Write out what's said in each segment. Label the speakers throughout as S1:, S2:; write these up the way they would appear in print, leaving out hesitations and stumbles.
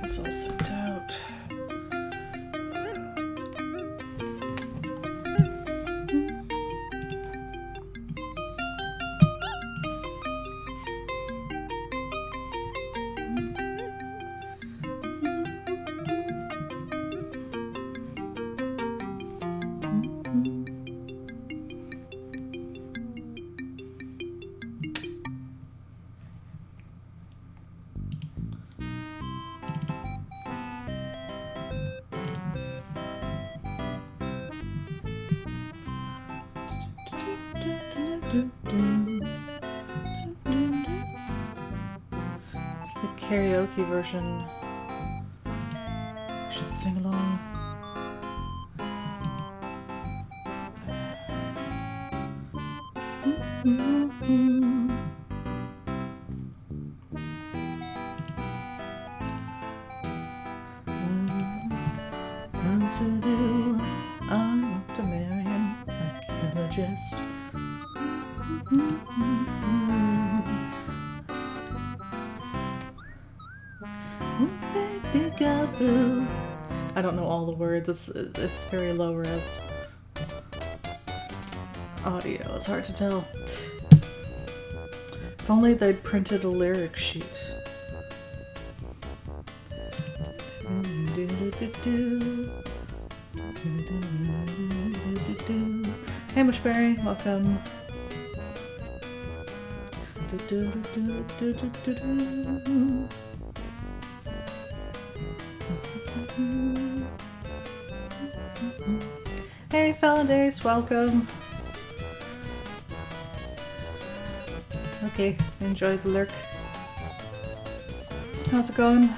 S1: It's all sent out. It's the karaoke version. I should sing along. What to do? I want to marry an archaeologist. I don't know all the words. It's very low res audio. It's hard to tell. If only they'd printed a lyric sheet. Hey Mushberry, welcome. Hey Faladace, welcome. Okay, enjoy the lurk. How's it going?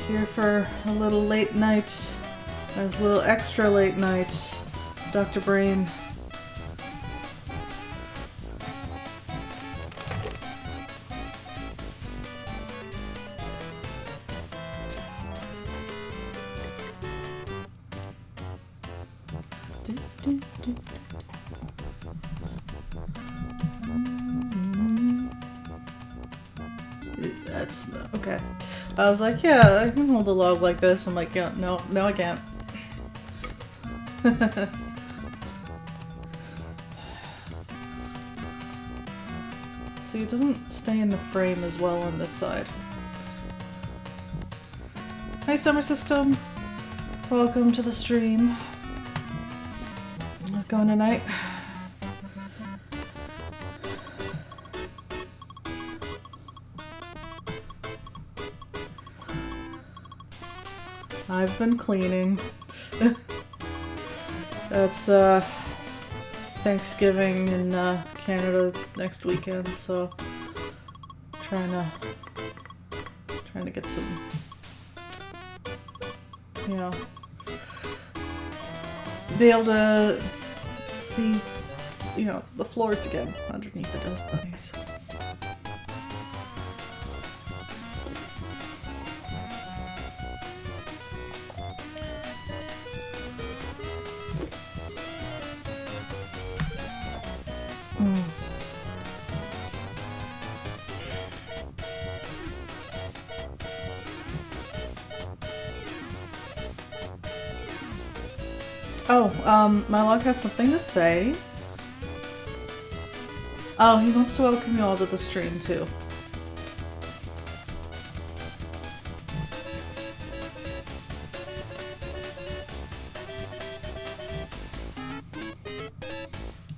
S1: Here for a little late night. There's a little extra late night. Dr. Brain. That's okay. I was like, yeah, I can hold a log like this. I'm like, yeah, no, I can't. See, it doesn't stay in the frame as well on this side. Hi, Summer System. Welcome to the stream. How's it going tonight? I've been cleaning. That's Thanksgiving in Canada next weekend, so trying to get some, be able to see you know, the floors again underneath the dust bunnies. Oh, my log has something to say. Oh, he wants to welcome you all to the stream, too.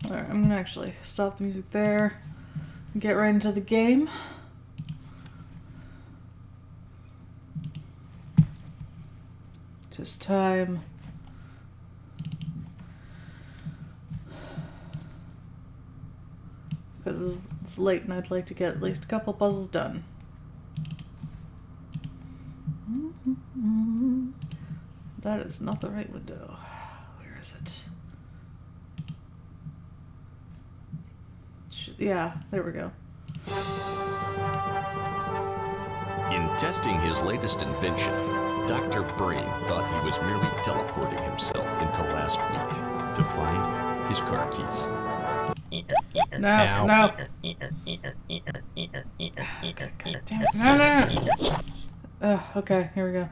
S1: Alright, I'm gonna actually stop the music there and get right into the game. Just time. Because it's late and I'd like to get at least a couple puzzles done. That is not the right window. Where is it? Yeah, there we go.
S2: In testing his latest invention, Dr. Brain thought he was merely teleporting himself into last week to find his car keys.
S1: No, no. No. Okay, here we go.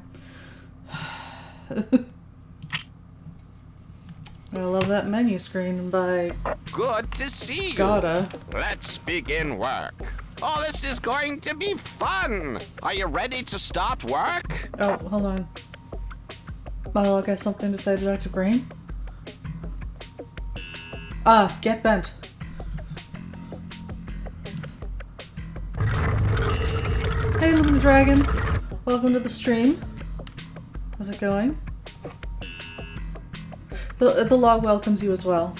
S1: I love that menu screen by
S3: Good to see you.
S1: Gotta.
S3: Let's begin work. Oh, this is going to be fun. Are you ready to start work?
S1: Oh, hold on. Oh, I got something to say to Dr. Brain. Get bent. Hey, Lumen Dragon. Welcome to the stream. How's it going? The log welcomes you as well.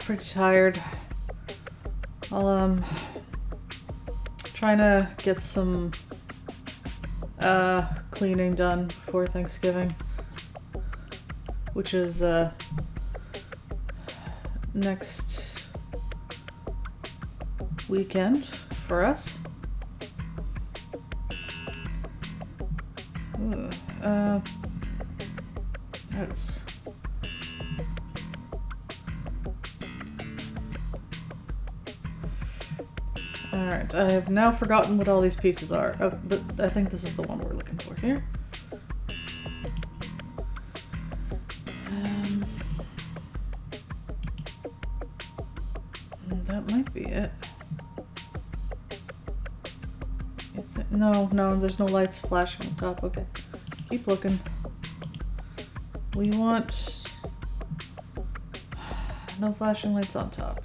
S1: Pretty tired. I'll, trying to get some, cleaning done for Thanksgiving. Which is, next weekend for us. That's... Alright, I have now forgotten what all these pieces are. Oh, I think this is the one we're looking for here. That might be it. No, there's no lights flashing on top. Okay, keep looking. We want... no flashing lights on top.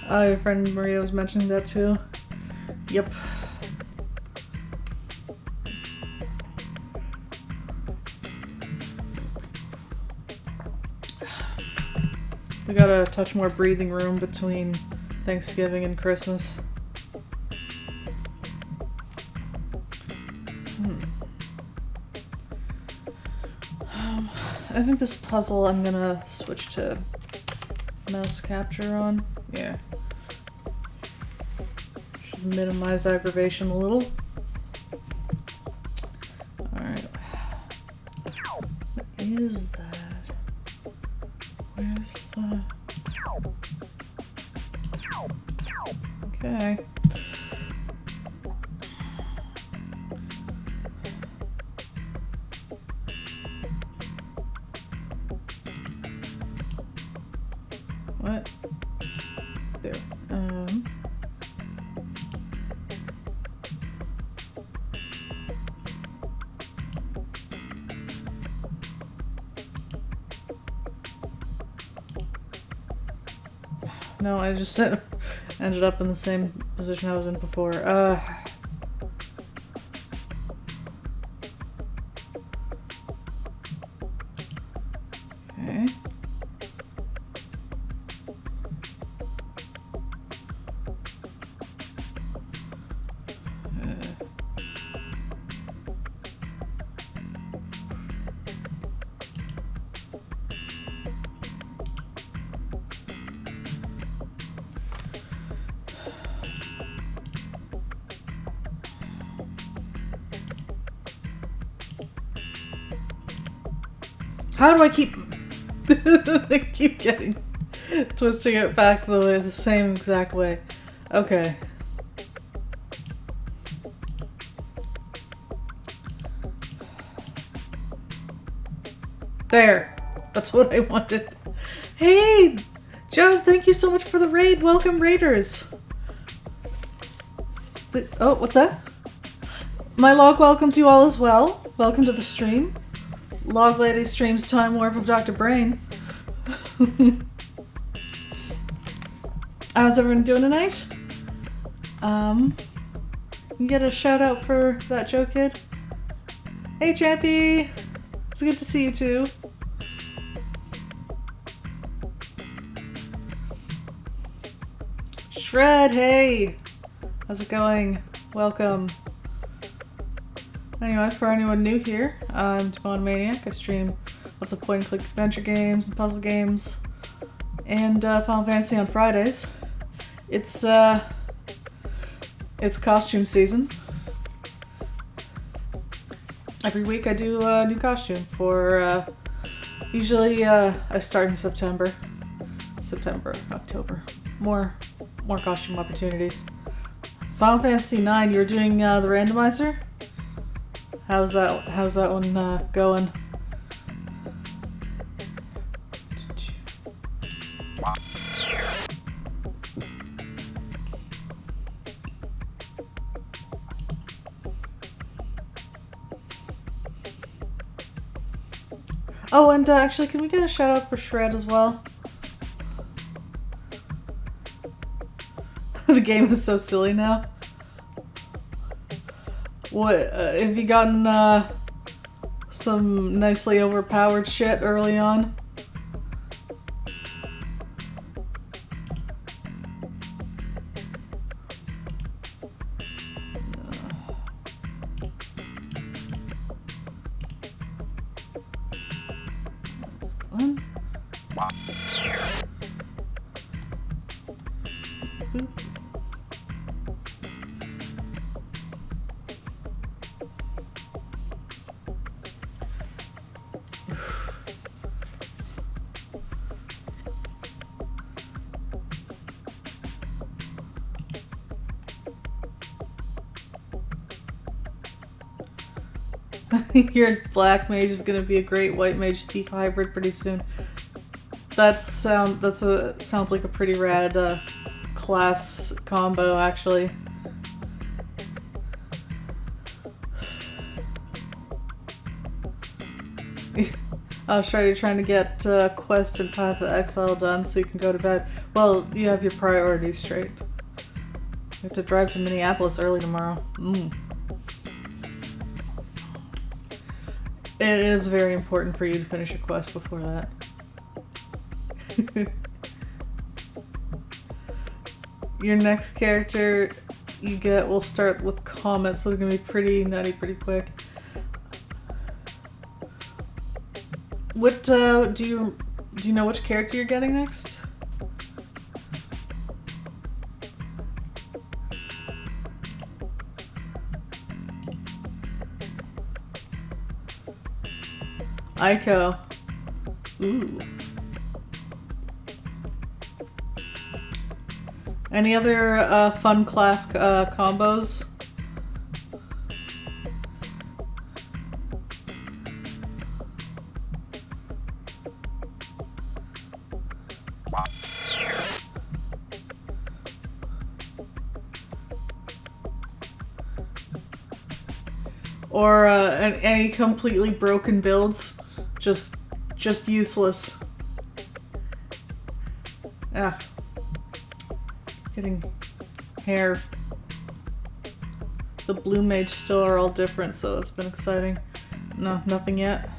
S1: Oh, your friend Maria was mentioning that too. Yep. We got a touch more breathing room between Thanksgiving and Christmas. I think this puzzle I'm gonna switch to mouse capture on. Yeah. Should minimize aggravation a little. Alright. What is that? Where's the... Okay. What? There. No, I just ended up in the same position I was in before. Okay. How do I keep... I keep getting... twisting it back the same exact way. Okay. There. That's what I wanted. Hey! Joe, thank you so much for the raid. Welcome, raiders. Oh, what's that? My log welcomes you all as well. Welcome to the stream. Log Lady streams Time Warp of Dr. Brain. How's everyone doing tonight? You get a shout out for that Joe kid. Hey, Champy! It's good to see you too. Shred, hey! How's it going? Welcome. Anyway, for anyone new here, I'm Demonomaniac. I stream lots of point-and-click adventure games and puzzle games, and Final Fantasy on Fridays. It's costume season. Every week I do a new costume for, usually I start in September, October. More costume opportunities. Final Fantasy IX, you're doing the randomizer? How's that one going? Oh, and actually, can we get a shout out for Shred as well? The game is so silly now. What, have you gotten some nicely overpowered shit early on? Your black mage is gonna be a great white mage thief hybrid pretty soon. Sounds like a pretty rad class combo, actually. Oh, sure, you're trying to get Quest and Path of Exile done so you can go to bed. Well, you have your priorities straight. You have to drive to Minneapolis early tomorrow. It is very important for you to finish a quest before that. Your next character you get will start with Comet, so it's gonna be pretty nutty pretty quick. What do you know which character you're getting next? Aiko. Ooh. Any other fun class combos? Or any completely broken builds? Just useless. Ah. Getting hair. The blue mage still are all different, so it's been exciting. No, nothing yet.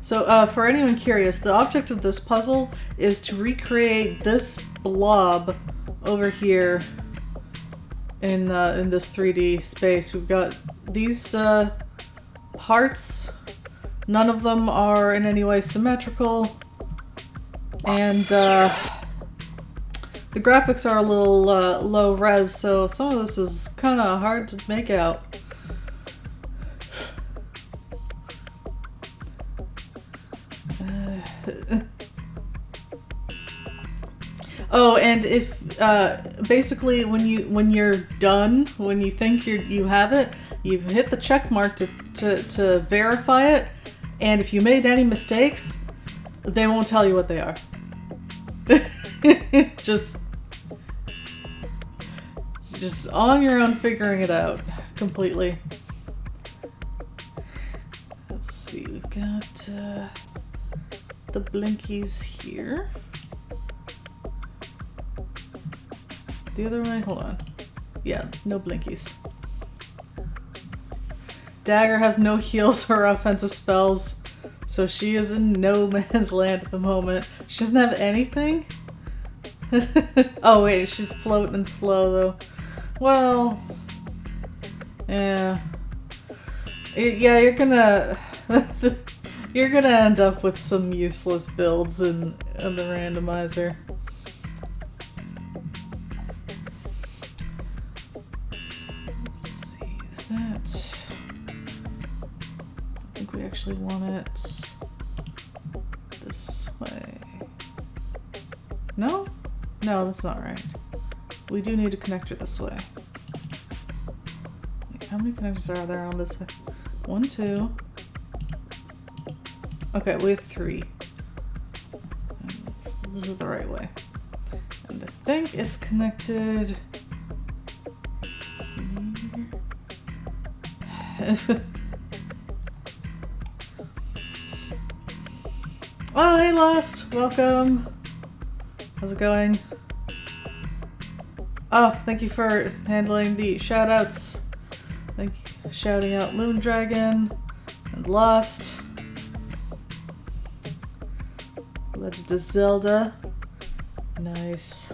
S1: So, for anyone curious, the object of this puzzle is to recreate this blob over here in this 3D space. We've got these parts. None of them are in any way symmetrical, and the The graphics are a little low res, so some of this is kind of hard to make out. Oh, and if basically when you're done, when you think you have it, you hit the check mark to verify it, and if you made any mistakes, they won't tell you what they are. just on your own figuring it out completely. Let's see, we've got the blinkies here. The other way, hold on. Yeah, no blinkies. Dagger has no heals or offensive spells, so she is in no man's land at the moment. She doesn't have anything? Oh wait, she's floating and slow though. Well, yeah. Yeah, you're gonna end up with some useless builds in the randomizer. Actually want it this way. No? No, that's not right. We do need a connector this way. Wait, how many connectors are there on this side? 1, 2. Okay, we have 3. This is the right way. And I think it's connected here. Oh, hey Lost! Welcome! How's it going? Oh, thank you for handling the shoutouts. Thank you. Shouting out Loon Dragon and Lost. Legend of Zelda. Nice.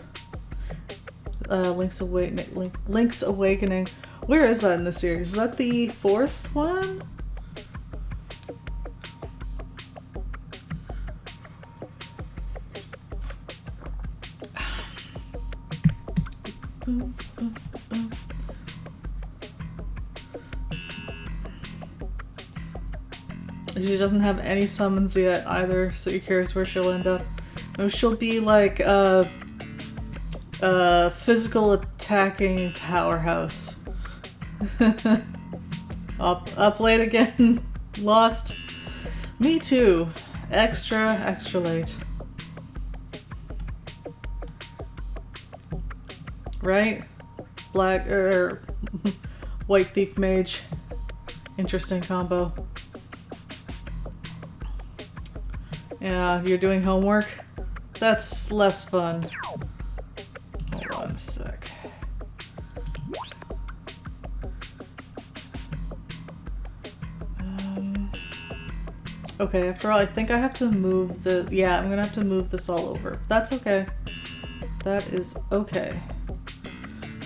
S1: Link's Awakening. Where is that in the series? Is that the 4th one? She doesn't have any summons yet either, so you're curious where she'll end up. Maybe she'll be like a physical attacking powerhouse. Up late again. Lost. Me too. Extra late. Right? Black or White Thief Mage. Interesting combo. Yeah, you're doing homework? That's less fun. Hold on a sec. Okay, after all, I think I have to move the... Yeah, I'm gonna have to move this all over. That's okay. That is okay.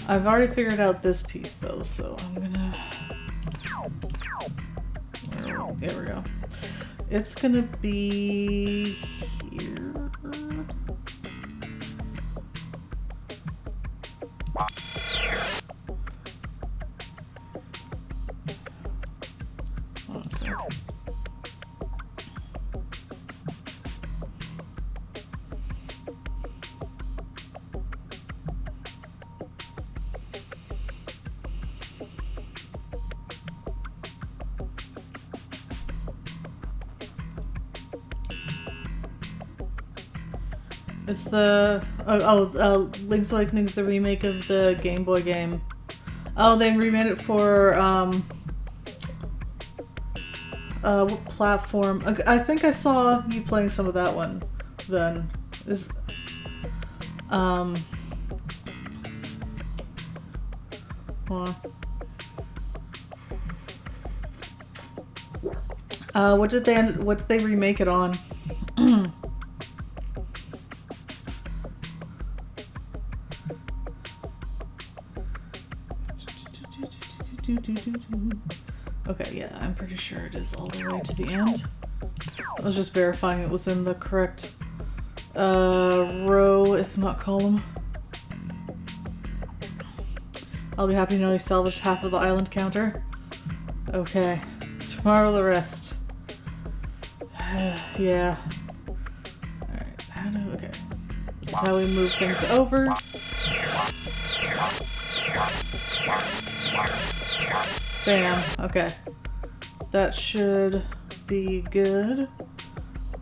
S1: I've already figured out this piece though, so I'm gonna... There we go. It's gonna be here. Hold on a sec. It's the Link's Awakening's the remake of the Game Boy game. Oh, they remade it for what platform? I think I saw you playing some of that one. Then is what did they remake it on? Okay, yeah, I'm pretty sure it is all the way to the end. I was just verifying it was in the correct row, if not column. I'll be happy to know he salvaged half of the island counter. Okay. Tomorrow the rest. Yeah. Alright, okay. This is how we move things over. Bam. Okay. That should be good.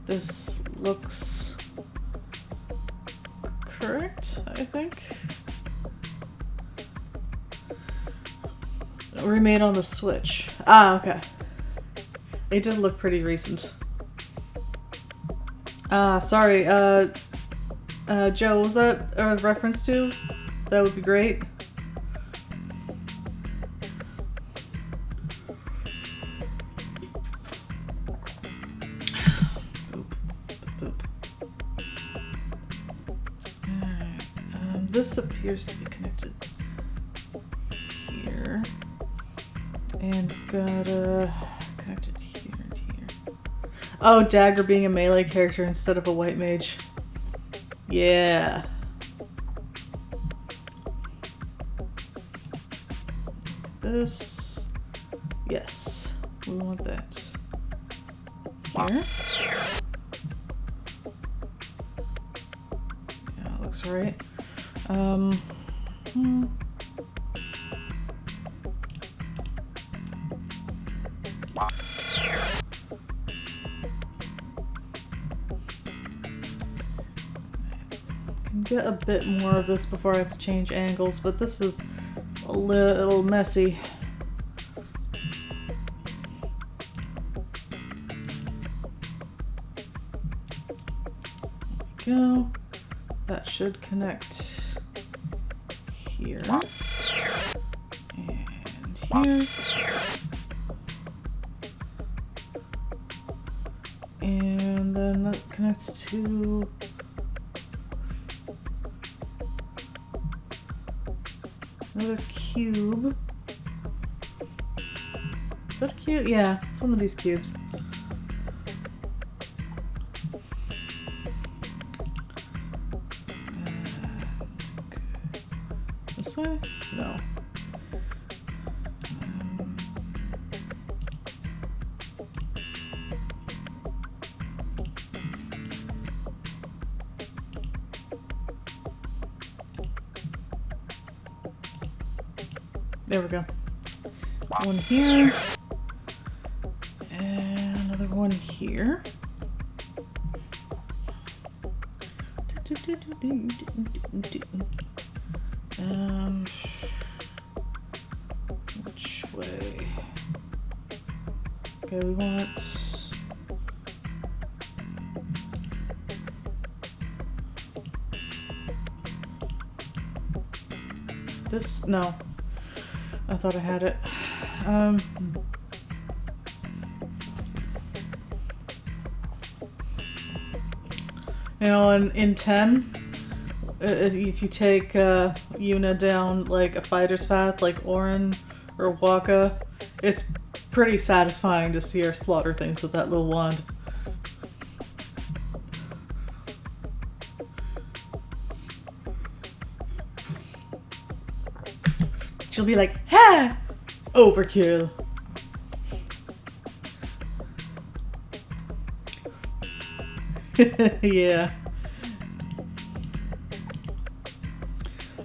S1: This looks correct, I think. Remade on the Switch. Ah, okay. It did look pretty recent. Sorry, Joe, was that a reference to? That would be great. Alright, this appears to be connected here. And gotta connect it here and here. Oh, Dagger being a melee character instead of a white mage. Yeah. This. Yes. We want that. Here. Yeah, it looks right. Get a bit more of this before I have to change angles, but this is a little messy. There we go. That should connect here and here. And then that connects to another cube. Is that a cube? Yeah, it's one of these cubes. This way? No. There we go. One here. And another one here. Which way? Okay, we want this. No. I thought I had it. You know, in 10, if you take Yuna down like a fighter's path, like Orin or Waka, it's pretty satisfying to see her slaughter things with that little wand. She'll be like, ha! Overkill. Yeah.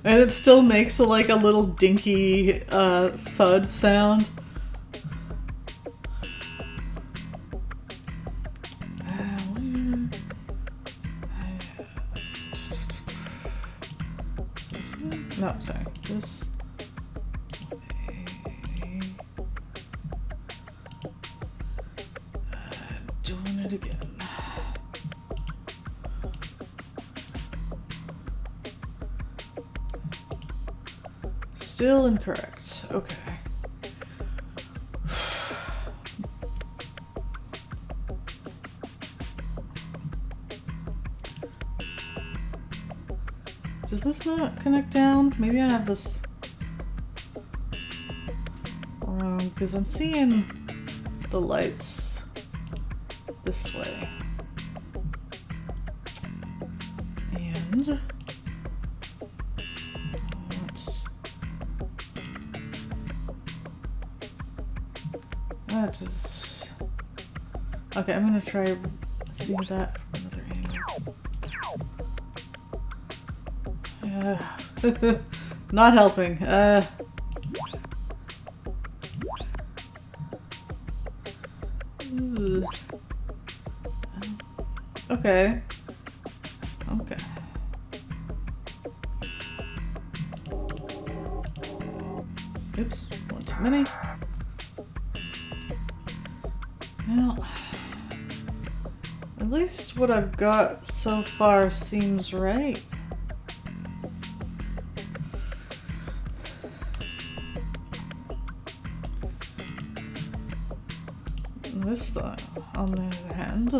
S1: And it still makes a little dinky thud sound. No, sorry. This. Doing it again. Still incorrect. Okay. Does this not connect down? Maybe I have this wrong, because I'm seeing the lights this way. And let's That is... Okay, I'm gonna try seeing that from another angle. Not helping. Okay. Okay. Oops, one too many. Well, at least what I've got so far seems right. This, on the other hand,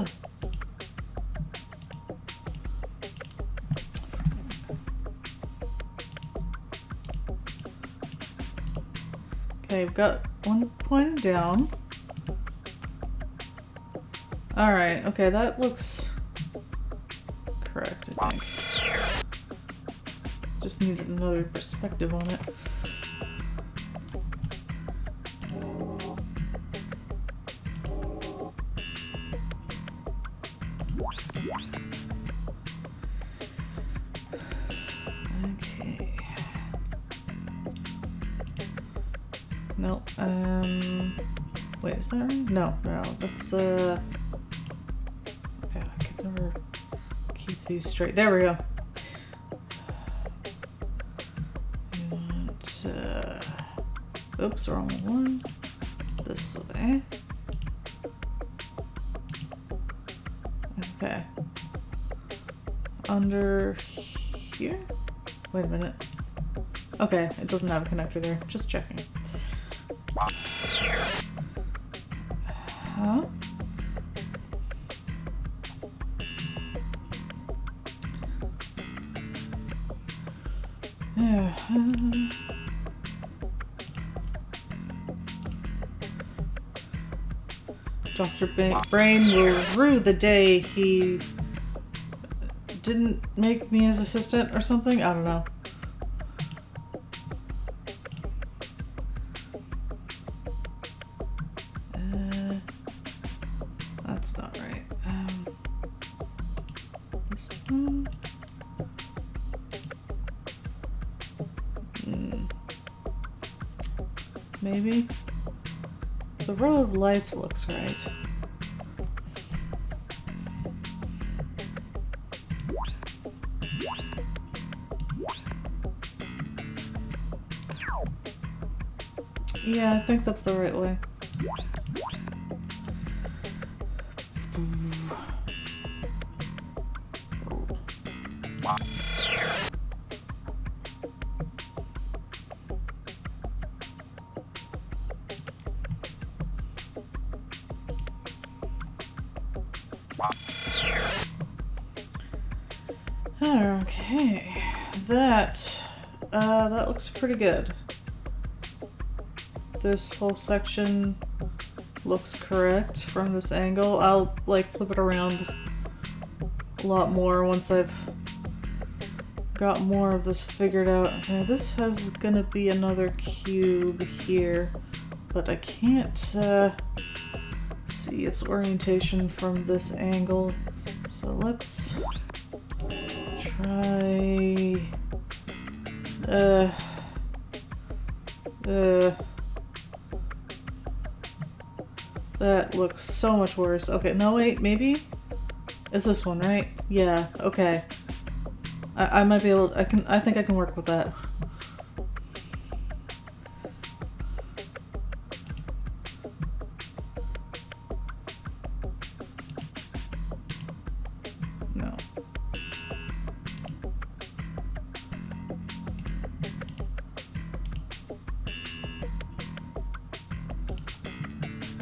S1: okay, I've got one pointed down. Alright, okay, that looks correct, I think. Just needed another perspective on it. Okay. No, wait, is that right? No, that's, yeah, I can never keep these straight. There we go. And, oops, wrong one. This way. Okay. Under here? Wait a minute. Okay, it doesn't have a connector there. Just checking. Huh? Yeah. Dr. Brain will rue the day he didn't make me his assistant or something? I don't know. That's not right. This one. Maybe. The row of lights looks right. Yeah, I think that's the right way. Okay, that looks pretty good. This whole section looks correct from this angle. I'll like flip it around a lot more once I've got more of this figured out. Okay, this has gonna be another cube here, but I can't see its orientation from this angle. So let's try that looks so much worse. Okay, no wait, maybe? It's this one, right? Yeah, okay. I might be able, I think I can work with that. No.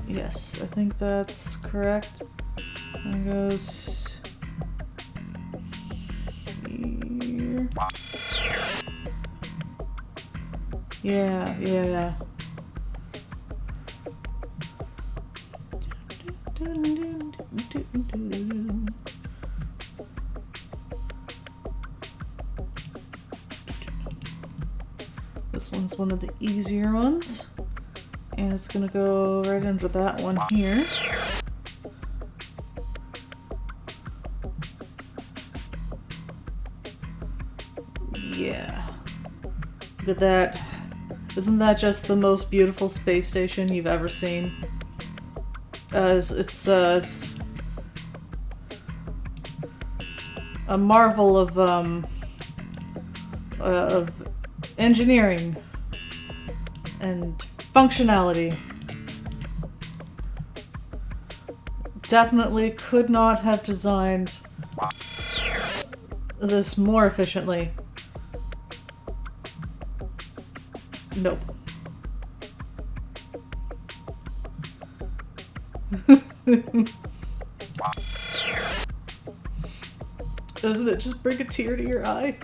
S1: Yes, I think that's correct. And it goes here. Yeah. This one's one of the easier ones. And it's gonna go right under that one here. Yeah. Look at that. Isn't that just the most beautiful space station you've ever seen? It's a marvel of engineering and functionality. Definitely could not have designed this more efficiently. Nope. Doesn't it just bring a tear to your eye?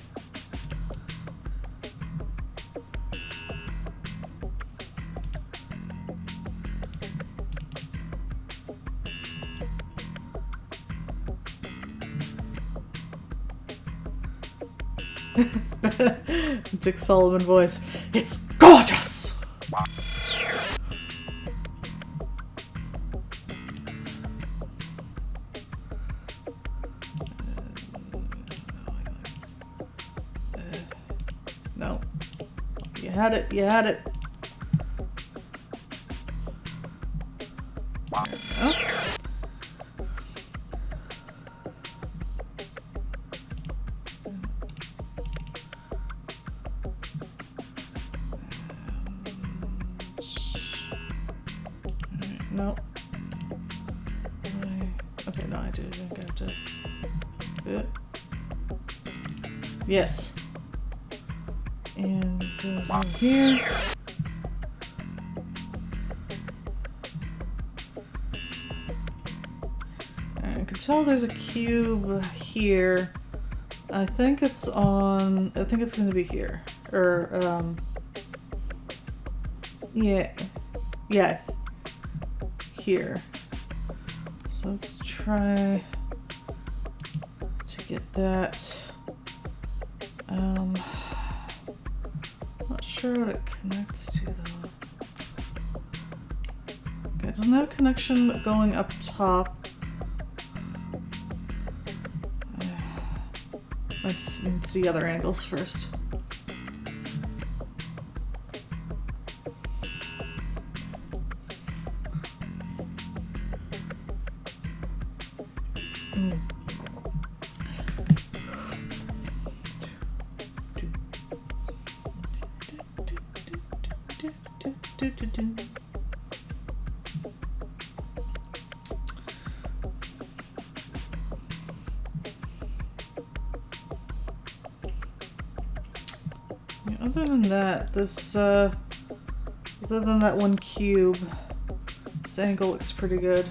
S1: Dick Sullivan voice. It's gorgeous! No. You had it, you had it. There we go. No. Okay, no, I didn't get to it. Yes. And goes over here. Alright, I can tell there's a cube here. I think it's on. I think it's going to be here. Or, yeah. Yeah. Here. So let's try to get that. Not sure what it connects to though. Okay, it doesn't have a connection going up top. I just need to see other angles first. Other than that, other than that one cube, this angle looks pretty good.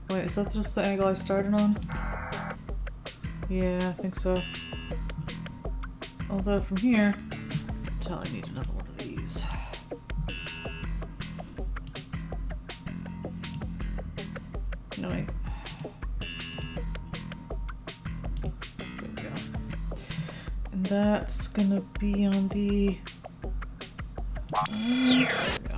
S1: Wait, is that just the angle I started on? Yeah, I think so. Although from here, I can tell I need another one of these. No, wait. There we go. And that's gonna be on the... there we go.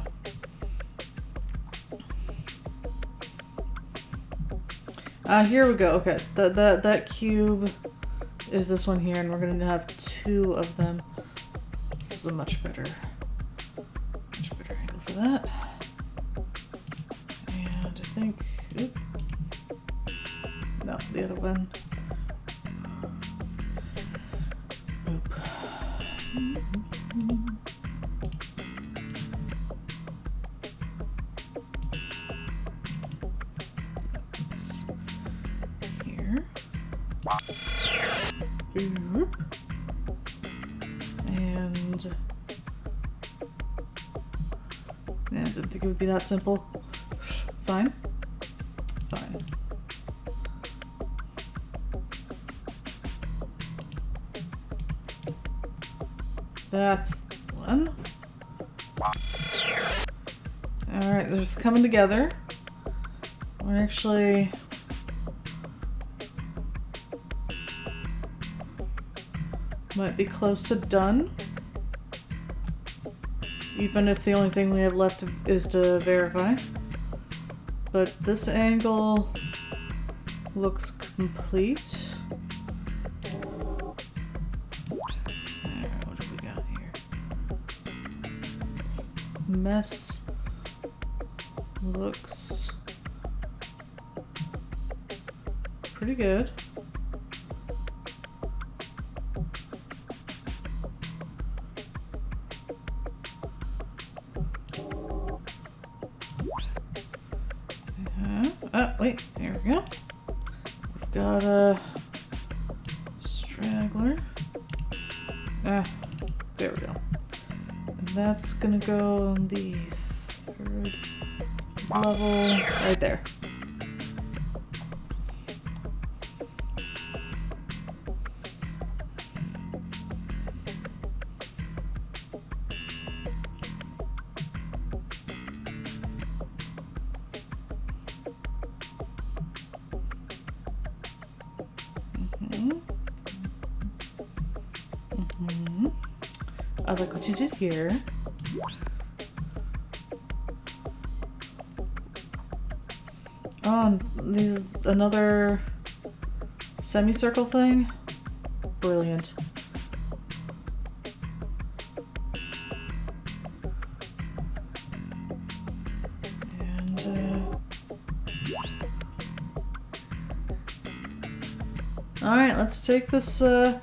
S1: Here we go. Okay, that cube is this one here, and we're gonna have two of them. This is a much better angle for that. And I think, oop, no, the other one. Oop. And I didn't think it would be that simple. Fine. Fine. That's one. Alright, they're just coming together. We're actually... might be close to done. even if the only thing we have left is to verify. But this angle looks complete. What have we got here? This mess looks pretty good. Wait, there we go. We've got a straggler. There we go. And that's gonna go on the 3rd level, right there. I like what you did here. Oh, and these another semicircle thing. Brilliant. And all right, let's take this to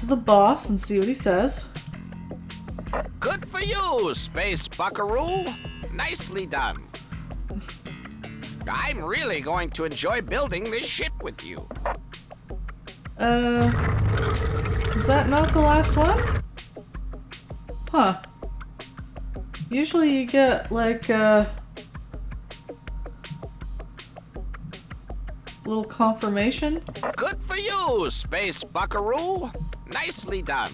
S1: the boss and see what he says.
S3: Good for you, Space Buckaroo. Nicely done. I'm really going to enjoy building this ship with you.
S1: Is that not the last one? Huh. Usually you get, like, little confirmation.
S3: Good for you, Space Buckaroo. Nicely done.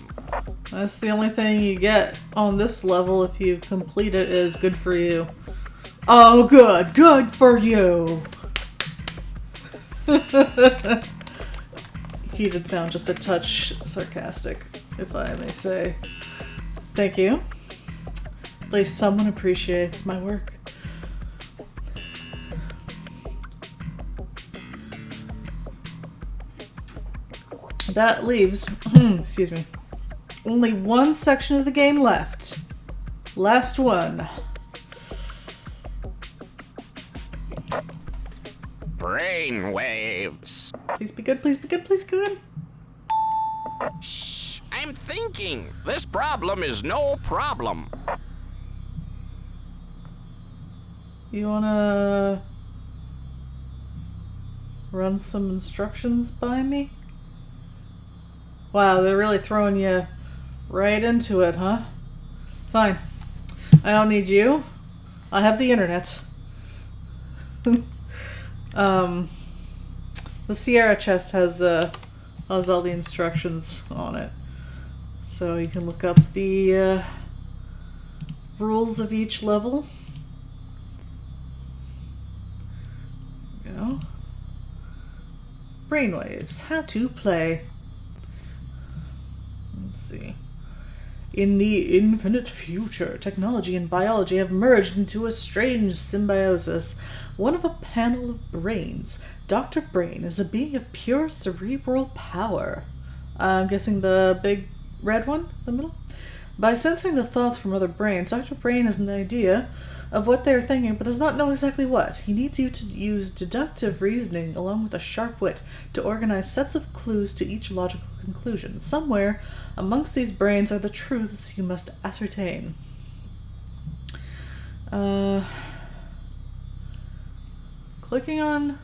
S1: That's the only thing you get on this level if you complete it is good for you. Oh, good. Good for you. He did sound just a touch sarcastic, if I may say. Thank you. At least someone appreciates my work. That leaves, excuse me, only one section of the game left. Last one.
S3: Brainwaves.
S1: Please be good, please be good, please be good.
S3: Shh, I'm thinking. This problem is no problem.
S1: You wanna run some instructions by me? Wow, they're really throwing you right into it, huh? Fine. I don't need you. I have the internet. The Sierra chest has all the instructions on it. So you can look up the rules of each level. There we go. Brainwaves. How to play. Let's see. In the infinite future, technology and biology have merged into a strange symbiosis. One of a panel of brains. Dr. Brain is a being of pure cerebral power. I'm guessing the big red one, the middle? By sensing the thoughts from other brains, Dr. Brain has an idea of what they are thinking, but does not know exactly what. He needs you to use deductive reasoning along with a sharp wit to organize sets of clues to each logical conclusion. Somewhere amongst these brains are the truths you must ascertain. Clicking on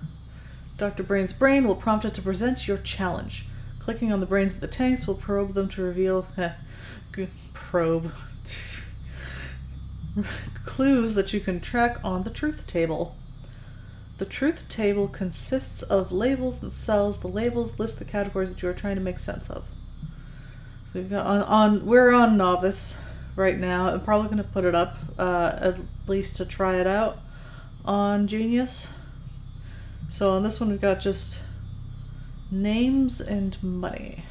S1: Dr. Brain's brain will prompt it to present your challenge. Clicking on the brains of the tanks will probe them to reveal clues that you can track on the truth table. The truth table consists of labels and cells. The labels list the categories that you are trying to make sense of. So we've got we're on novice right now. I'm probably going to put it up at least to try it out on Genius. So on this one we've got just names and money.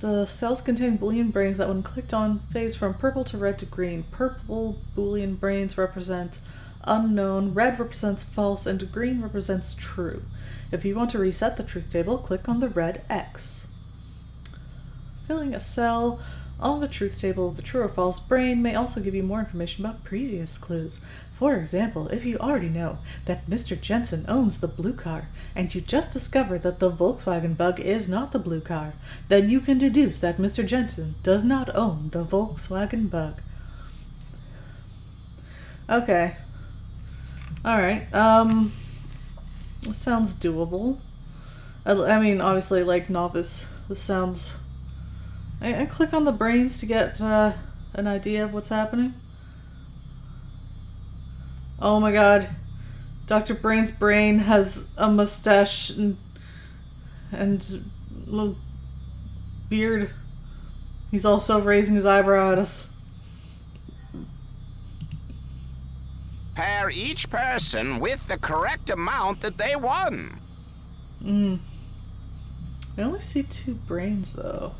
S1: The cells contain Boolean brains that when clicked on phase from purple to red to green. Purple Boolean brains represent unknown, red represents false, and green represents true. If you want to reset the truth table, click on the red X. Filling a cell on the truth table of the true or false brain may also give you more information about previous clues. For example, if you already know that Mr. Jensen owns the blue car, and you just discovered that the Volkswagen Bug is not the blue car, then you can deduce that Mr. Jensen does not own the Volkswagen Bug. Okay. Alright, sounds doable. I mean, obviously, like novice, this sounds... I click on the brains to get an idea of what's happening. Oh my god. Dr. Brain's brain has a mustache and little beard. He's also raising his eyebrow at us.
S3: Pair each person with the correct amount that they won.
S1: I only see 2 brains though.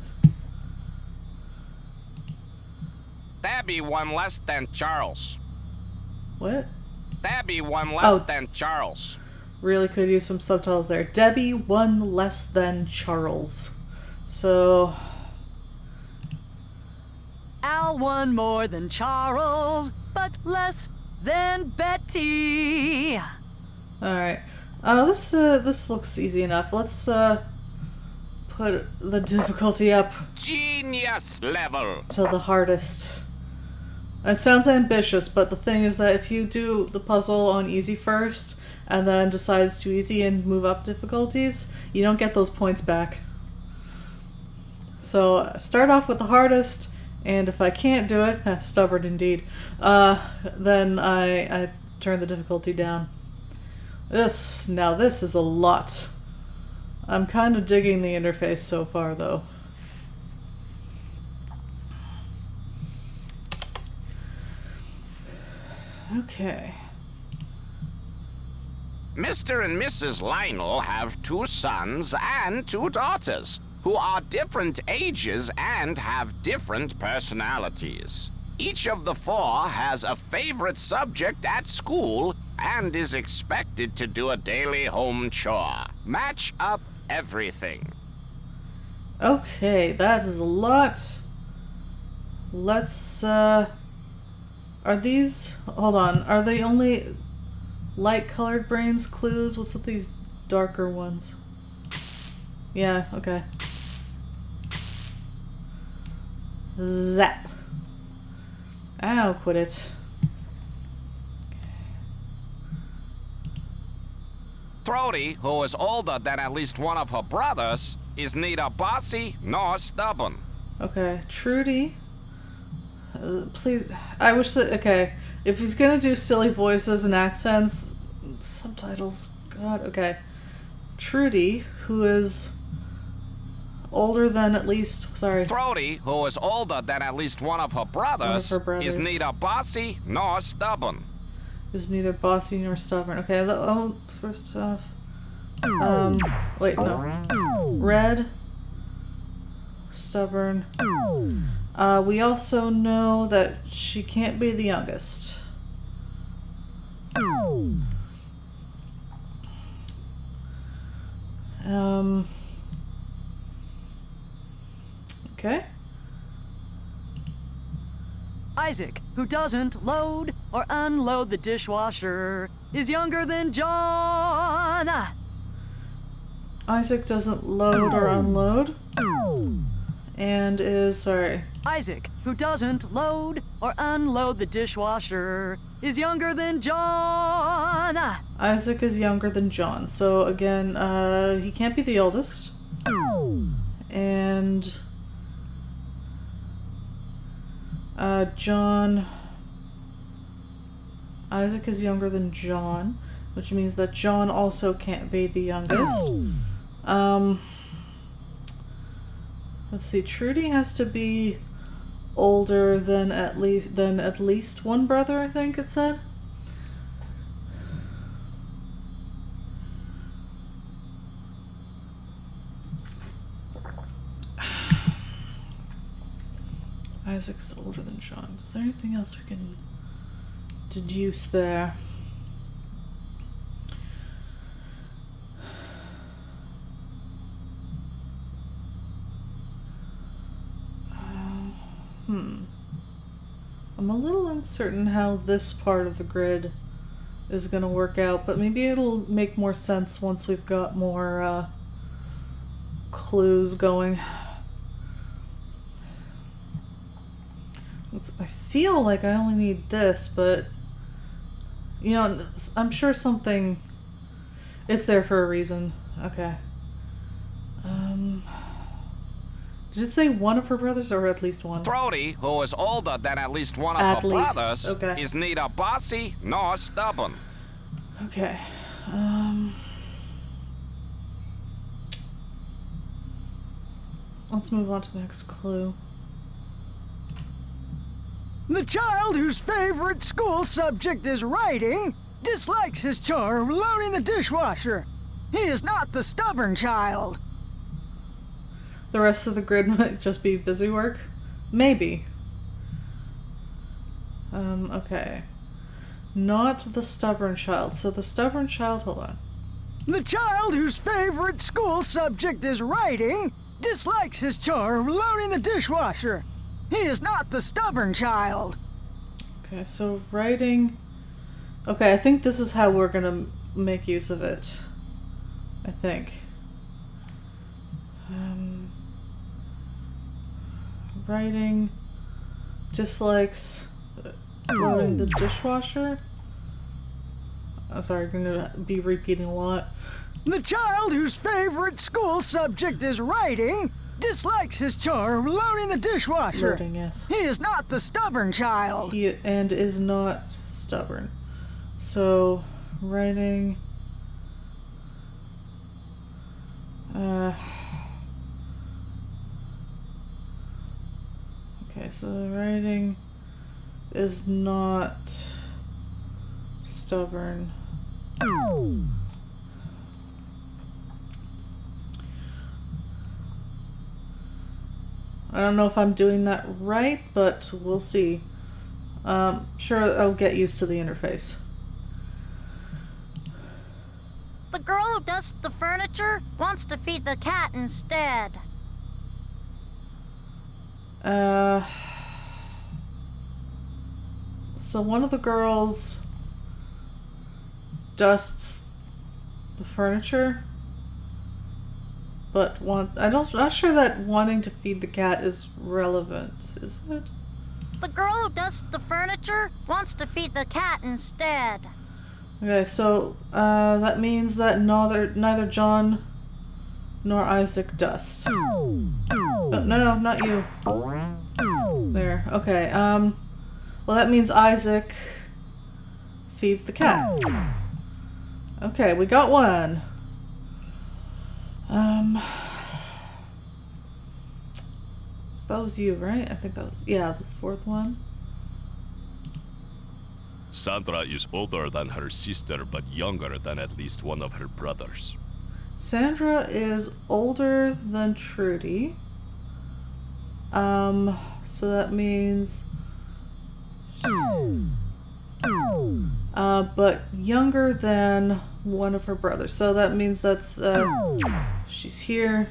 S3: Debbie won less than Charles.
S1: What?
S3: Debbie won less than Charles.
S1: Really could use some subtitles there. Debbie won less than Charles. So...
S4: Al won more than Charles, but less than Betty.
S1: Alright. This looks easy enough. Let's, put the difficulty up
S3: Genius level.
S1: to the hardest. It sounds ambitious, but the thing is that if you do the puzzle on easy first, and then decide it's too easy and move up difficulties, you don't get those points back. So, start off with the hardest, and if I can't do it, stubborn indeed, then I turn the difficulty down. This is a lot. I'm kind of digging the interface so far, though. Okay.
S3: Mr. and Mrs. Lionel have 2 sons and 2 daughters who are different ages and have different personalities. Each of the 4 has a favorite subject at school and is expected to do a daily home chore. Match up everything.
S1: Okay, that is a lot. Let's, are these... Hold on. Are they only light-colored brains clues? What's with these darker ones? Yeah, okay. Zap. Ow, quit it.
S3: Throaty, who is older than at least one of her brothers, is neither bossy nor stubborn.
S1: Okay, Trudy. Please, I wish that, okay, if he's gonna do silly voices and accents, subtitles, god, okay. Trudy, who is older than at least, sorry.
S3: Throaty, who is older than at least one of her brothers, is neither bossy nor stubborn.
S1: Is neither bossy nor stubborn. Okay, first off, wait, no. Red, stubborn. We also know that she can't be the youngest. Okay.
S4: Isaac, who doesn't load or unload the dishwasher, is younger than John.
S1: Isaac doesn't load or unload. And is, sorry.
S4: Isaac, who doesn't load or unload the dishwasher, is younger than John.
S1: Isaac is younger than John. So again, he can't be the oldest. And John... Isaac is younger than John, which means that John also can't be the youngest. Let's see, Trudy has to be older than at least one brother, I think it said. Isaac's older than John. Is there anything else we can deduce there? I'm a little uncertain how this part of the grid is going to work out, but maybe it'll make more sense once we've got more clues going. I feel like I only need this, but you know, I'm sure something, it's there for a reason. Okay. Did it say one of her brothers or at least one?
S3: Throaty, who is older than at least one of her brothers, is neither bossy nor stubborn.
S1: Okay. Let's move on to the next clue.
S4: The child whose favorite school subject is writing dislikes his chore of loading the dishwasher. He is not the stubborn child.
S1: The rest of the grid might just be busy work? Maybe. Okay. Not the stubborn child. So the stubborn child, hold on.
S4: The child whose favorite school subject is writing dislikes his chore of loading the dishwasher. He is not the stubborn child.
S1: Okay, so writing... Okay, I think this is how we're gonna make use of it. I think. Writing dislikes loading the dishwasher. I'm sorry, I'm gonna be repeating a lot.
S4: The child whose favorite school subject is writing dislikes his chore of loading the dishwasher.
S1: Loading, yes.
S4: He is not the stubborn child.
S1: And is not stubborn. So, writing... Okay, so writing is not stubborn. I don't know if I'm doing that right, but we'll see. Sure, I'll get used to the interface.
S5: The girl who dusts the furniture wants to feed the cat instead.
S1: So one of the girls dusts the furniture, but I'm not sure that wanting to feed the cat is relevant, is it?
S5: The girl who dusts the furniture wants to feed the cat instead.
S1: Okay, so that means that neither John nor Isaac dust. Oh, no, not you. There. Okay. Well, that means Isaac feeds the cat. Okay, we got one. So that was you, right? I think that was, yeah, the fourth one.
S2: Sandra is older than her sister, but younger than at least one of her brothers.
S1: Sandra is older than Trudy. So that means... but younger than one of her brothers. So that means that's, she's here.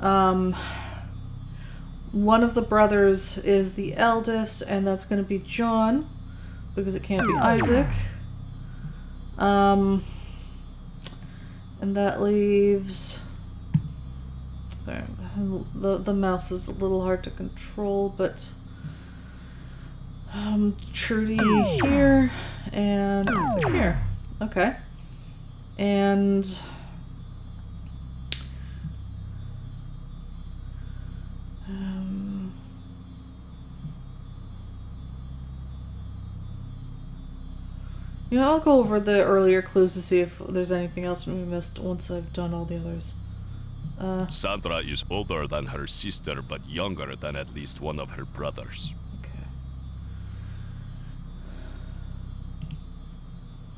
S1: One of the brothers is the eldest, and that's going to be John, because it can't be Isaac. And that leaves... Sorry, the mouse is a little hard to control, but... Trudy here, and Isaac here. Okay. And... you know, I'll go over the earlier clues to see if there's anything else we missed once I've done all the others.
S2: Sandra is older than her sister, but younger than at least one of her brothers.
S1: Okay.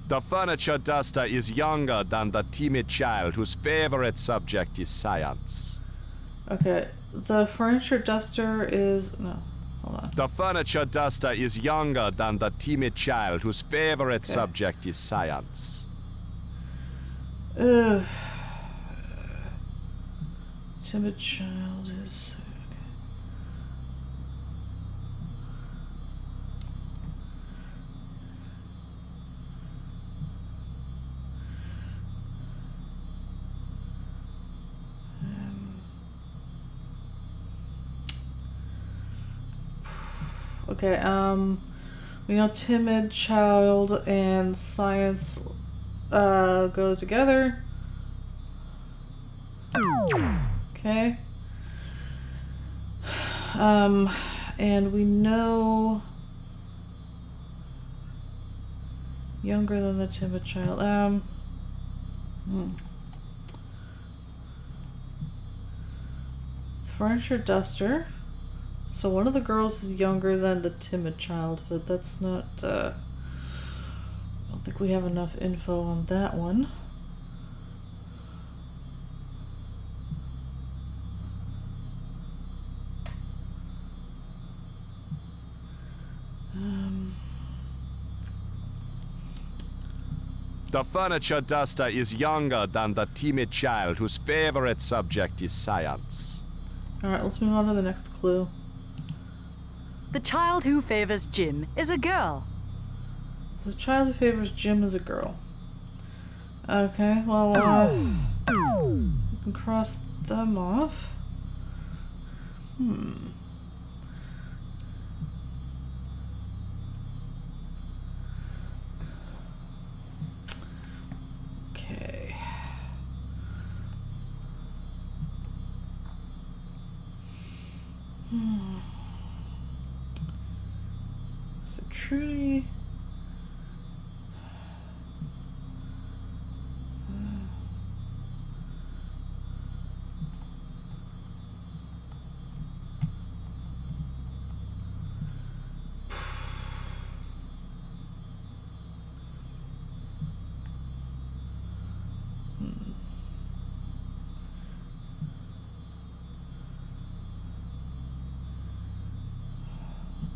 S3: The furniture duster is younger than the timid child whose favorite subject is science.
S1: Okay, the furniture duster is... No, hold on.
S6: The furniture duster is younger than the timid child whose favorite
S1: Okay.
S6: subject is science.
S1: Ugh. Timid child is... Okay, we know timid child and science go together. Okay. And we know younger than the timid child. Furniture duster. So one of the girls is younger than the timid child, but that's not, I don't think we have enough info on that one.
S6: The furniture duster is younger than the timid child whose favorite subject is science.
S1: Alright, let's move on to the next clue.
S7: The child who favors Jim is a girl.
S1: The child who favors Jim is a girl. Okay, well, we can cross them off. Okay. So Trudy...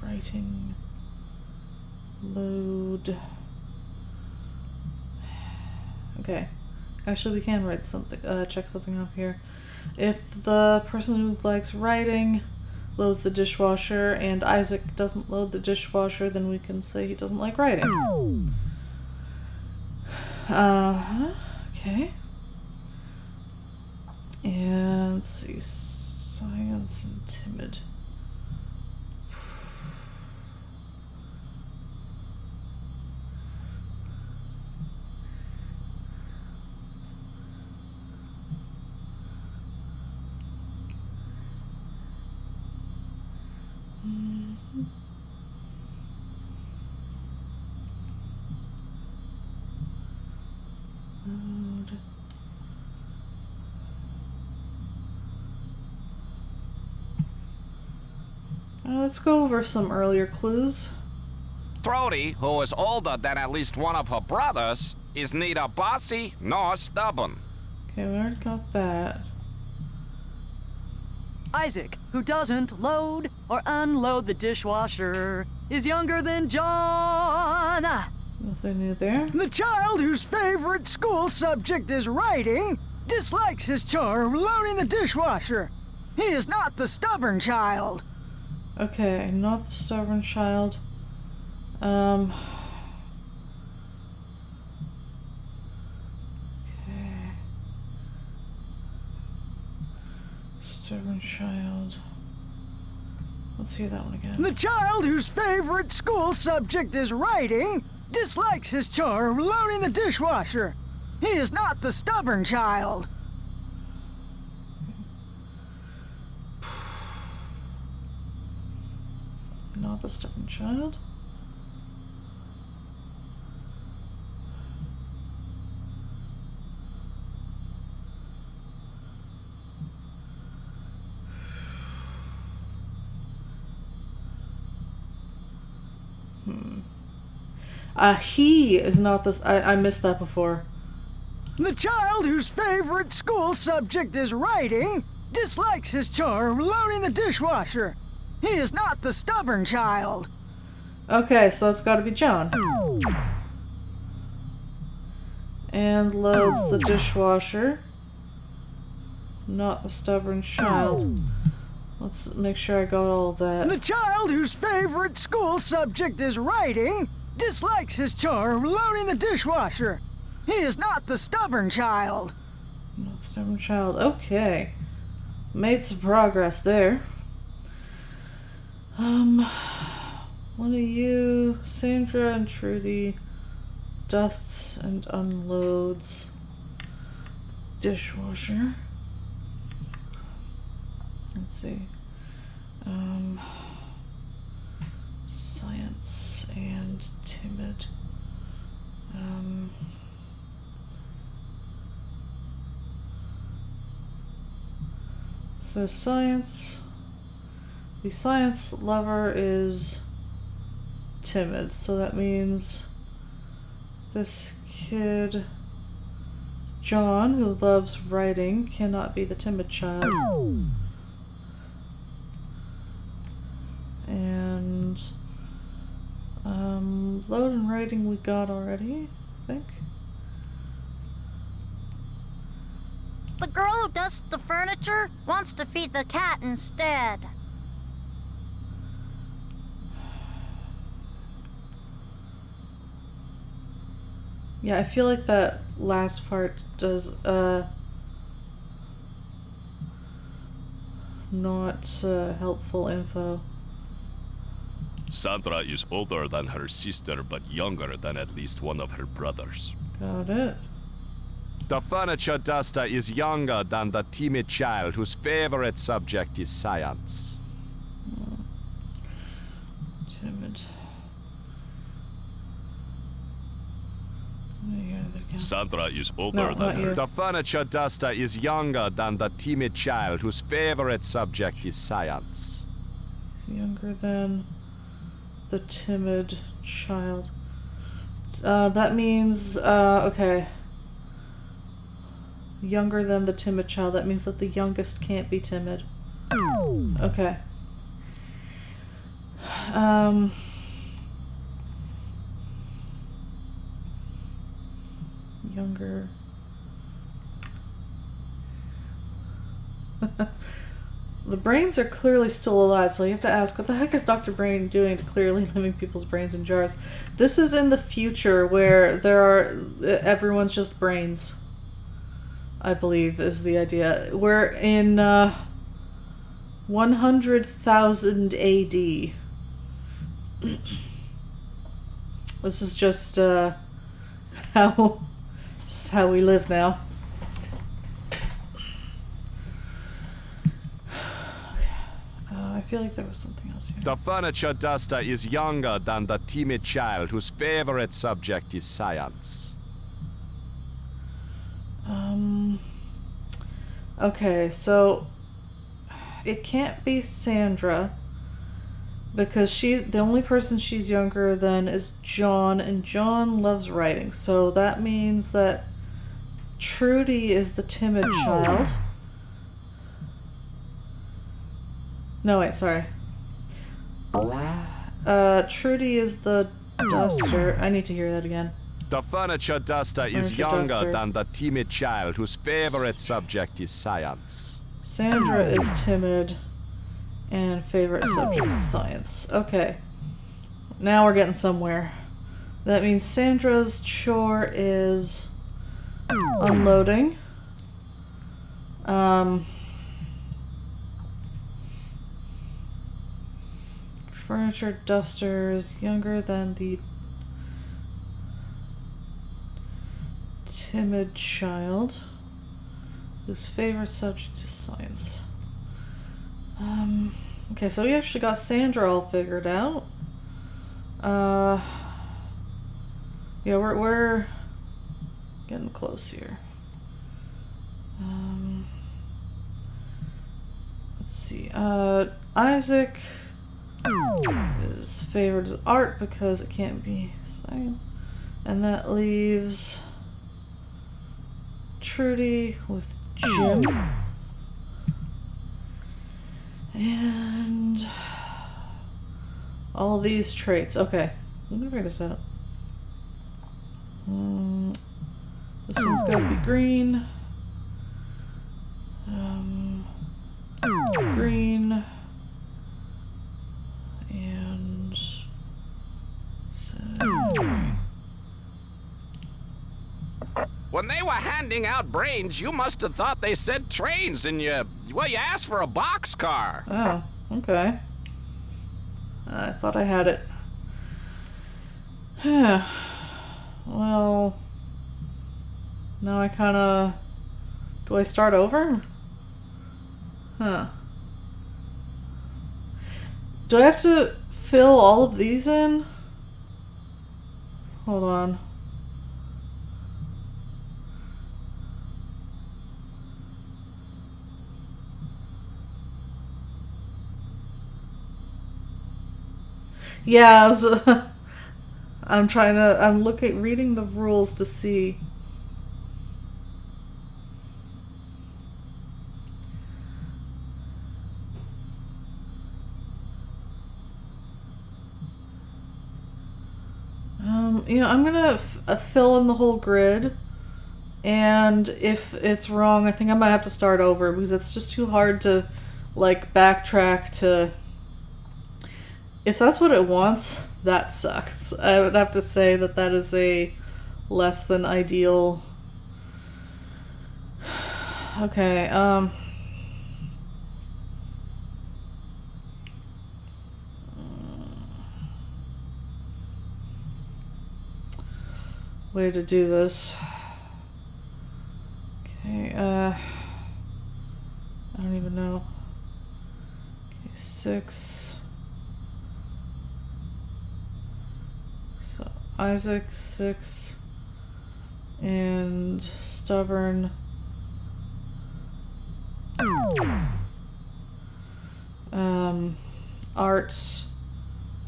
S1: Writing, load. Okay, actually we can write something, check something up here. If the person who likes writing loads the dishwasher and Isaac doesn't load the dishwasher, then we can say he doesn't like writing. Okay. And let's see, science and timid. Let's go over some earlier clues.
S3: Trudy, who is older than at least one of her brothers, is neither bossy nor stubborn.
S1: Okay, we already got that.
S7: Isaac, who doesn't load or unload the dishwasher, is younger than John.
S1: Nothing new there.
S4: The child whose favorite school subject is writing dislikes his chore of loading the dishwasher. He is not the stubborn child.
S1: Okay, not the stubborn child. Okay. Stubborn child. Let's hear that one again.
S4: The child whose favorite school subject is writing dislikes his chore of loading the dishwasher. He is not the stubborn child.
S1: Not the stubborn child. He is not this. I missed that before.
S4: The child whose favorite school subject is writing dislikes his chore of loading the dishwasher. He is not the stubborn child.
S1: Okay, so it's got to be John. And loads the dishwasher. Not the stubborn child. Let's make sure I got all of that.
S4: The child whose favorite school subject is writing dislikes his chore of loading the dishwasher. He is not the stubborn child.
S1: Not the stubborn child. Okay. Made some progress there. One of you, Sandra and Trudy, dusts and unloads dishwasher. Let's see. Science and timid. So science. The science lover is timid, so that means this kid, John, who loves writing, cannot be the timid child. And load and writing we got already, I think.
S5: The girl who dusts the furniture wants to feed the cat instead.
S1: Yeah, I feel like that last part does not helpful info.
S6: Sandra is older than her sister, but younger than at least one of her brothers.
S1: Got it.
S6: The furniture duster is younger than the timid child whose favorite subject is science.
S1: Timid.
S6: Sandra is older than her. The furniture duster is younger than the timid child whose favorite subject is science.
S1: Younger than the timid child. That means, okay. Younger than the timid child. That means that the youngest can't be timid. Okay. Younger. The brains are clearly still alive, so you have to ask, what the heck is Dr. Brain doing to clearly living people's brains in jars? This is in the future where everyone's just brains, I believe, is the idea. We're in 100,000 AD. This is just how we live now. I feel like there was something else here.
S6: The furniture duster is younger than the timid child whose favorite subject is science.
S1: Okay, so it can't be Sandra because the only person she's younger than is John, and John loves writing. So that means that Trudy is the timid child. No, wait, sorry. Trudy is the duster. I need to hear that again.
S6: The furniture duster is younger than the timid child whose favorite subject is science.
S1: Sandra is timid, and favorite subject is science. Okay. Now we're getting somewhere. That means Sandra's chore is unloading. Furniture duster is younger than the timid child whose favorite subject is science. Okay, so we actually got Sandra all figured out. Yeah, we're getting close here. Let's see. Isaac is favored as art because it can't be science, and that leaves Trudy with Jim. And all these traits. Okay, let me figure this out. This one's gotta be green. Green. And green.
S3: When they were handing out brains, you must have thought they said trains and you asked for a boxcar.
S1: Oh, okay. I thought I had it. Well, now I kinda... Do I start over? Huh. Do I have to fill all of these in? Hold on. Yeah, I was, I'm reading the rules to see. I'm gonna fill in the whole grid, and if it's wrong, I think I might have to start over because it's just too hard to, like, backtrack to. If that's what it wants, that sucks. I would have to say that that is a less than ideal. Okay, way to do this. Okay, I don't even know. Okay, 6. So Isaac 6 and stubborn. Art.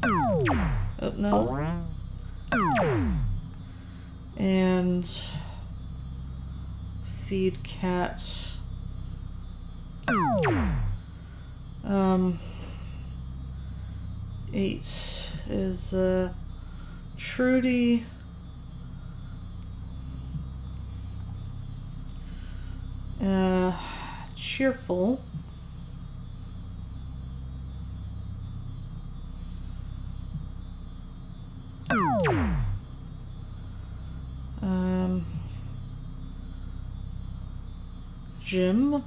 S1: Oh, no. And feed cat. 8 is Trudy. Cheerful. Jim.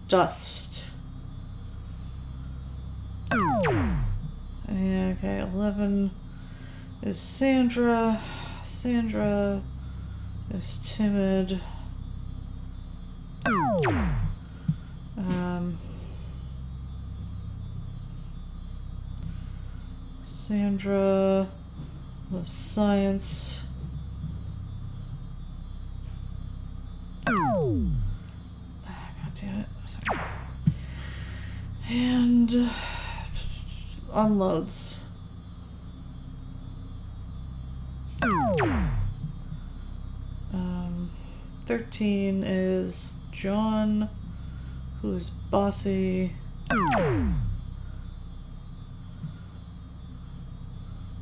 S1: Dust. Yeah, okay, 11 is Sandra. Sandra is timid. Sandra loves science. God damn it. Sorry. And unloads. 13 is John, who is bossy.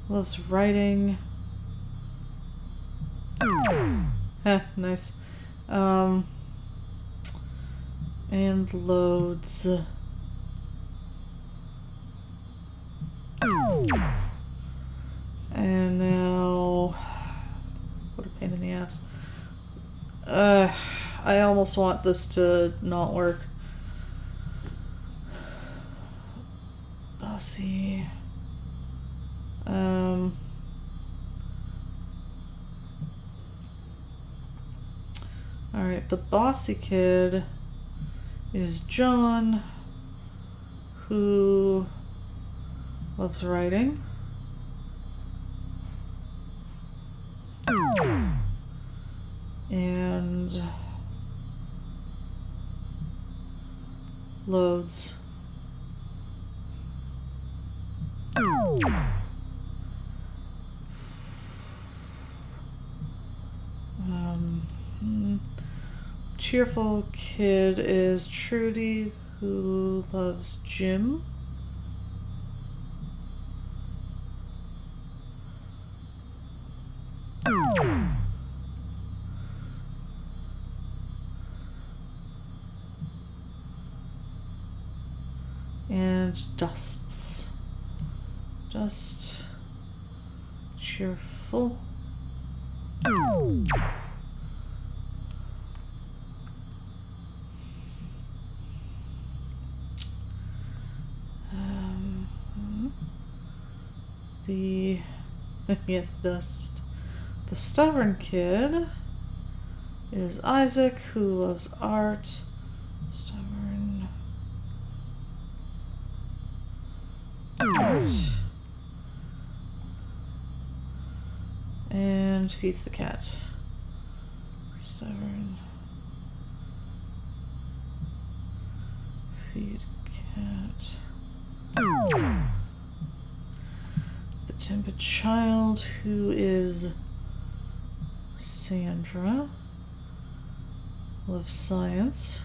S1: Loves writing. Nice. And loads. And now, what a pain in the ass. I almost want this to not work. Bossy. Alright, the bossy kid is John, who loves writing. And loads. cheerful kid is Trudy, who loves Jim. And Dust, cheerful. Yes, Dust. The stubborn kid is Isaac, who loves art. Stubborn. Art. And feeds the cat. Stubborn. Feed cat. The timid child, who is Sandra, loves science.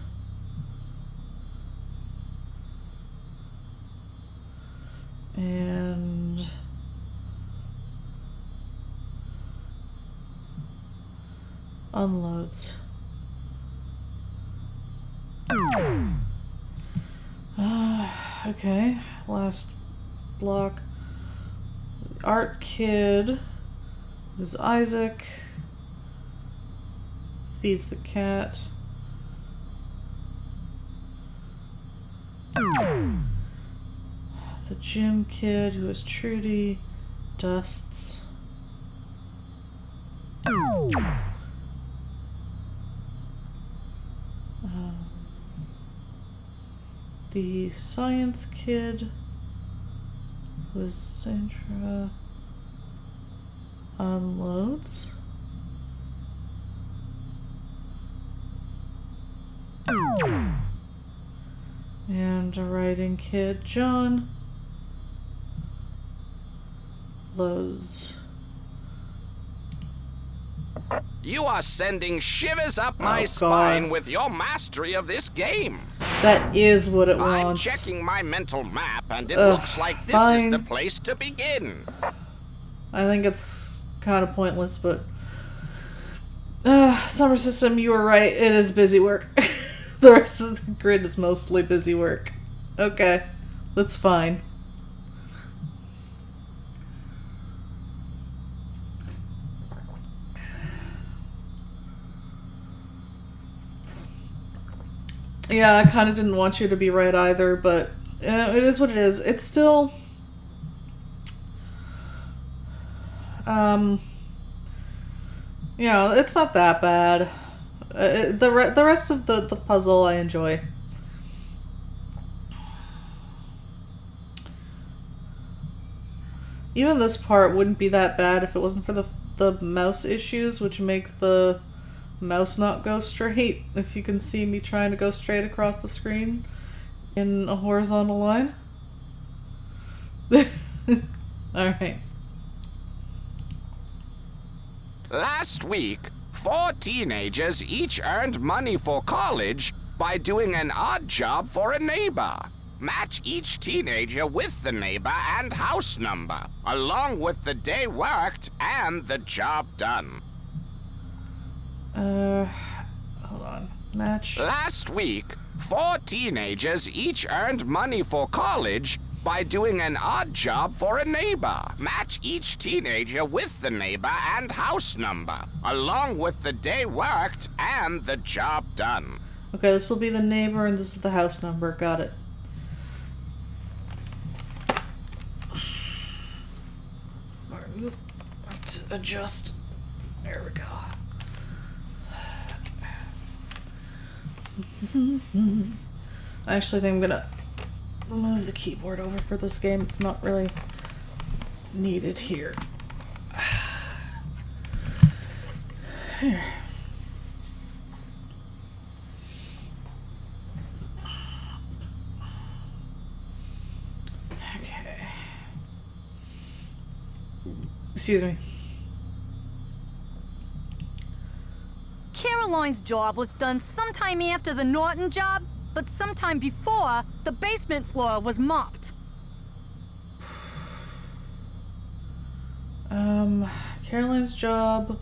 S1: And unloads. Okay, last block. Art kid is Isaac, feeds the cat. The gym kid, who is Trudy, dusts. The science kid, who is Sandra, unloads. And a writing kid, John, loads.
S3: You are sending shivers up my spine with your mastery of this game.
S1: That is what it
S3: I'm
S1: wants.
S3: checking my mental map, and it looks like this is the place to begin.
S1: I think it's kind of pointless, but Summer System, you were right. It is busy work. The rest of the grid is mostly busy work. Okay, that's fine. Yeah, I kind of didn't want you to be right either, but it is what it is. It's still... yeah, it's not that bad. The rest of the puzzle I enjoy. Even this part wouldn't be that bad if it wasn't for the mouse issues, which make the mouse not go straight. If you can see me trying to go straight across the screen in a horizontal line. Alright.
S3: Last week, 4 teenagers each earned money for college by doing an odd job for a neighbor. Match each teenager with the neighbor and house number, along with the day worked and the job done.
S1: Hold on. Match.
S3: Last week, 4 teenagers each earned money for college by doing an odd job for a neighbor. Match each teenager with the neighbor and house number, along with the day worked and the job done.
S1: Okay, this will be the neighbor and this is the house number. Got it. Have to adjust. There we go. I actually think I'm gonna move the keyboard over for this game. It's not really needed here. Here. Okay. Excuse me.
S5: Caroline's job was done sometime after the Norton job, but sometime before the basement floor was mopped.
S1: Caroline's job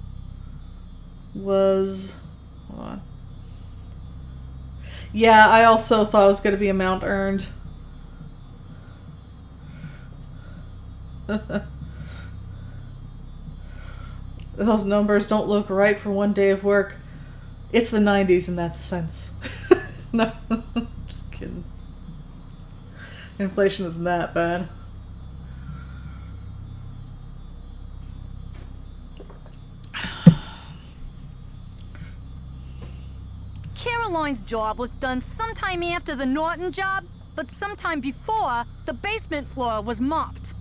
S1: was... Hold on. Yeah, I also thought it was going to be amount earned. Those numbers don't look right for one day of work. It's the 90s in that sense. No, just kidding. Inflation isn't that bad.
S5: Caroline's job was done sometime after the Norton job, but sometime before the basement floor was mopped.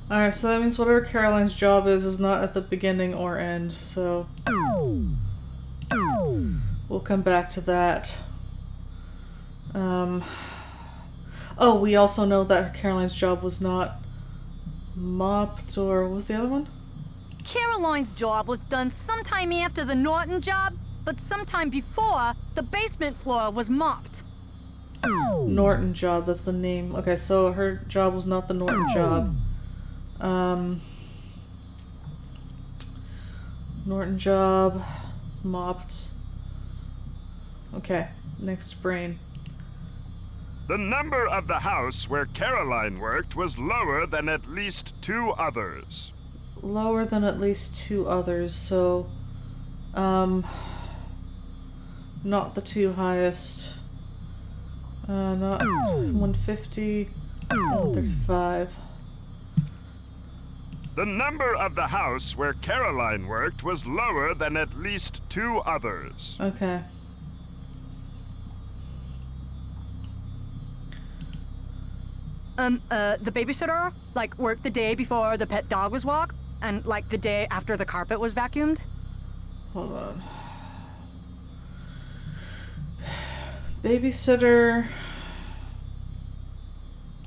S1: Alright, so that means whatever Caroline's job is not at the beginning or end, so... We'll come back to that. Oh, we also know that Caroline's job was not mopped, or what was the other one?
S5: Caroline's job was done sometime after the Norton job, but sometime before the basement floor was mopped.
S1: Norton job, that's the name. Okay, so her job was not the Norton job. Norton job, mopped. Okay, next brain.
S6: The number of the house where Caroline worked was lower than at least 2 others.
S1: Lower than at least 2 others, so... not the 2 highest. Not 150, 135.
S6: The number of the house where Caroline worked was lower than at least 2 others.
S1: Okay.
S7: The babysitter, like, worked the day before the pet dog was walked, and, like, the day after the carpet was vacuumed?
S1: Hold on. Babysitter...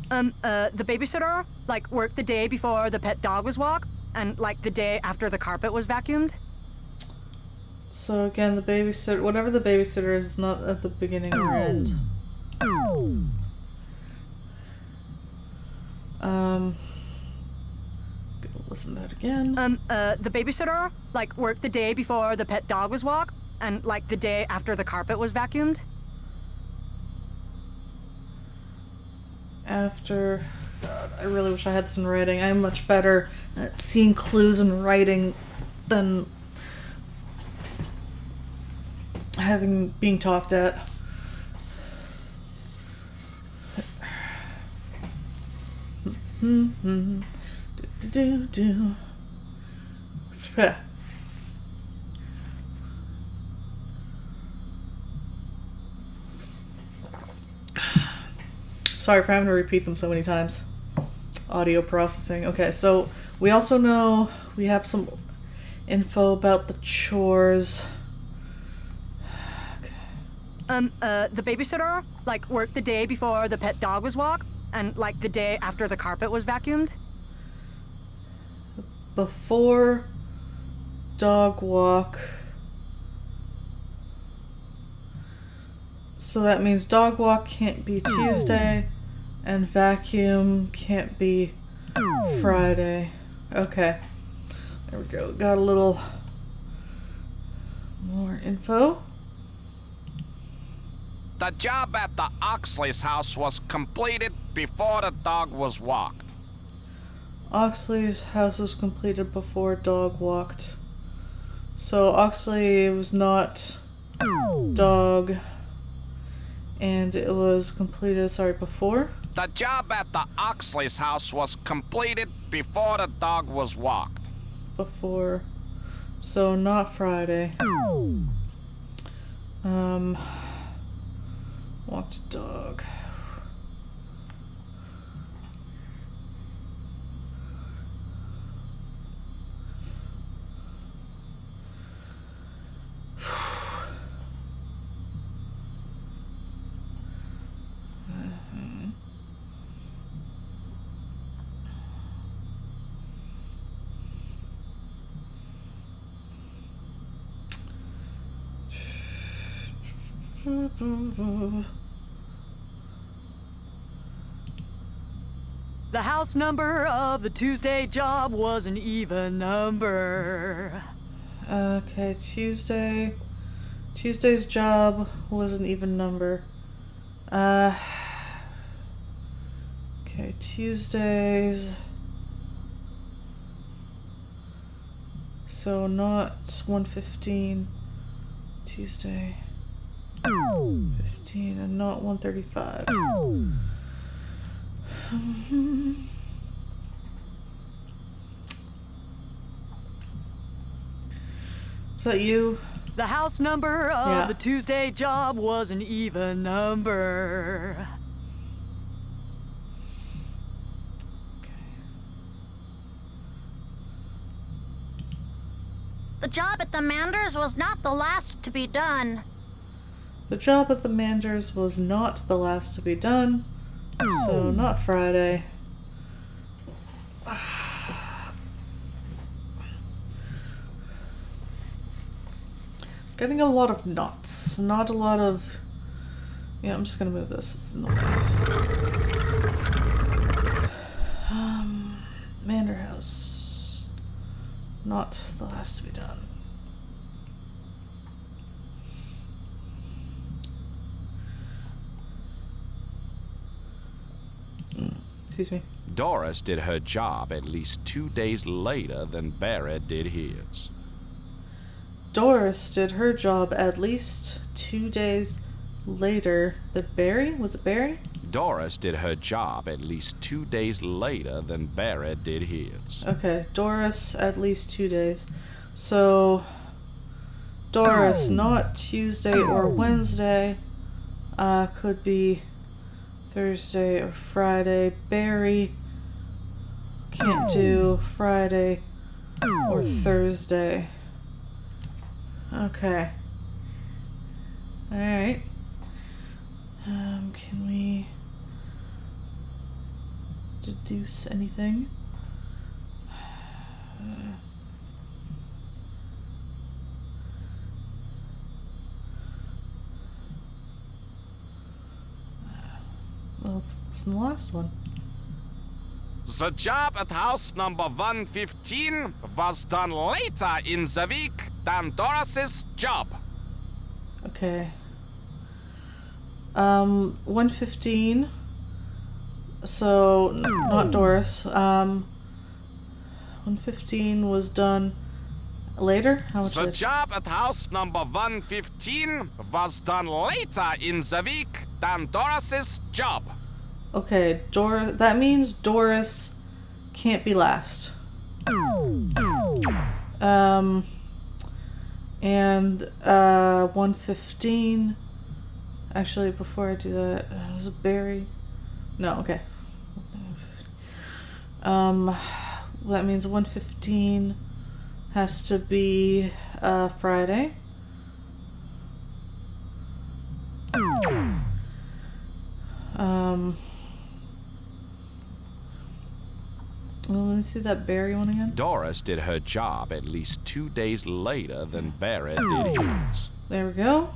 S7: The babysitter, like, worked the day before the pet dog was walked, and, like, the day after the carpet was vacuumed?
S1: So again, the babysitter... Whatever the babysitter is, it's not at the beginning or end. Listen to that again.
S7: The babysitter, like, worked the day before the pet dog was walked, and, like, the day after the carpet was vacuumed?
S1: After... God, I really wish I had this in writing. I'm much better at seeing clues in writing than being talked at. Sorry for having to repeat them so many times. Audio processing. Okay, so we also know we have some info about the chores.
S7: The babysitter, like, worked the day before the pet dog was walked, and, like, the day after the carpet was vacuumed?
S1: Before dog walk. So that means dog walk can't be Tuesday, and vacuum can't be Friday. Okay. There we go. Got a little more info.
S3: The job at the Oxley's house was completed before the dog was walked.
S1: Oxley's house was completed before dog walked. So Oxley was not dog, and it was completed, before?
S3: The job at the Oxley's house was completed before the dog was walked.
S1: Before. So not Friday. Walked dog.
S4: The house number of the Tuesday job was an even number.
S1: Okay, Tuesday. Tuesday's job was an even number. Okay, Tuesdays. So not 1:15. Tuesday. 15 and not 1:35. Is that you?
S4: The house number of
S1: Yeah.
S4: the Tuesday job was an even number.
S8: The job at the Manders was not the last to be done.
S1: The job at the Manders was not the last to be done, so not Friday. Getting a lot of knots, not a lot of... Yeah, I'm just gonna move this, it's in the way. Mander House. Not the last to be done. Excuse me.
S3: Doris did her job at least 2 days later than Barry did his.
S1: Doris did her job at least 2 days later than Barry? Was it Barry?
S3: Doris did her job at least 2 days later than Barry did his.
S1: Okay, Doris at least 2 days. So, Doris, not Tuesday or Wednesday, could be Thursday or Friday. Barry can't do Friday or Thursday. Okay. Alright. Can we deduce anything? Well, it's in the last one.
S3: The job at house number 115 was done later in the week than Doris's job.
S1: Okay. 115. So, not Doris. 115 was done later? How much
S3: The
S1: later?
S3: job at house number 115 was done later in the week than Doris's job.
S1: Okay, that means Doris can't be last. And 115. Actually, before I do that, was it Barry? No, okay. That means 115 has to be Friday. Well, let me see that Barry one again.
S3: Doris did her job at least 2 days later than Barry did his.
S1: There we go.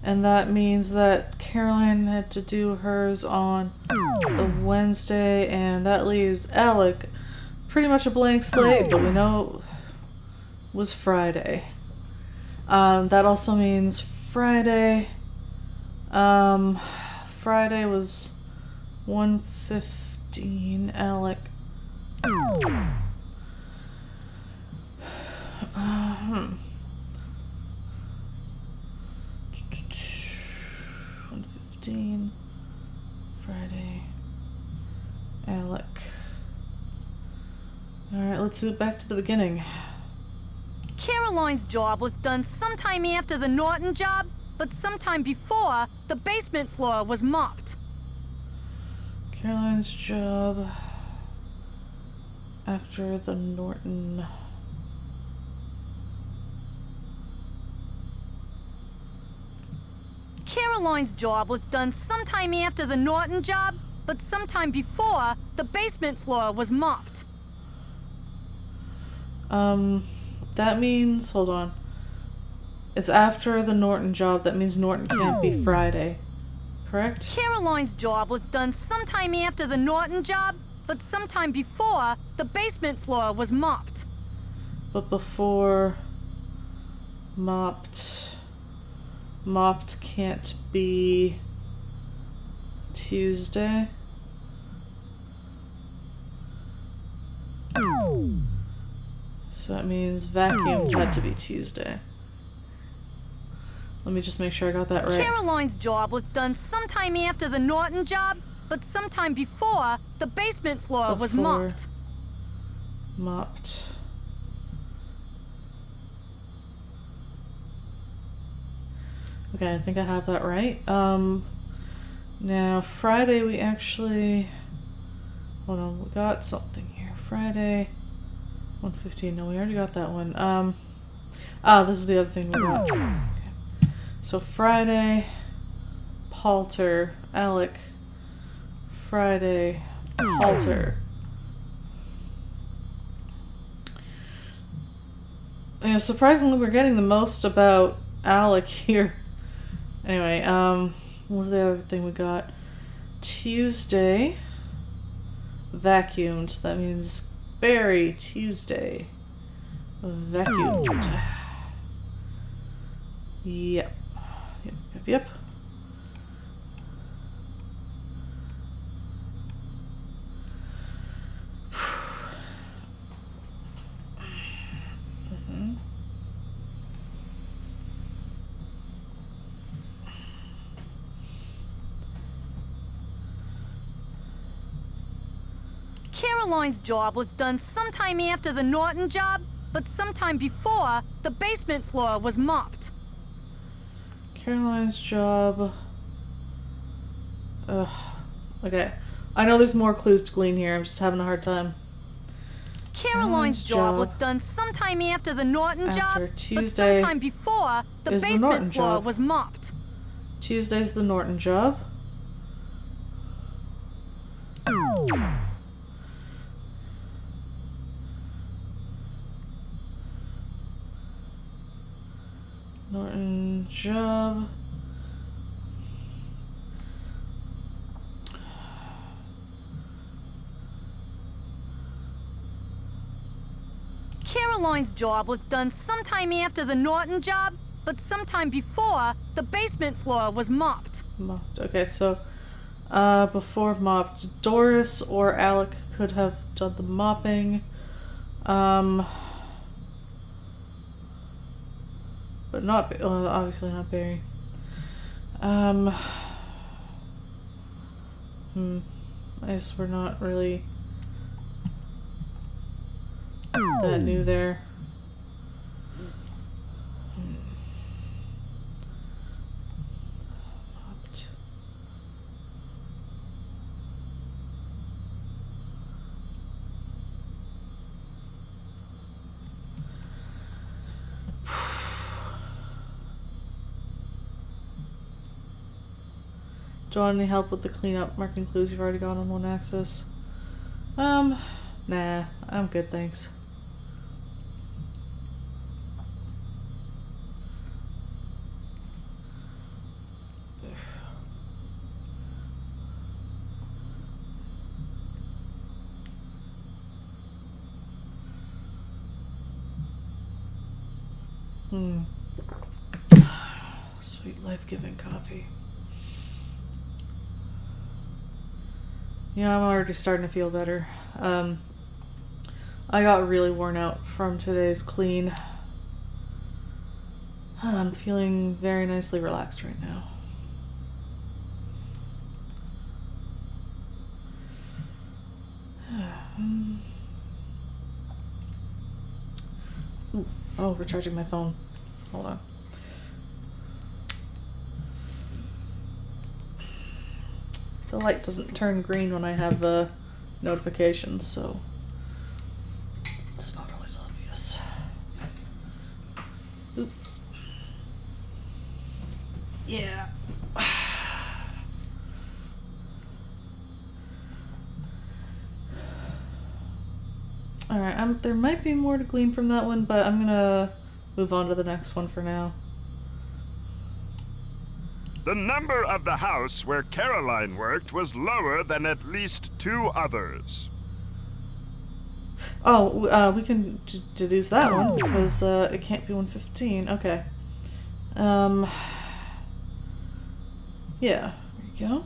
S1: And that means that Caroline had to do hers on the Wednesday, and that leaves Alec pretty much a blank slate, but we know it was Friday. That also means Friday. Friday was 1:15. Alec. 1:15. Friday. Alec. Alright, let's do it back to the beginning.
S5: Caroline's job was done sometime after the Norton job, but sometime before the basement floor was mopped.
S1: Caroline's job after the Norton.
S5: Caroline's job was done sometime after the Norton job, but sometime before the basement floor was mopped.
S1: That means, hold on. It's after the Norton job. That means Norton can't be Friday. Correct?
S5: Caroline's job was done sometime after the Norton job, but sometime before the basement floor was mopped.
S1: But before mopped can't be Tuesday. So that means vacuumed had to be Tuesday. Let me just make sure I got that right.
S5: Caroline's job was done sometime after the Norton job, but sometime before the basement floor was mopped.
S1: Mopped. Okay, I think I have that right. Now Friday we actually, hold on, we got something here. Friday, 1:15. No, we already got that one. This is the other thing we got. Okay. So Friday, Palter, Alec. Friday, Palter. You know, surprisingly, we're getting the most about Alec here. Anyway, what was the other thing we got? Tuesday, vacuumed. That means Barry, Tuesday. Vacuumed. Yep. Yep.
S5: Caroline's job was done sometime after the Norton job, but sometime before the basement floor was mopped.
S1: Caroline's job. Ugh. Okay. I know there's more clues to glean here. I'm just having a hard time.
S5: Caroline's job was done sometime after the Norton job,
S1: Tuesday
S5: but sometime before the basement floor was mopped.
S1: Tuesday's the Norton job. Norton job.
S5: Caroline's job was done sometime after the Norton job, but sometime before the basement floor was mopped.
S1: Mopped. Okay, so before mopped, Doris or Alec could have done the mopping. But not, obviously not Barry. I guess we're not really that new there. Mopped. Do you want any help with the cleanup marking clues you've already got on one axis? Nah, I'm good, thanks. Sweet life-giving coffee. Yeah, I'm already starting to feel better. I got really worn out from today's clean. I'm feeling very nicely relaxed right now. Ooh, I'm overcharging my phone. Hold on. The light doesn't turn green when I have notifications, so it's not always obvious. Oop. Yeah. Alright, there might be more to glean from that one, but I'm gonna move on to the next one for now.
S6: The number of the house where Caroline worked was lower than at least 2 others.
S1: Oh, we can deduce that one because it can't be 115. Okay. Yeah. There you go.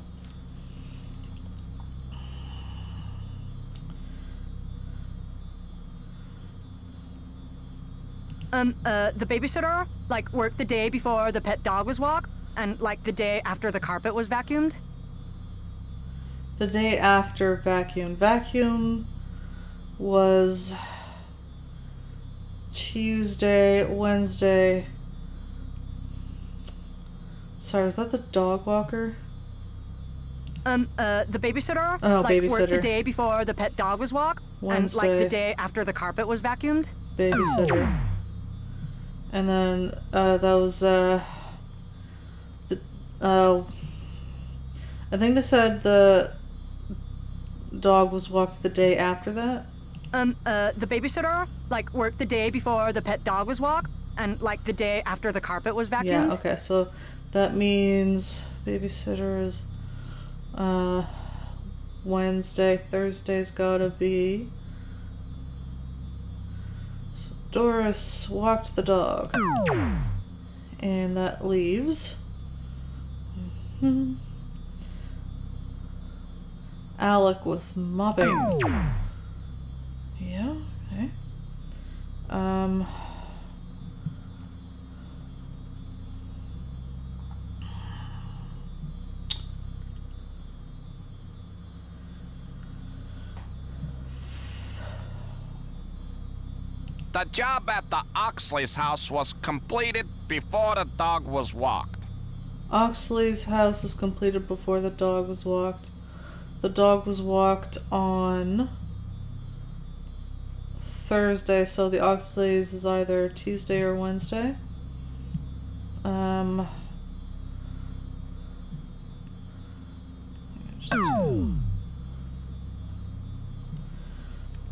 S7: The babysitter, like, worked the day before the pet dog was walked, and, like, the day after the carpet was vacuumed?
S1: The day after vacuum. Vacuum was Tuesday, Wednesday. Sorry, was that the dog walker?
S7: The babysitter,
S1: Oh,
S7: like,
S1: babysitter.
S7: worked the day before the pet dog was walked, and, like,
S1: Wednesday.
S7: the day after the carpet was vacuumed?
S1: Babysitter. And then that was I think they said the dog was walked the day after that.
S7: The babysitter, like, worked the day before the pet dog was walked, and, like, the day after the carpet was vacuumed?
S1: Yeah, okay, so that means babysitter is Wednesday. Thursday's gotta be. So Doris walked the dog. And that leaves Alec with mopping. Yeah, okay.
S3: The job at the Oxley's house was completed before the dog was walked.
S1: Oxley's house was completed before the dog was walked. The dog was walked on Thursday, so the Oxley's is either Tuesday or Wednesday. Let's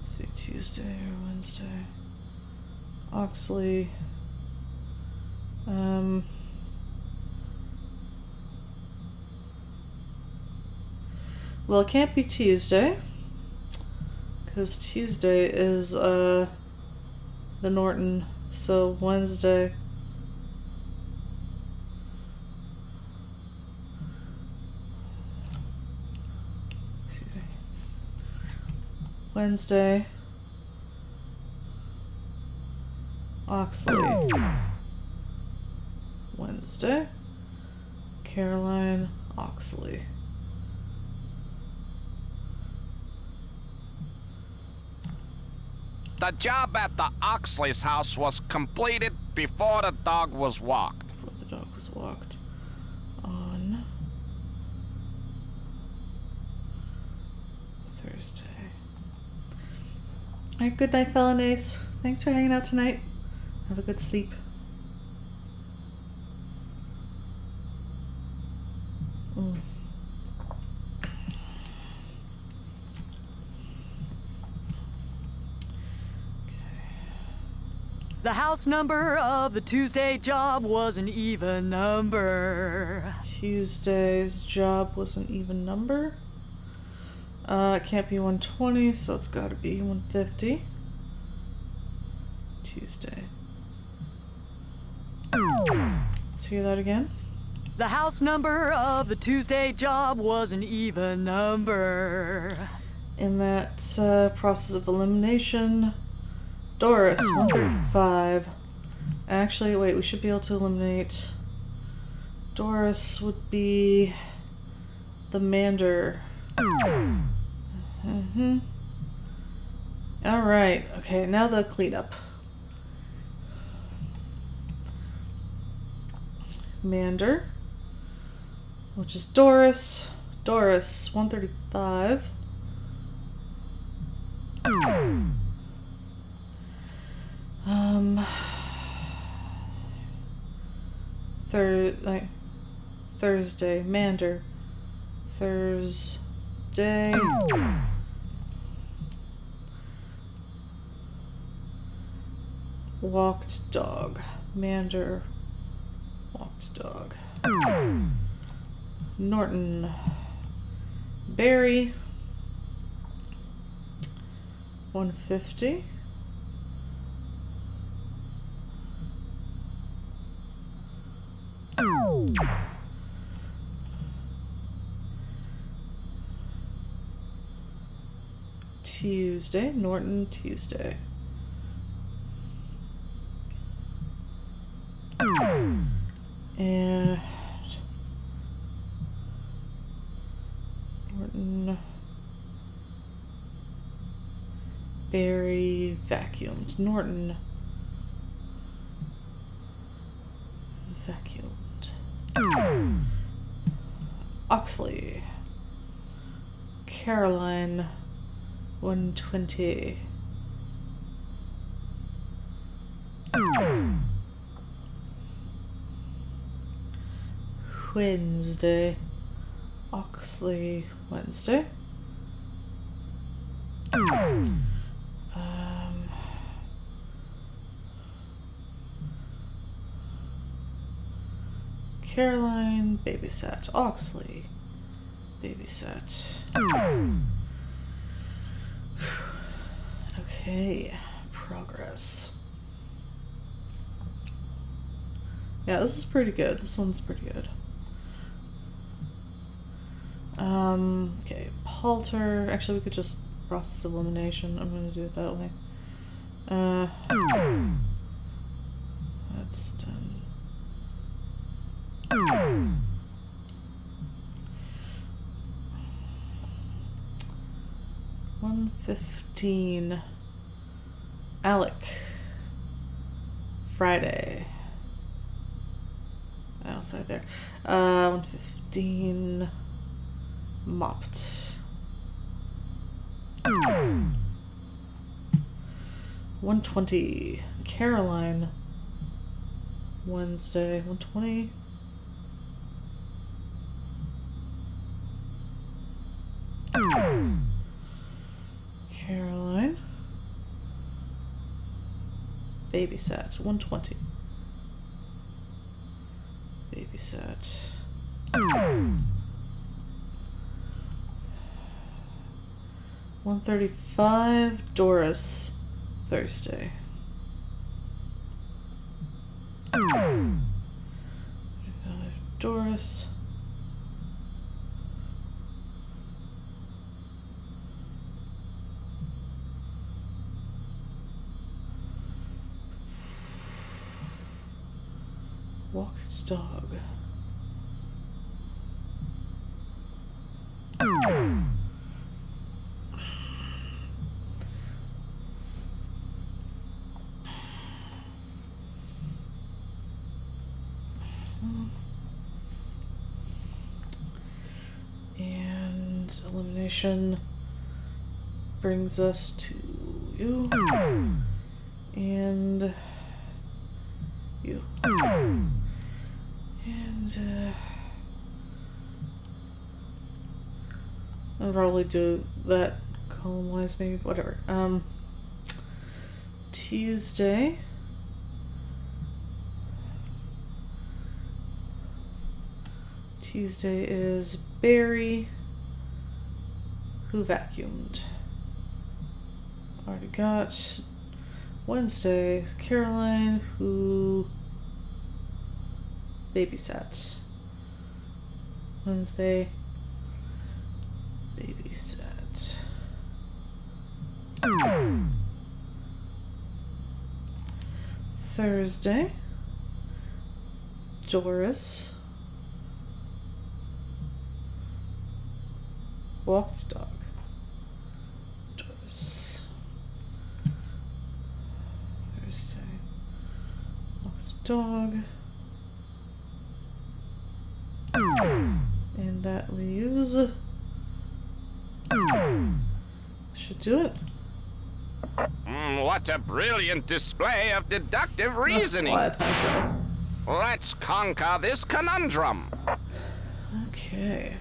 S1: see, Tuesday or Wednesday. Oxley. Well, it can't be Tuesday, because Tuesday is the Norton, so Wednesday. Excuse me. Wednesday. Oxley. Wednesday. Caroline Oxley.
S3: The job at the Oxley's house was completed before the dog was walked.
S1: Before the dog was walked on Thursday. Alright, good night, Felinace. Thanks for hanging out tonight. Have a good sleep.
S7: The house number of the Tuesday job was an even number.
S1: Tuesday's job was an even number. It can't be 120, so it's got to be 150. Tuesday. Let's hear that again.
S7: The house number of the Tuesday job was an even number.
S1: In that process of elimination, Doris, 135. Actually, wait, we should be able to eliminate. Doris would be the Mander. Alright, okay, now the cleanup. Mander, which is Doris. Doris, 135. Thursday, Mander. Thursday. Walked dog. Mander. Walked dog. Norton. Barry. 150. Tuesday, Norton, Tuesday. And Norton, Barry, vacuumed. Norton, vacuumed. Oxley, Caroline, 120. Wednesday, Oxley, Wednesday. Caroline, babysat. Oxley, babysat. Okay, progress. Yeah, this is pretty good. This one's pretty good. Okay, Palter. Actually, we could just process elimination. I'm gonna do it that way. That's done. 115. Alec. Friday. Oh, it's right there. 115. Mopped. 120. Caroline. Wednesday. 120. Caroline. Babysat. 120. Babysat. 135. Doris. Thursday. 35. Doris. Walk its dog. And elimination brings us to you and you. And I'll probably do that column wise, maybe, whatever. Tuesday. Tuesday is Barry, who vacuumed. Already got. Wednesday is Caroline, who babysat. Wednesday, babysat. Thursday, Doris walked dog. Doris. Thursday, walked dog. And that leaves. Should do it.
S3: What a brilliant display of deductive reasoning. Let's conquer this conundrum.
S1: Okay.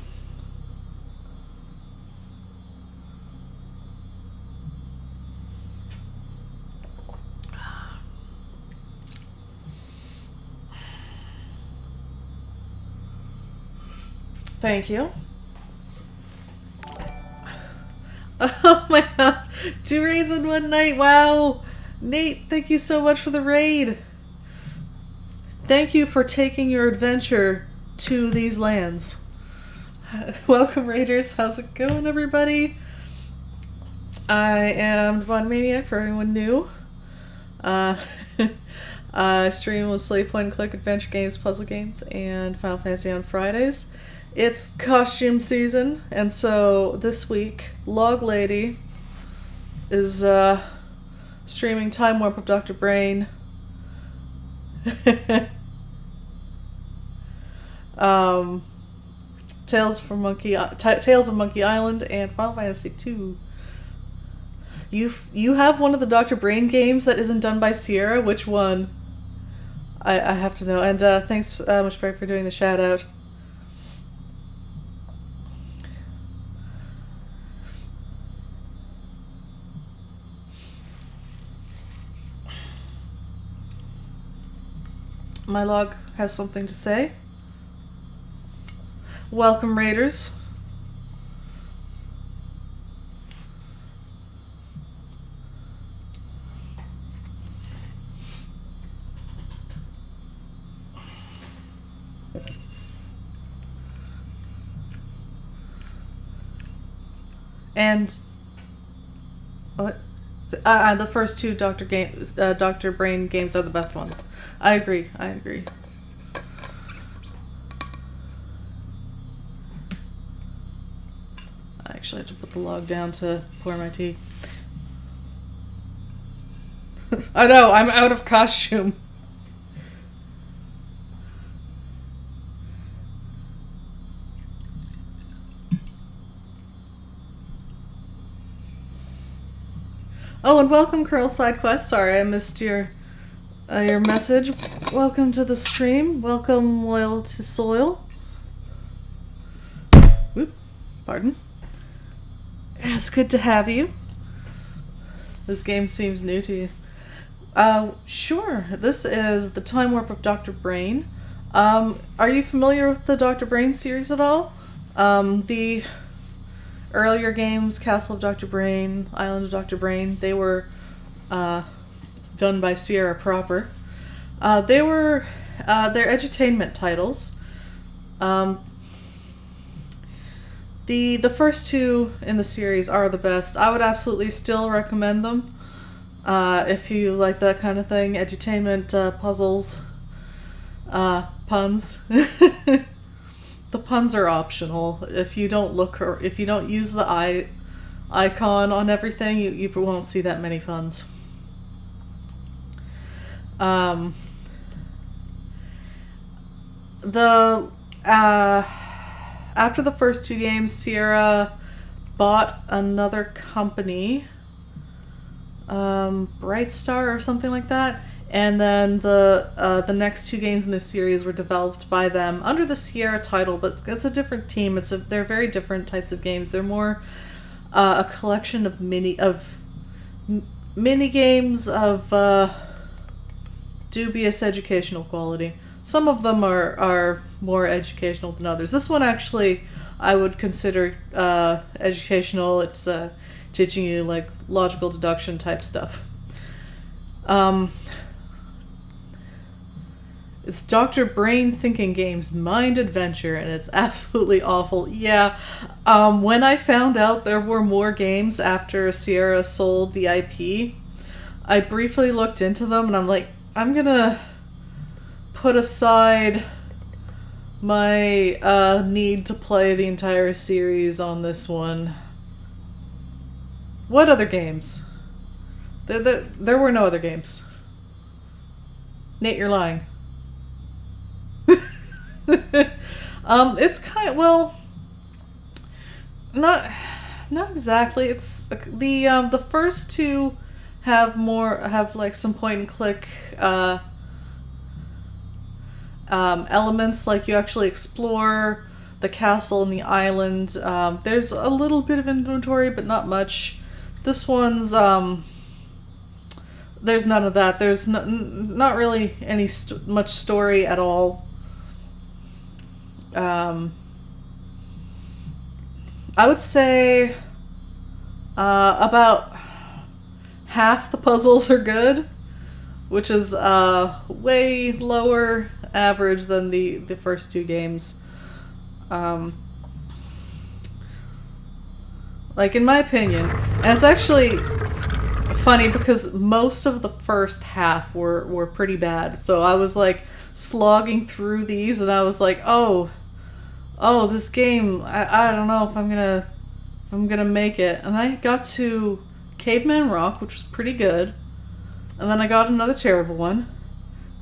S1: Thank you. Oh my god. 2 raids in one night. Wow. Nate, thank you so much for the raid. Thank you for taking your adventure to these lands. Welcome, Raiders. How's it going, everybody? I am Divine Maniac for anyone new. I stream mostly point and click adventure games, puzzle games, and Final Fantasy on Fridays. It's costume season, and so this week, Log Lady is streaming Time Warp of Dr. Brain. Tales of Monkey Island and Final Fantasy 2. You have one of the Dr. Brain games that isn't done by Sierra. Which one? I have to know. And thanks Mushbek for doing the shout out. My log has something to say. Welcome, Raiders. And what? The first 2 Dr. Brain games are the best ones. I agree. I actually have to put the log down to pour my tea. I know, I'm out of costume. Oh, and welcome, Curl Side Quest. Sorry, I missed your message. Welcome to the stream. Welcome, Loyal to Soil. Whoop, pardon. It's good to have you. This game seems new to you. Sure. This is the Time Warp of Dr. Brain. Are you familiar with the Dr. Brain series at all? The earlier games, Castle of Dr. Brain, Island of Dr. Brain, they were done by Sierra proper. They were they're edutainment titles. The first 2 in the series are the best. I would absolutely still recommend them if you like that kind of thing. Edutainment, puzzles, puns. The puns are optional. If you don't look or if you don't use the icon on everything, you won't see that many puns. After the first 2 games, Sierra bought another company, Brightstar or something like that, and then the next 2 games in this series were developed by them under the Sierra title, but it's a different team. They're very different types of games. They're more a collection of mini games of dubious educational quality. Some of them are more educational than others. This one actually I would consider educational. It's teaching you like logical deduction type stuff. It's Dr. Brain Thinking Games Mind Adventure, and it's absolutely awful. Yeah, when I found out there were more games after Sierra sold the IP, I briefly looked into them, and I'm like, I'm gonna put aside my need to play the entire series on this one. What other games? There were no other games. Nate, you're lying. It's kind of, well, not exactly. It's the first 2 have like some point and click elements, like you actually explore the castle and the island. There's a little bit of inventory, but not much. This one's there's none of that. There's not really any much story at all. I would say about half the puzzles are good, which is way lower average than the first two games. Like, in my opinion, and it's actually funny because most of the first half were pretty bad. So I was like slogging through these, and I was like, oh, this game, I don't know if I'm gonna make it. And I got to Caveman Rock, which was pretty good, and then I got another terrible one,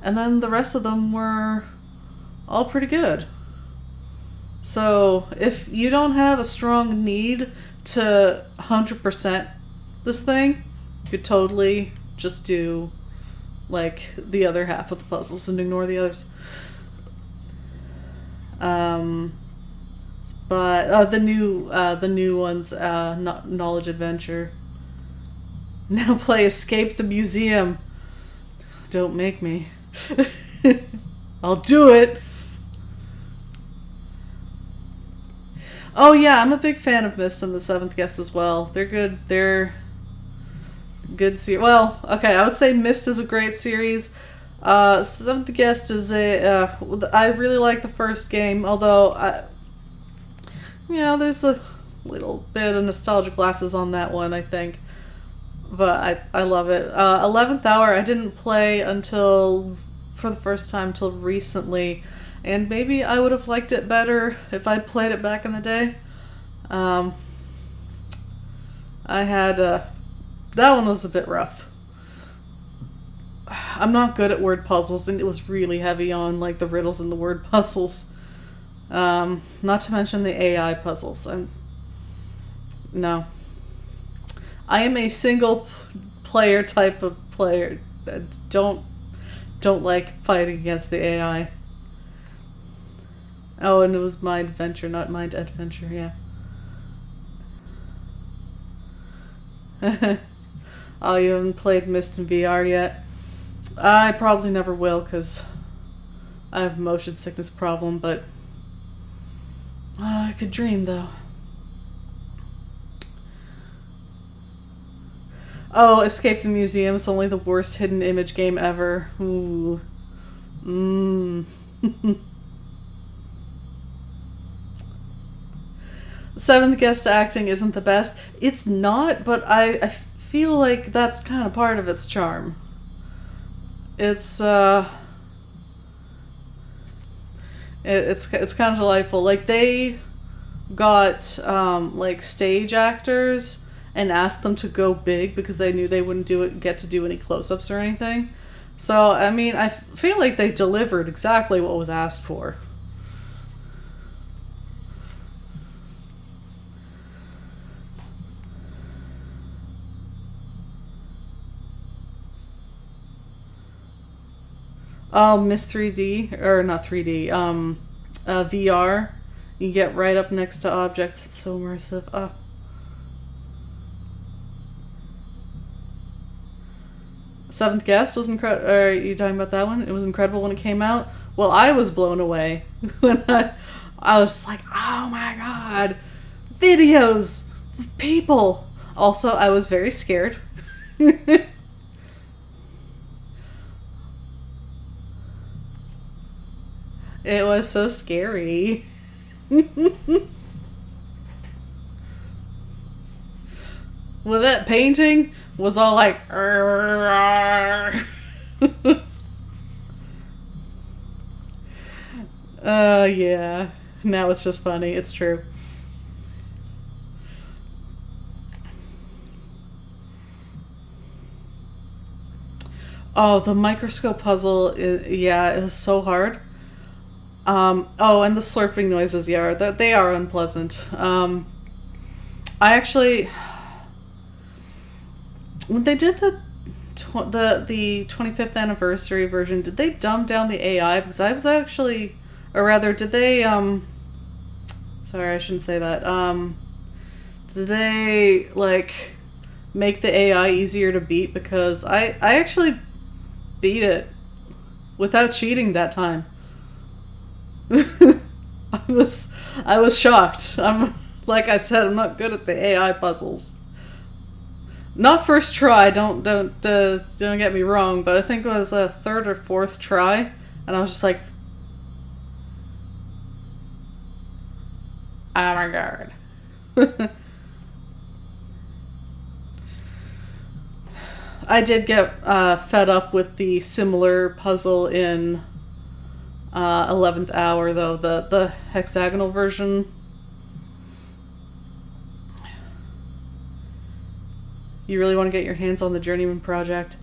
S1: and then the rest of them were all pretty good. So if you don't have a strong need to 100% this thing, you could totally just do like the other half of the puzzles and ignore the others. But the new ones, Knowledge Adventure. Now play Escape the Museum. Don't make me. I'll do it. Oh yeah, I'm a big fan of Myst and the Seventh Guest as well. They're good. They're good series. Well, okay, I would say Myst is a great series. Seventh Guest is I really like the first game, although there's a little bit of nostalgia glasses on that one, I think. But I love it. 11th Hour I didn't play for the first time till recently. And maybe I would have liked it better if I'd played it back in the day. I had... that one was a bit rough. I'm not good at word puzzles, and it was really heavy on like the riddles and the word puzzles. Not to mention the AI puzzles. No. I am a single player type of player. Don't like fighting against the AI. Oh, and it was Mind Adventure, not Mind Adventure, yeah. Oh, you haven't played Myst in VR yet? I probably never will, because I have a motion sickness problem, but I could dream, though. Oh, Escape the Museum is only the worst hidden image game ever. Ooh. Seventh Guest acting isn't the best. It's not, but I feel like that's kind of part of its charm. It's kind of delightful. Like, they got like stage actors and asked them to go big because they knew they wouldn't get to do any close-ups or anything. So I mean, I feel like they delivered exactly what was asked for. Oh, Myst 3D, or not 3D, VR. You get right up next to objects. It's so immersive. Oh. Seventh Guest was incredible. Are you talking about that one? It was incredible when it came out. Well, I was blown away when I was like, oh my god, videos of people. Also, I was very scared. It was so scary. Well, that painting was all like... yeah. Now it's just funny. It's true. Oh, the microscope puzzle, yeah, it was so hard. Oh, and the slurping noises, yeah, they are unpleasant. I actually, when they did the 25th anniversary version, did they dumb down the AI? Because I was actually, or rather, did they, sorry, I shouldn't say that. Did they, like, make the AI easier to beat? Because I actually beat it without cheating that time. I was shocked. I'm Like I said, I'm not good at the AI puzzles. Not first try, don't get me wrong, but I think it was a third or fourth try, and I was just like, oh my god. I did get fed up with the similar puzzle in 11th Hour, though, the hexagonal version. You really want to get your hands on the Journeyman Project?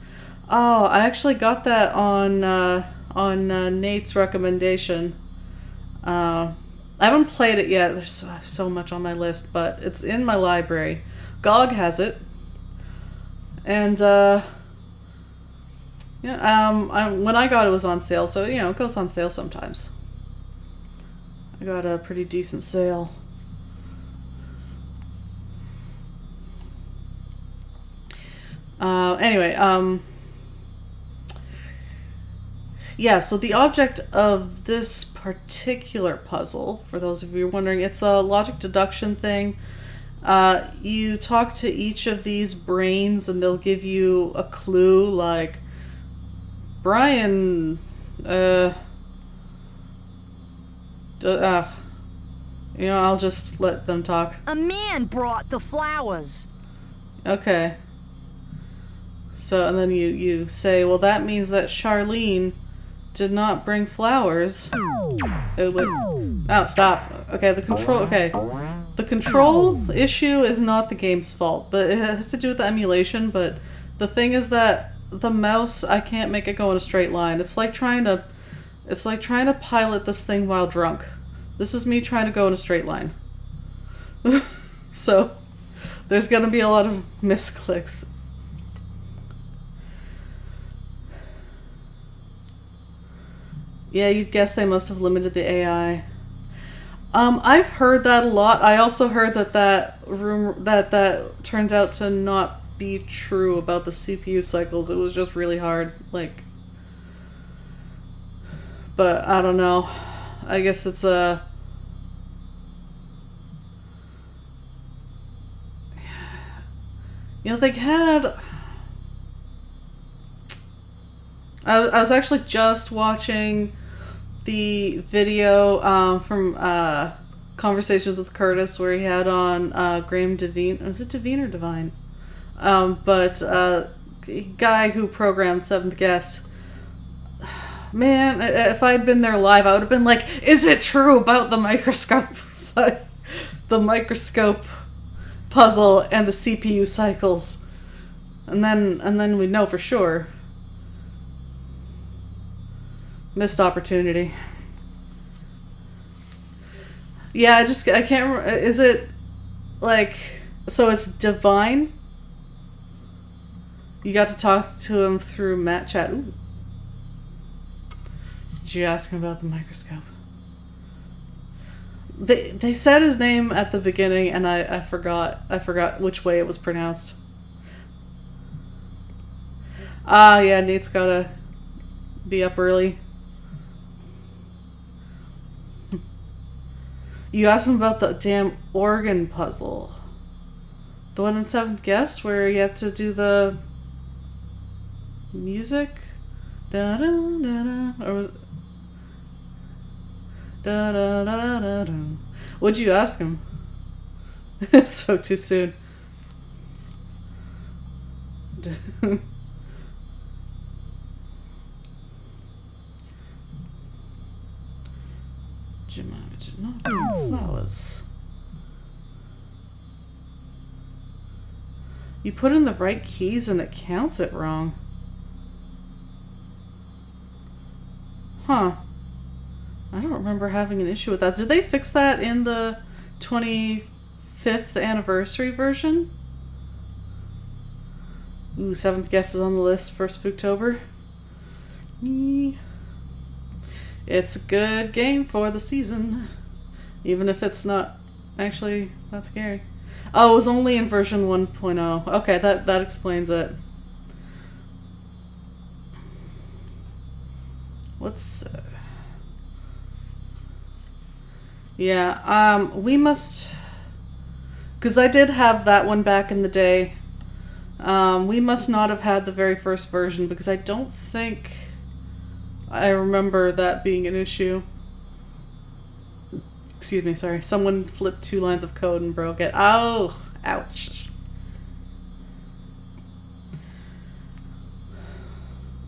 S1: Oh, I actually got that on Nate's recommendation. I haven't played it yet. There's so much on my list, but it's in my library. GOG has it, and when I got it was on sale, so it goes on sale sometimes. I got a pretty decent sale. Anyway, yeah, so the object of this particular puzzle, for those of you wondering, it's a logic deduction thing. You talk to each of these brains and they'll give you a clue, like, Brian, I'll just let them talk.
S5: A man brought the flowers.
S1: Okay. So, and then you say, well, that means that Charlene did not bring flowers. Oh, stop. Okay, the control issue is not the game's fault, but it has to do with the emulation, but the thing is that the mouse, I can't make it go in a straight line. It's like trying to pilot this thing while drunk. This is me trying to go in a straight line. So, there's gonna be a lot of misclicks. Yeah, you'd guess they must have limited the AI. I've heard that a lot. I also heard that turned out to not be true about the CPU cycles. It was just really hard, but I don't know. I guess it's a... they had... I was actually just watching the video from Conversations with Curtis where he had on Graham Devine. Was it Devine or Divine? But guy who programmed Seventh Guest. Man, if I'd been there live, I would have been like, is it true about the microscope? The microscope puzzle and the CPU cycles. And then we'd know for sure. Missed opportunity. Yeah, I can't remember. Is it so it's Divine? You got to talk to him through Matt Chat. Ooh. Did you ask him about the microscope? They said his name at the beginning and I forgot which way it was pronounced. Yeah, Nate's gotta be up early. You asked him about the damn organ puzzle. The one in Seventh Guest where you have to do the music? Da da da da. Or was it? Da da da da da. What'd you ask him? Spoke too soon. Flowers. You put in the right keys and it counts it wrong. Huh. I don't remember having an issue with that. Did they fix that in the 25th anniversary version? Ooh, Seventh Guest is on the list for Spooktober. It's a good game for the season. Even if it's not actually that scary. Oh, it was only in version 1.0. Okay, that explains it. Let's... yeah, we must... Because I did have that one back in the day. We must not have had the very first version because I don't think I remember that being an issue. Excuse me, sorry. Someone flipped 2 lines of code and broke it. Oh, ouch.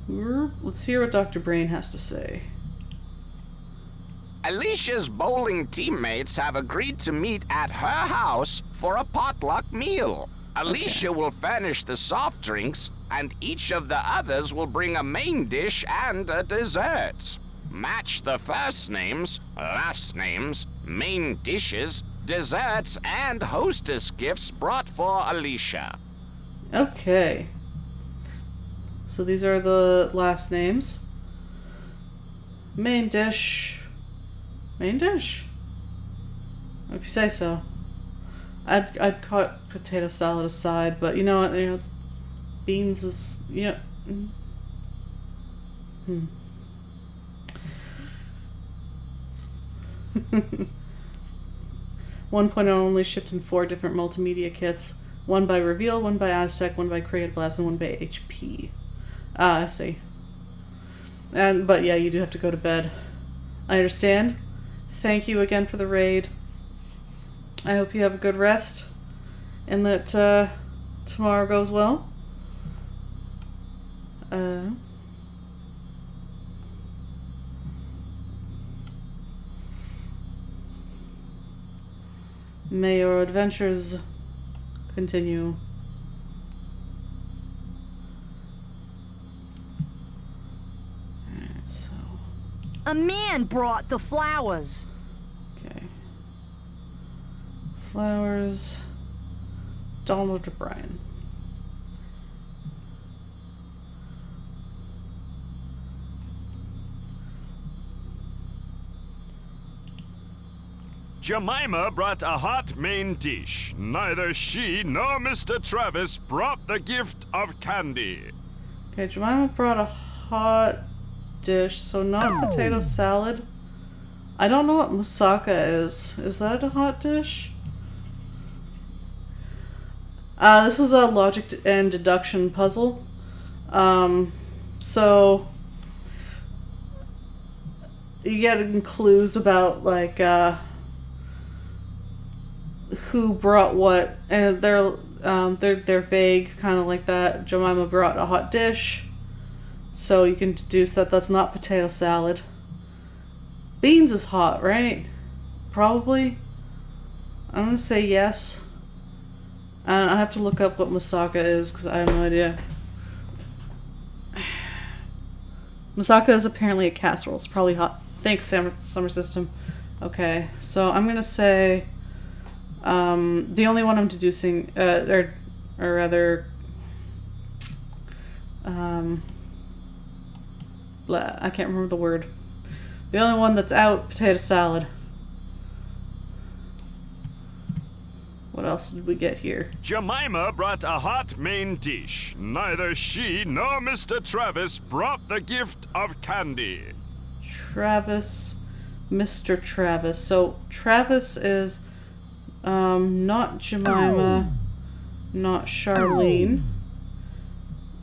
S1: Let's hear what Dr. Brain has to say.
S3: Alicia's bowling teammates have agreed to meet at her house for a potluck meal. Alicia will furnish the soft drinks, and each of the others will bring a main dish and a dessert. Match the first names, last names, main dishes, desserts, and hostess gifts brought for Alicia.
S1: Okay. So these are the last names. Main dish. Main dish? If you say so. I'd cut potato salad aside, but you know what? You know, beans is, you know. 1.0 only shipped in 4 different multimedia kits. One by Reveal, one by Aztec, one by Creative Labs, and one by HP. Ah, I see. But yeah, you do have to go to bed. I understand. Thank you again for the raid. I hope you have a good rest and that tomorrow goes well. May your adventures continue. Alright, so.
S5: A man brought the flowers.
S1: Okay. Flowers. Donald O'Brien.
S6: Jemima brought a hot main dish. Neither she nor Mr. Travis brought the gift of candy.
S1: Okay, Jemima brought a hot dish, so not potato salad. I don't know what moussaka is. Is that a hot dish? This is a logic and deduction puzzle. So you get clues about like who brought what, and they're vague, kind of like that. Jemima brought a hot dish, so you can deduce that that's not potato salad. Beans is hot, right? Probably. I'm gonna say yes. I have to look up what moussaka is because I have no idea. Moussaka is apparently a casserole. It's probably hot. Thanks, Summer System. Okay, so I'm gonna say the only one I'm deducing, or rather, I can't remember the word. The only one that's out, potato salad. What else did we get here?
S6: Jemima brought a hot main dish. Neither she nor Mr. Travis brought the gift of candy.
S1: Travis, Mr. Travis. So Travis is not Jemima, not Charlene,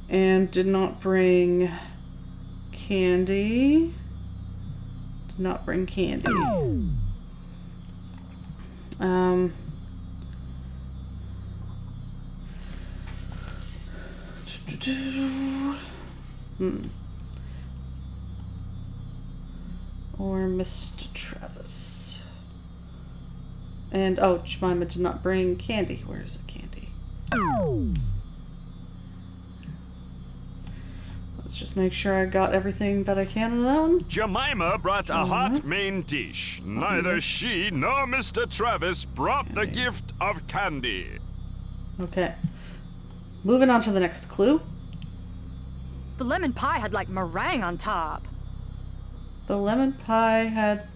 S1: and did not bring candy. Did not bring candy. Or Mr. Travis. And, oh, Jemima did not bring candy. Where is the candy? Let's just make sure I got everything that I can in that one.
S6: Jemima brought a hot main dish. Neither she nor Mr. Travis brought the gift of candy.
S1: Okay. Moving on to the next clue.
S5: The lemon pie had like meringue on top.
S1: The lemon pie had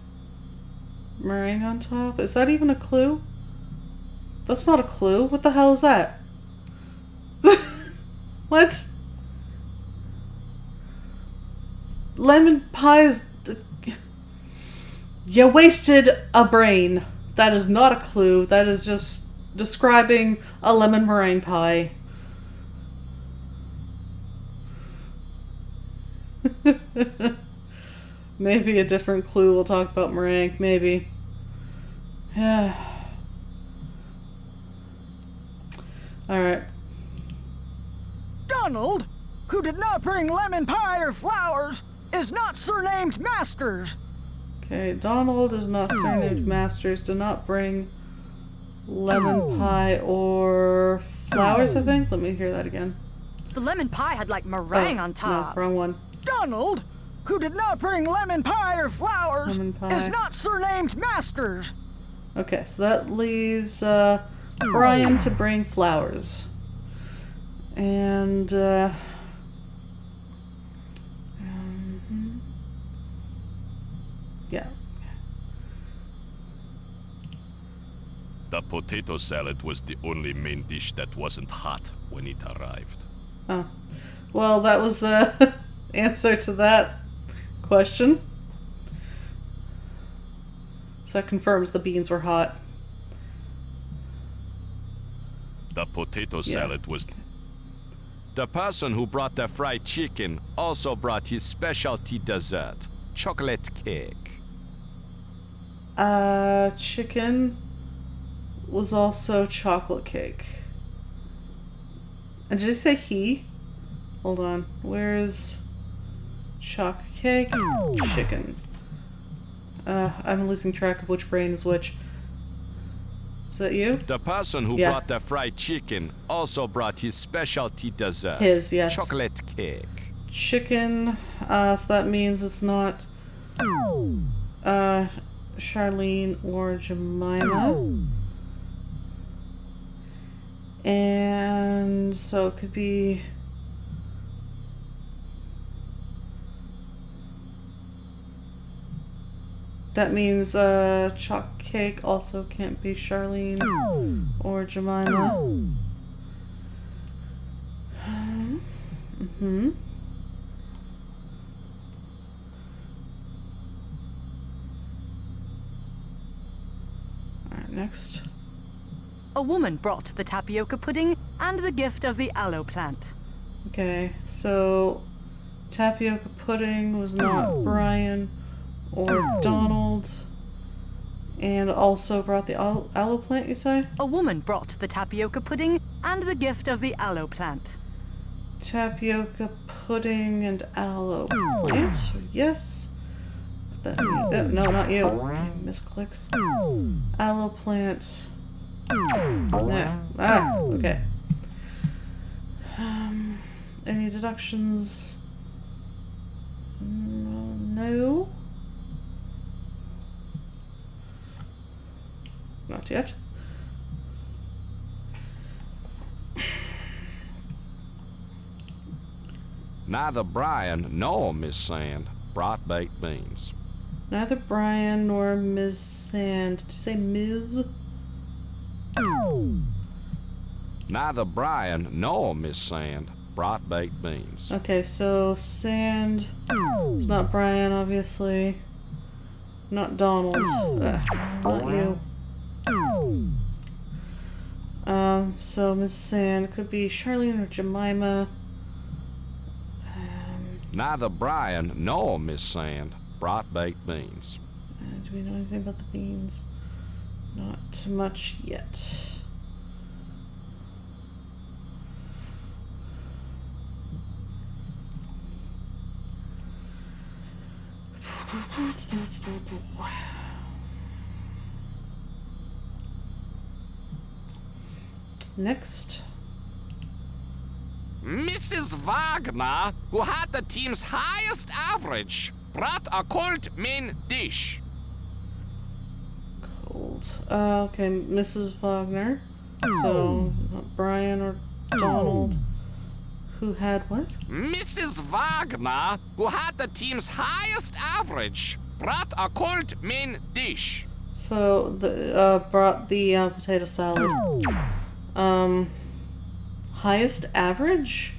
S1: meringue on top? Is that even a clue? That's not a clue. What the hell is that? What? Lemon pies. You wasted a brain. That is not a clue. That is just describing a lemon meringue pie. Maybe a different clue we'll talk about meringue, maybe. Yeah. Alright.
S4: Donald, who did not bring lemon pie or flowers, is not surnamed Masters.
S1: Okay, Donald is not surnamed Masters, did not bring lemon pie or flowers, I think? Let me hear that again.
S5: The lemon pie had like meringue on top.
S1: No, wrong one.
S4: Donald, who did not bring lemon pie or flowers, is not surnamed Masters.
S1: Okay, so that leaves Brian to bring flowers. And yeah.
S6: The potato salad was the only main dish that wasn't hot when it arrived.
S1: Oh. Well, that was the answer to that question. So that confirms the beans were hot.
S6: The potato salad was... The person who brought the fried chicken also brought his specialty dessert, chocolate cake.
S1: Chicken was also chocolate cake. And did I say he? Hold on. Where's chocolate cake? Chicken. I'm losing track of which brain is which. Is that you?
S6: The person who brought the fried chicken also brought his specialty dessert.
S1: His, yes.
S6: Chocolate cake.
S1: Chicken, so that means it's not Charlene or Jemima. And so it could be... That means chocolate cake also can't be Charlene or Jemima. Mm-hmm. Alright, next.
S5: A woman brought the tapioca pudding and the gift of the aloe plant.
S1: Okay, so tapioca pudding was not Brian or Donald, and also brought the aloe plant, you say?
S5: A woman brought the tapioca pudding and the gift of the aloe plant.
S1: Tapioca pudding and aloe plant? Yes. That no, not you. Okay, misclicks. Aloe plant. Nah. Ah, okay. Any deductions? No. Not yet.
S3: Neither Brian nor Miss Sand brought baked beans.
S1: Neither Brian nor Ms. Sand. Did you say Ms.?
S3: Neither Brian nor Miss Sand brought baked beans.
S1: Okay, so Sand is not Brian, obviously. Not Donald. Not you. So Miss Sand could be Charlene or Jemima.
S3: Neither Brian nor Miss Sand brought baked beans.
S1: Do we know anything about the beans? Not much yet. Next.
S3: Mrs. Wagner, who had the team's highest average, brought a cold main dish.
S1: Cold. Okay, Mrs. Wagner. So, not Brian or Donald. Who had what?
S3: Mrs. Wagner, who had the team's highest average, brought a cold main dish.
S1: So, brought the potato salad. Highest average?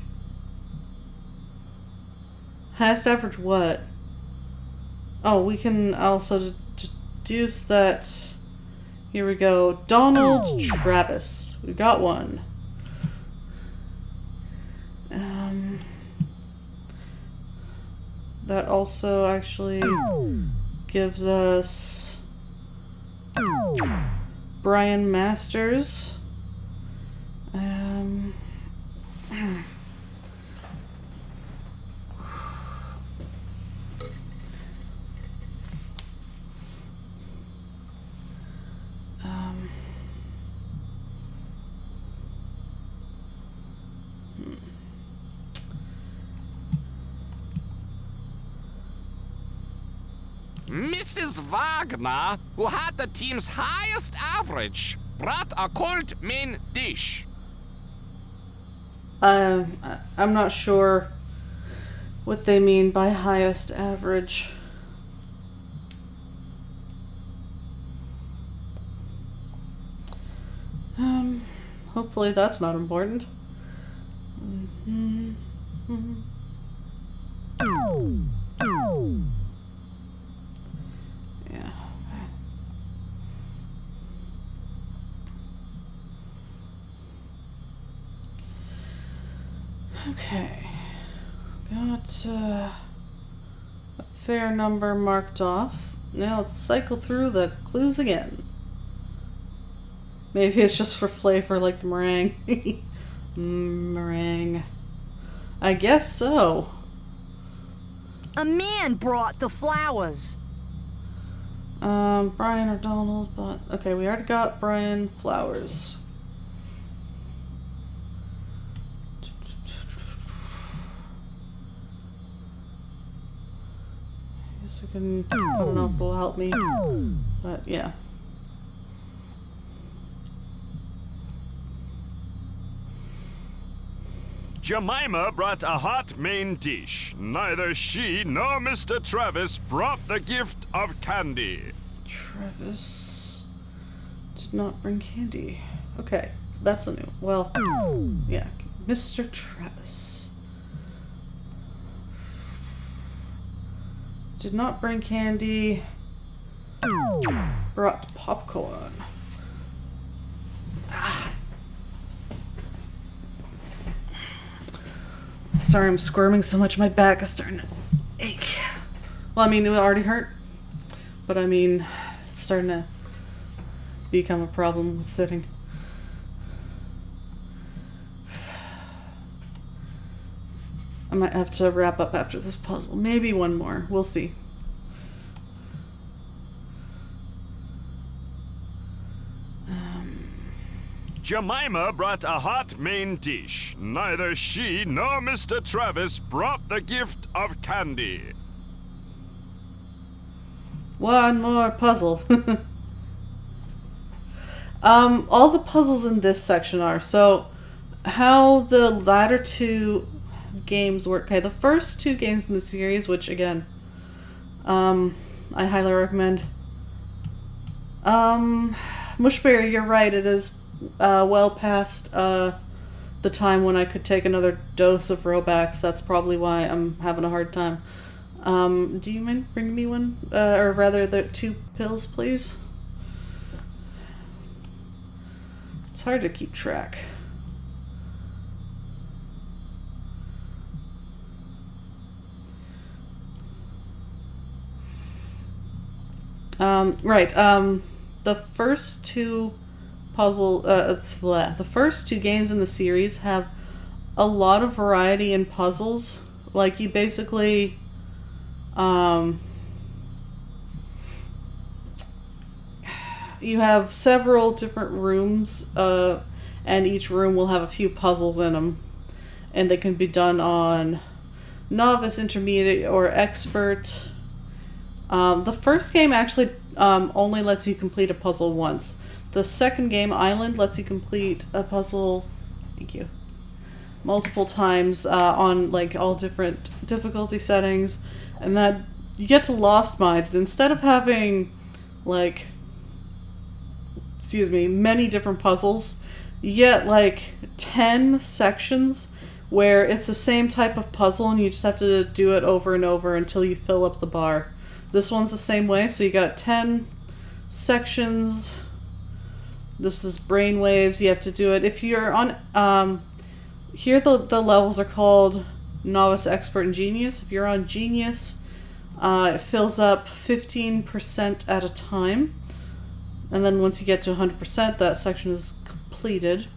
S1: Highest average what? Oh, we can also deduce that Here we go. Donald Travis. We got one. That also actually gives us Brian Masters.
S3: Mrs. Wagner, who had the team's highest average, brought a cold main dish.
S1: I'm not sure what they mean by highest average. Hopefully that's not important. Yeah. Okay. Got a fair number marked off. Now let's cycle through the clues again. Maybe it's just for flavor like the meringue. Meringue. I guess so.
S5: A man brought the flowers.
S1: Brian or Donald, but okay, we already got Brian Flowers. Guess I can, I don't know if it'll help me, but yeah.
S6: Jemima brought a hot main dish. Neither she nor Mr. Travis brought the gift of candy.
S1: Travis did not bring candy. Okay, that's a new. Well, yeah, Mr. Travis did not bring candy. Brought popcorn. Sorry, I'm squirming so much my back is starting to ache. Well, I mean, it already hurt. But I mean, it's starting to become a problem with sitting. I might have to wrap up after this puzzle. Maybe one more. We'll see.
S6: Jemima brought a hot main dish. Neither she nor Mr. Travis brought the gift of candy.
S1: One more puzzle. All the puzzles in this section are. So, how the latter two games work. Okay, the first two games in the series, which again, I highly recommend. Mushberry, you're right. It is well past the time when I could take another dose of Robax. That's probably why I'm having a hard time. Do you mind bringing me one? Or rather, the 2 pills, please? It's hard to keep track. Right, the first two the first 2 games in the series have a lot of variety in puzzles. Like, you basically, you have several different rooms, and each room will have a few puzzles in them. And they can be done on novice, intermediate, or expert. The first game actually only lets you complete a puzzle once. The second game, Island, lets you complete a puzzle, thank you, multiple times on like all different difficulty settings, and that you get to Lost Mine. Instead of having like, many different puzzles, you get like 10 sections where it's the same type of puzzle and you just have to do it over and over until you fill up the bar. This one's the same way, so you got 10 sections This is Brainwaves. You have to do it. If you're on... here the levels are called Novice, Expert, and Genius. If you're on Genius, it fills up 15% at a time. And then once you get to 100%, that section is completed.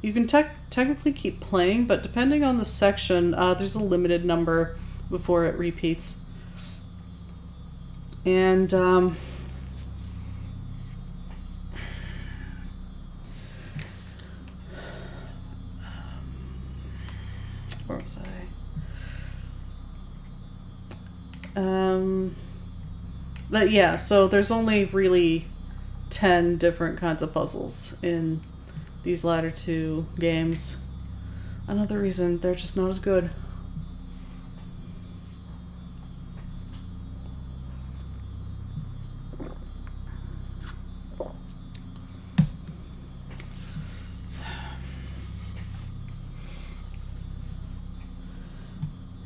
S1: You can technically keep playing, but depending on the section, there's a limited number before it repeats. And where was I? But yeah, so there's only really 10 different kinds of puzzles in these latter two games. Another reason they're just not as good.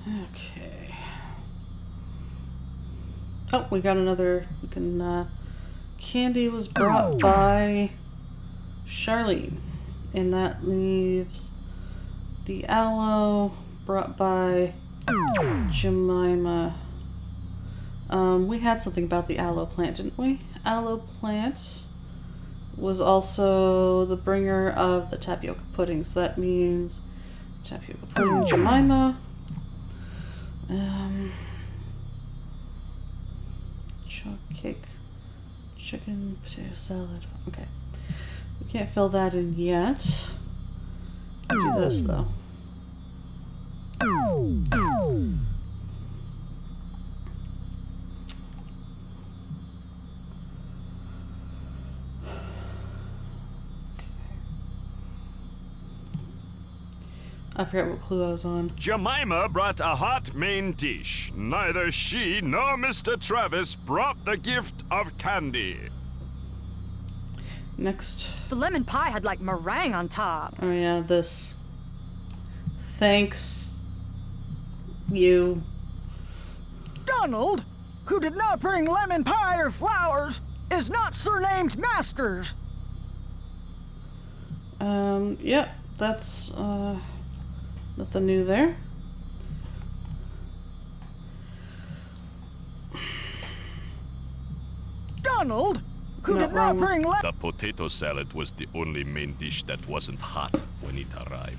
S1: Okay. Oh, we got another. We can. Candy was brought by Charlene, and that leaves the aloe brought by Jemima. We had something about the aloe plant, didn't we? Aloe plant was also the bringer of the tapioca pudding, so that means tapioca pudding, Jemima. Chocolate cake, chicken, potato salad. Okay. We can't fill that in yet. I'll do this though. I forgot what clue I was on.
S6: Jemima brought a hot main dish. Neither she nor Mr. Travis brought the gift of candy.
S1: Next.
S5: The lemon pie had like meringue on top.
S1: Oh yeah, this. Thanks. You.
S4: Donald, who did not bring lemon pie or flowers, is not surnamed Masters.
S1: Yeah, that's, nothing new there.
S4: Donald, who
S1: Not
S4: did not
S1: wrong.
S4: bring
S6: The potato salad was the only main dish that wasn't hot when it arrived.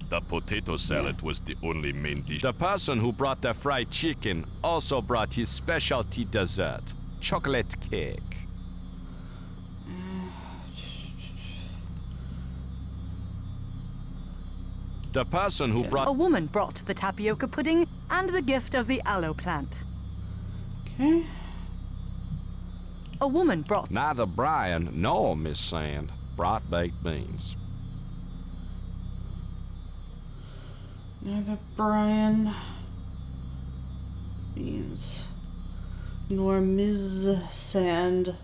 S6: The potato salad was the only main dish. The person who brought the fried chicken also brought his specialty dessert, chocolate cake. The person who brought...
S5: A woman brought the tapioca pudding and the gift of the aloe plant.
S1: Okay.
S5: A woman brought...
S3: Neither Brian nor Miss Sand brought baked beans.
S1: Neither Brian Beans nor Ms. Sand.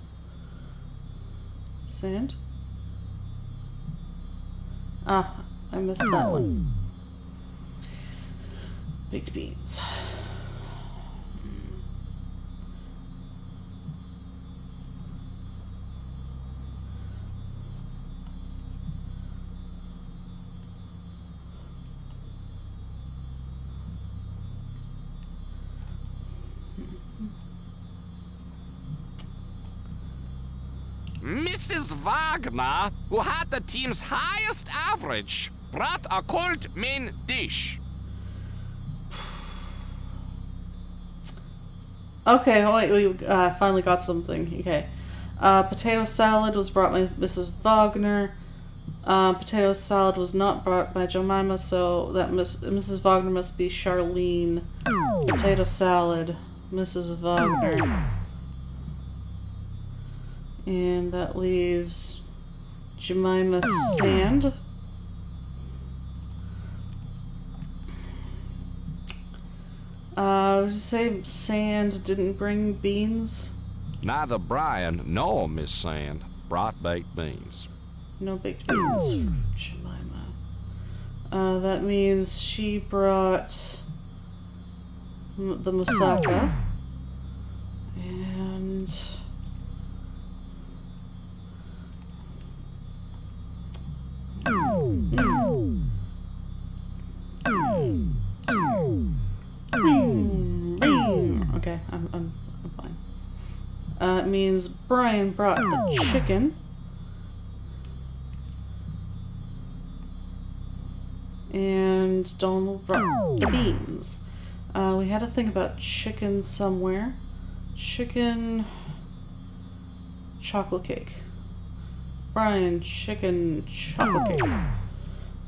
S1: Sand? Ah, I missed that one. Baked beans.
S3: Mrs. Wagner, who had the team's highest average, brought a cold main dish.
S1: Okay, wait, we finally got something. Okay. Potato salad was brought by Mrs. Wagner. Potato salad was not brought by Jemima, so that Mrs. Wagner must be Charlene. Potato salad, Mrs. Wagner. And that leaves Jemima Sand. Would you say Sand didn't bring beans?
S3: Neither Brian nor Miss Sand brought baked beans.
S1: No baked beans for Jemima. That means she brought the moussaka. And... Okay, I'm fine. It means Brian brought the chicken. And Donald brought the beans. We had a thing about chicken somewhere. Chicken... chocolate cake. Brian, chicken, chocolate cake.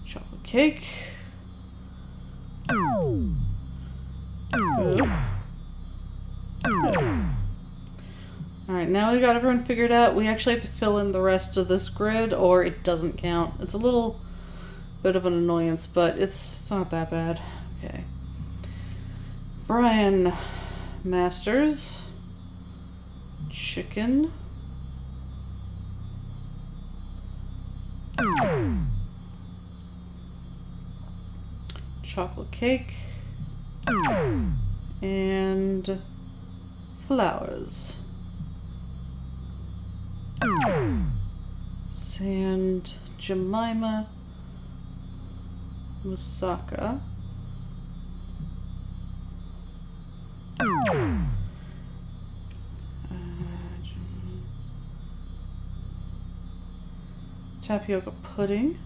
S1: Chocolate cake. Ooh. Alright, now we got everyone figured out. We actually have to fill in the rest of this grid or it doesn't count. It's a little bit of an annoyance, but it's not that bad. Okay. Brian Masters. Chicken. Chocolate cake. And flowers. Sand Jemima. Moussaka. Tapioca pudding.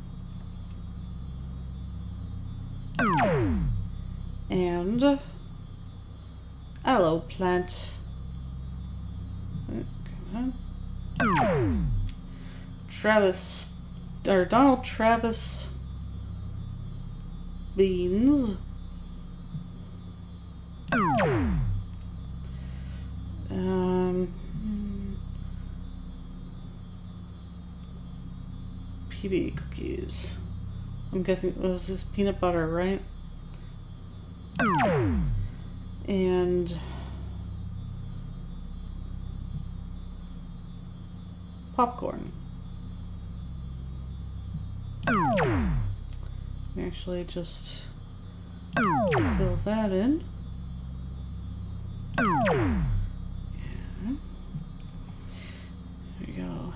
S1: And aloe plant. Come on. Travis, or Donald Travis beans. PB cookies. I'm guessing it was peanut butter, right? And popcorn. Actually, just fill that in. Yeah. There we go.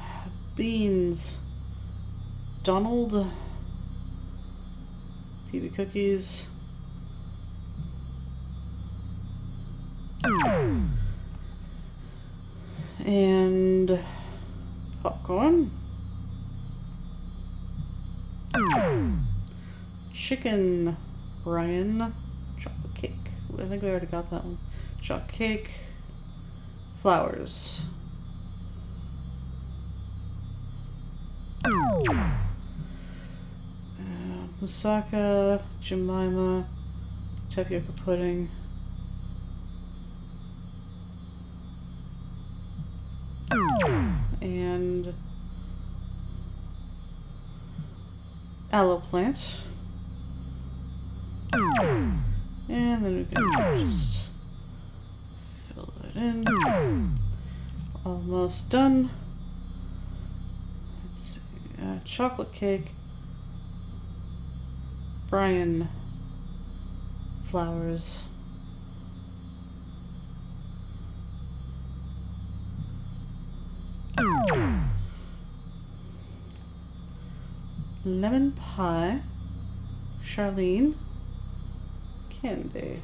S1: Beans. Donald. PB cookies. And popcorn. Chicken. Brian. Chocolate cake. I think we already got that one. Chocolate cake. Flowers. Moussaka. Jemima. Tapioca pudding. And aloe plant. And then we can just fill it in. Almost done. Let's see. Chocolate cake. Brian. Flowers. Lemon pie. Charlene. Candy.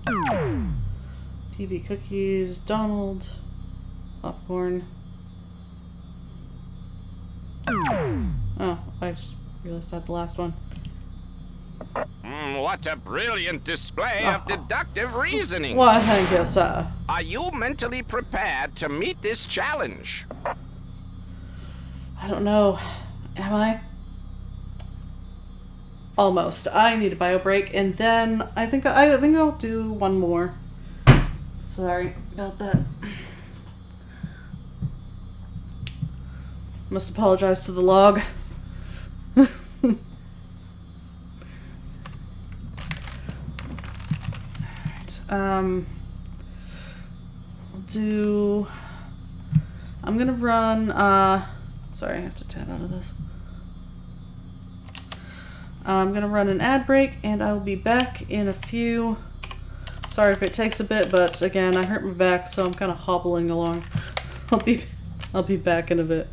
S1: PB cookies. Donald. Popcorn. Oh, I just realized I had the last one.
S3: What a brilliant display of deductive reasoning.
S1: Well, thank you, sir.
S3: Are you mentally prepared to meet this challenge?
S1: I don't know. Am I? Almost. I need a bio break, and then I think I'll do one more. Sorry about that. Must apologize to the log. I'm gonna run Sorry, I have to tab out of this. I'm gonna run an ad break and I will be back in a few. Sorry if it takes a bit, but again, I hurt my back, so I'm kind of hobbling along. I'll be back in a bit.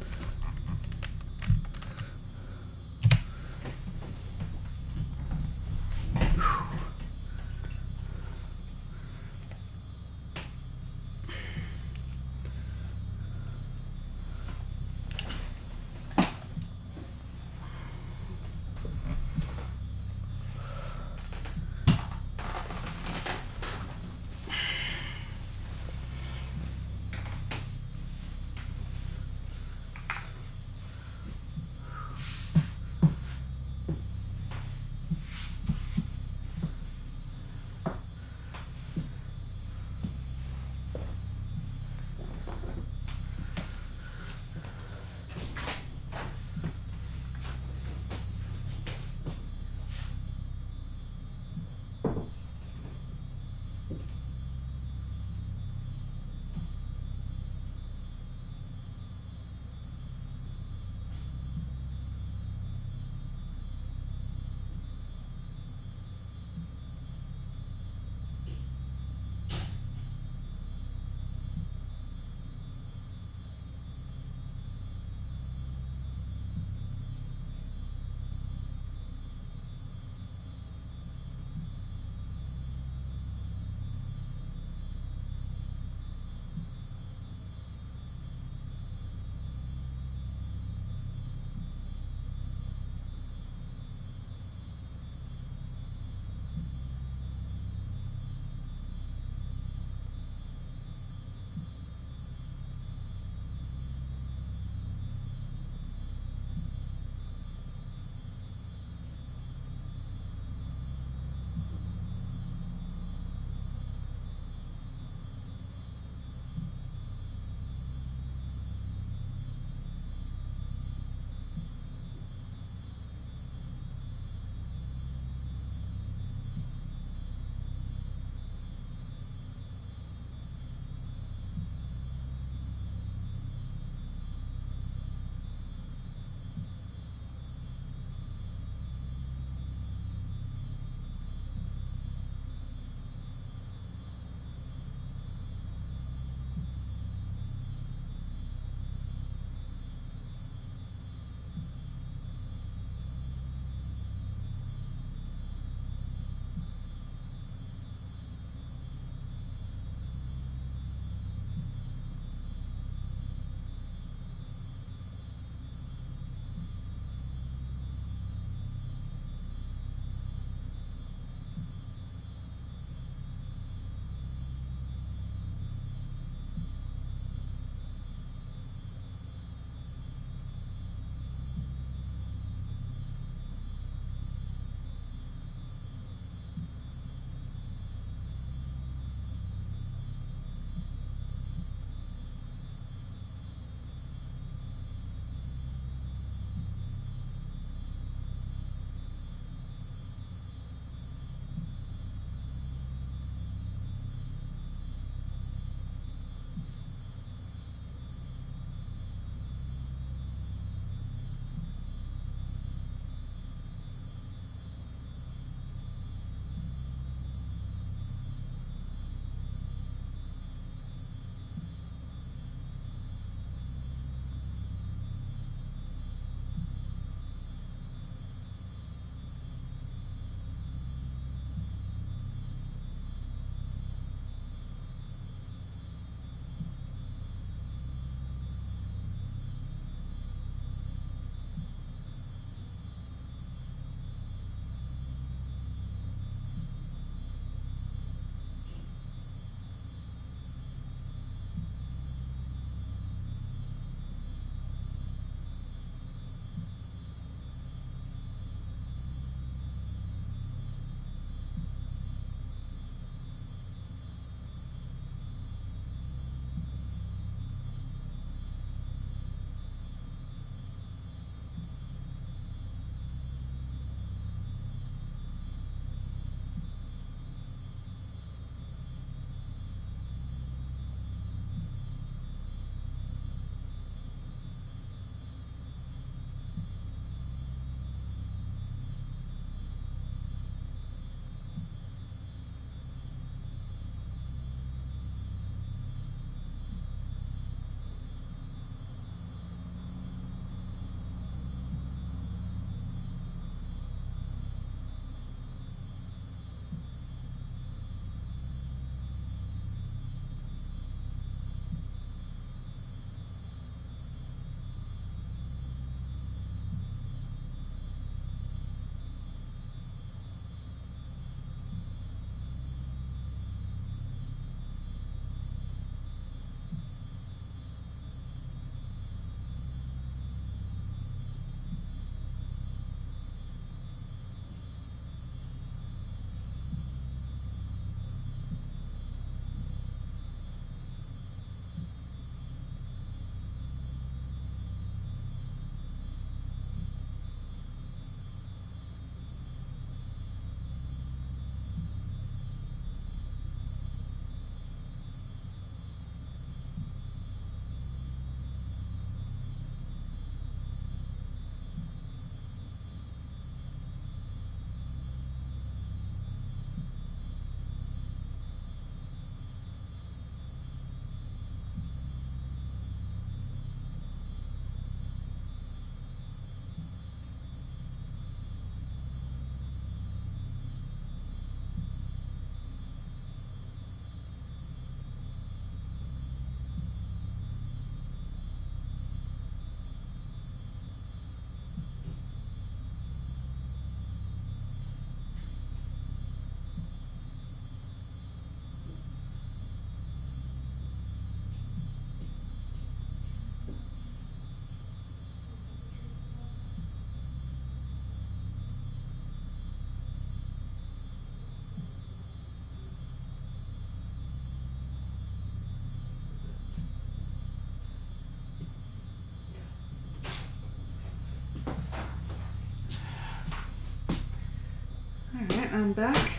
S1: I'm back.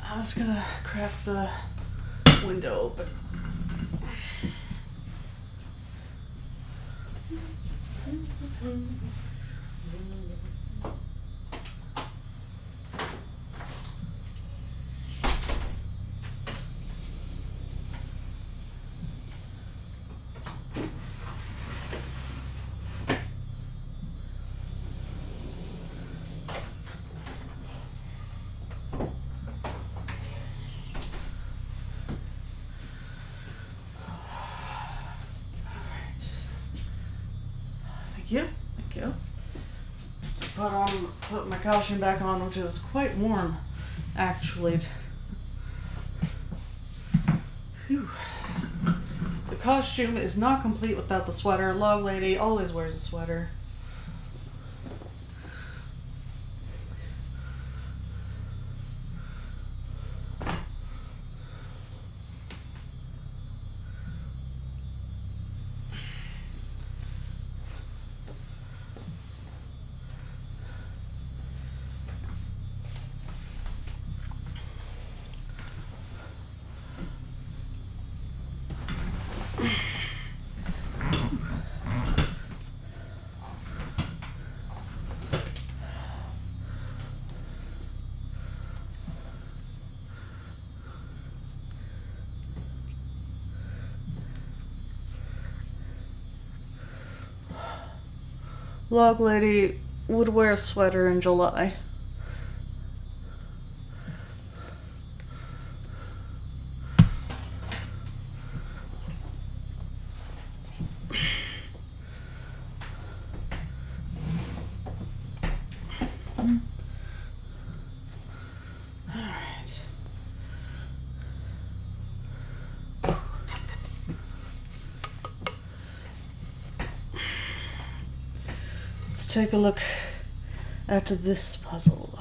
S1: I was gonna crack the window open. Thank you. Put my costume back on, which is quite warm, actually. Whew. The costume is not complete without the sweater. Log Lady always wears a sweater. Log Lady would wear a sweater in July. Let's take a look at this puzzle.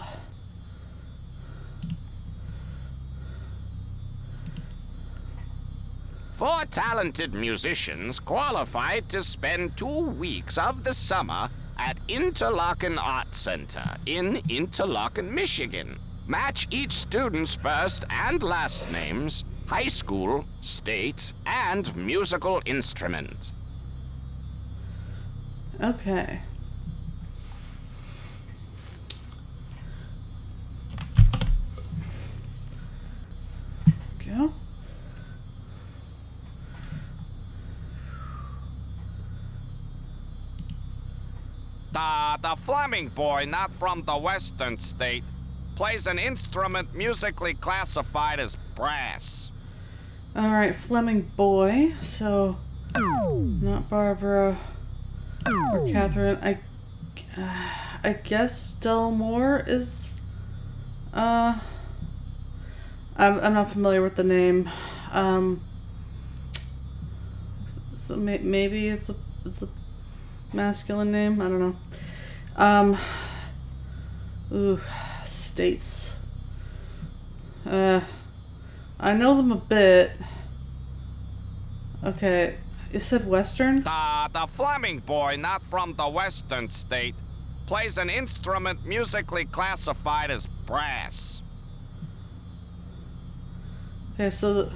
S3: Four talented musicians qualified to spend 2 weeks of the summer at Interlochen Art Center in Interlochen, Michigan. Match each student's first and last names, high school, state, and musical instrument.
S1: Okay. Go.
S3: The Fleming boy, not from the Western state, plays an instrument musically classified as brass.
S1: Alright, Fleming boy. So, not Barbara or Catherine. I guess Delmore is. I'm not familiar with the name. So maybe it's a masculine name. I don't know. States. I know them a bit. Okay, you said Western?
S3: The Fleming boy, not from the Western state, plays an instrument musically classified as brass.
S1: Okay, so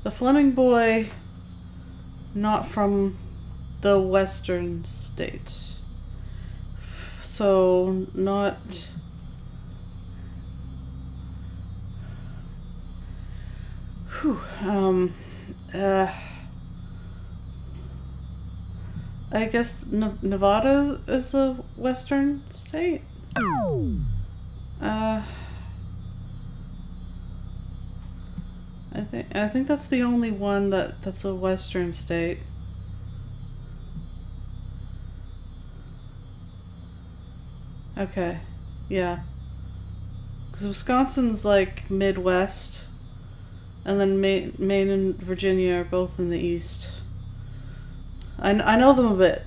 S1: the Fleming boy, not from the Western state. So not. Whew. I guess Nevada is a Western state. I think that's the only one that's a Western state. Okay, yeah. Because Wisconsin's like Midwest, and then Maine and Virginia are both in the East. I know them a bit.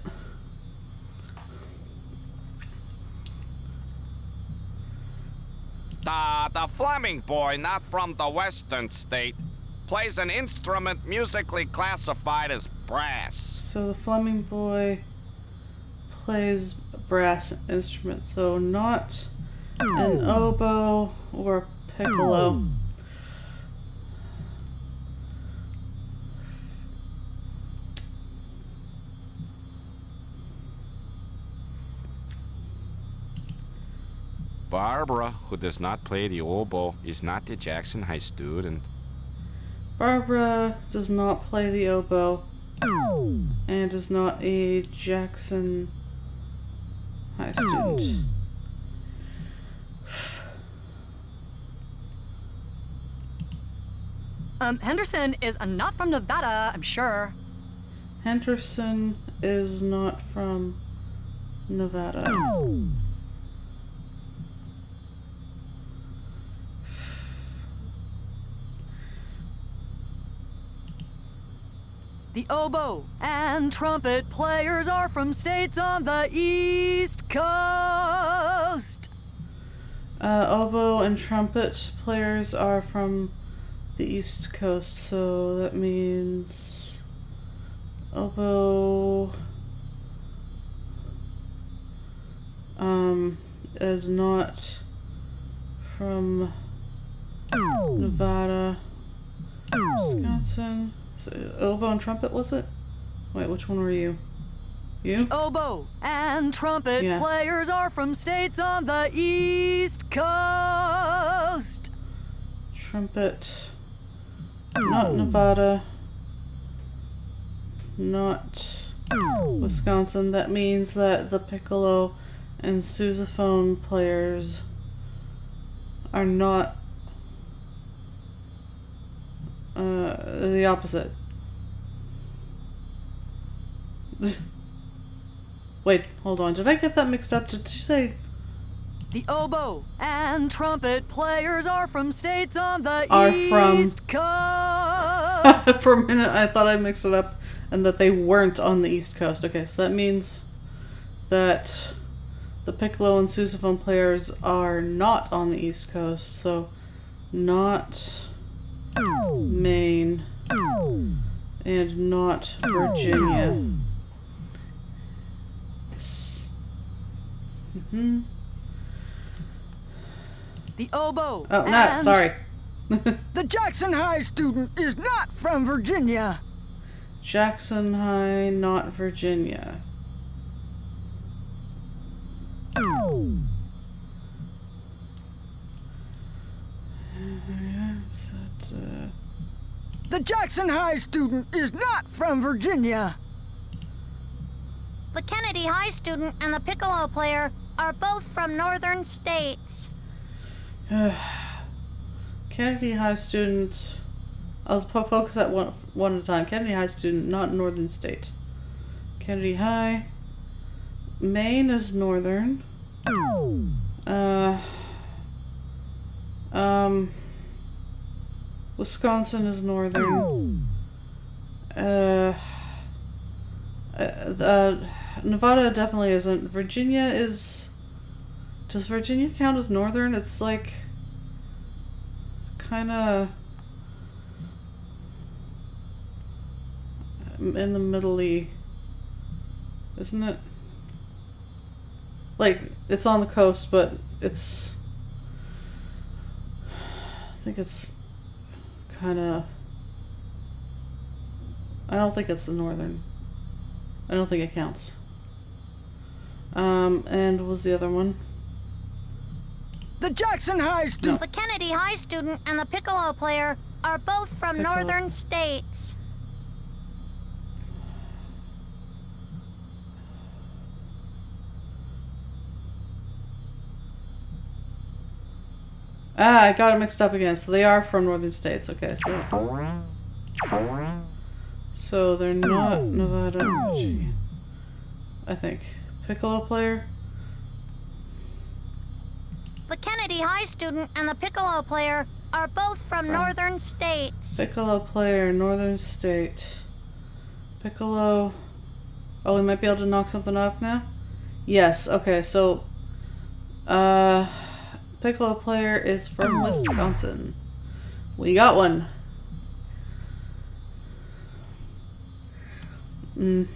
S3: The Fleming boy, not from the Western state, plays an instrument musically classified as brass.
S1: So the Fleming boy plays brass instrument, so not an oboe or piccolo.
S3: Barbara, who does not play the oboe, is not a Jackson High student.
S1: Barbara does not play the oboe and is not a Jackson High student.
S7: Henderson is not from Nevada, I'm sure.
S1: Henderson is not from Nevada.
S7: The oboe and trumpet players are from states on the East Coast.
S1: Oboe and trumpet players are from the East Coast, so that means oboe is not from Nevada, Wisconsin. So, oboe and trumpet, was it? Wait, which one were you? You?
S7: Oboe and trumpet players are from states on the East Coast.
S1: Trumpet. Not Nevada. Not Wisconsin. That means that the piccolo and sousaphone players are not the opposite. Wait, hold on. Did I get that mixed up? Did you say
S7: the oboe and trumpet players are from states on the East Coast?
S1: For a minute I thought I mixed it up and that they weren't on the East Coast. Okay, so that means that the piccolo and sousaphone players are not on the East Coast, so not Maine and not Virginia. Yes.
S7: The oboe.
S1: Oh, no, sorry.
S4: The Jackson High student is not from Virginia.
S1: Jackson High, not Virginia.
S4: The Jackson High student is not from Virginia.
S8: The Kennedy High student and the piccolo player are both from northern states.
S1: Kennedy High student. I'll focus at one at a time. Kennedy High student, not northern state. Kennedy High. Maine is northern. Wisconsin is northern. Nevada definitely isn't. Virginia is... Does Virginia count as northern? It's like... kinda... in the middle-y. Isn't it? Like, it's on the coast, but it's... I think it's kinda... I don't think it's the northern. I don't think it counts. And what was the other one?
S4: The Jackson High student.
S8: The Kennedy High student and the piccolo player are both from northern states.
S1: I got it mixed up again. So they are from northern states. Okay, so they're not Nevada, Virginia. I think. Piccolo player?
S8: The Kennedy High student and the piccolo player are both from northern states.
S1: Piccolo player, northern state. Piccolo... Oh, we might be able to knock something off now? Yes, okay, so... Piccolo player is from Wisconsin. We got one. Okay.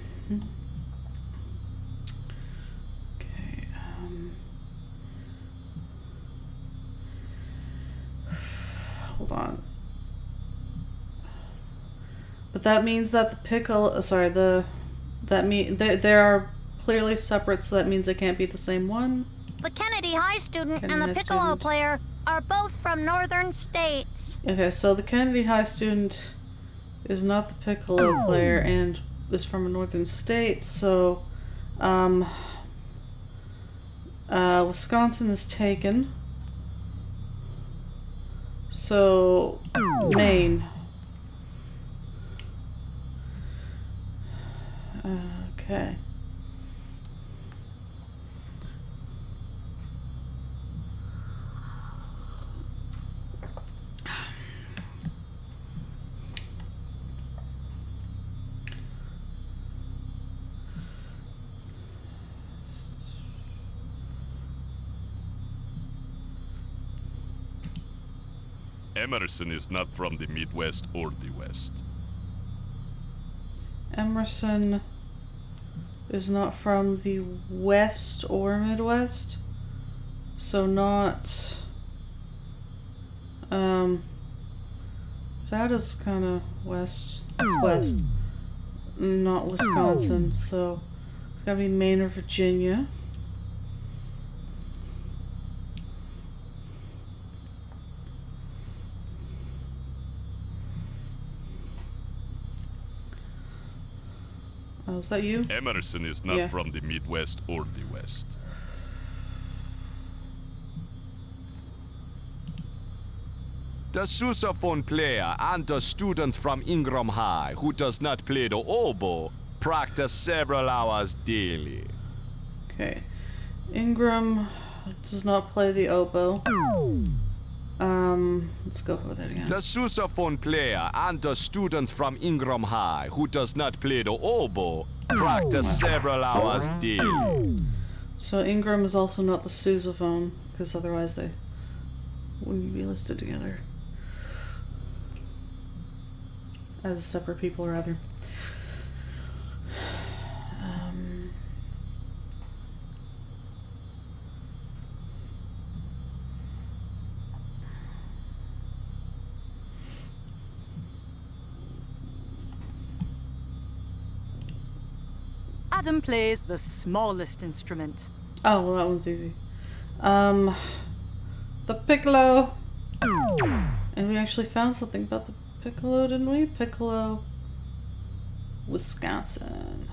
S1: But that means that the pickle, sorry, they are clearly separate, so that means they can't be the same one.
S8: The Kennedy High student
S1: Kennedy
S8: and the
S1: High
S8: piccolo
S1: student.
S8: player are both from northern states.
S1: Okay, so the Kennedy High student is not the piccolo player and is from a northern state, so Wisconsin is taken. So Maine. Okay.
S6: Emerson is not from the Midwest or the West.
S1: Emerson is not from the West or Midwest, so not. That is kind of west. It's west, not Wisconsin. So it's gotta be Maine or Virginia. Oh, is that you?
S6: Emerson is not
S1: Yeah.
S6: from the Midwest or the West. The sousaphone player and the student from Ingram High who does not play the oboe practice several hours daily.
S1: Okay. Ingram does not play the oboe. Let's go with it again.
S6: The sousaphone player and the student from Ingram High who does not play the oboe practice several hours daily.
S1: So Ingram is also not the sousaphone, because otherwise they wouldn't be listed together. As separate people, rather.
S7: Adam plays the smallest instrument.
S1: Oh, well, that one's easy. The piccolo. And we actually found something about the piccolo, didn't we? Piccolo, Wisconsin.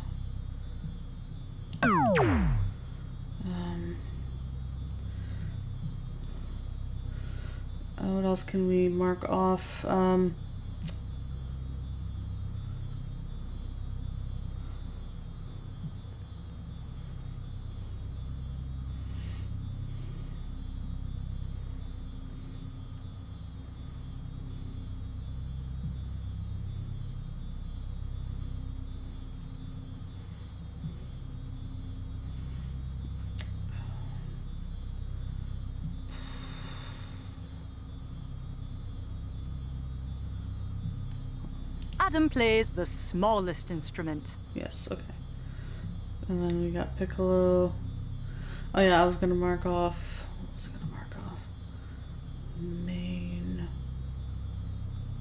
S1: What else can we mark off?
S7: Adam plays the smallest instrument.
S1: Yes, okay. And then we got piccolo. Oh yeah, I was gonna mark off. What was I gonna mark off? Maine.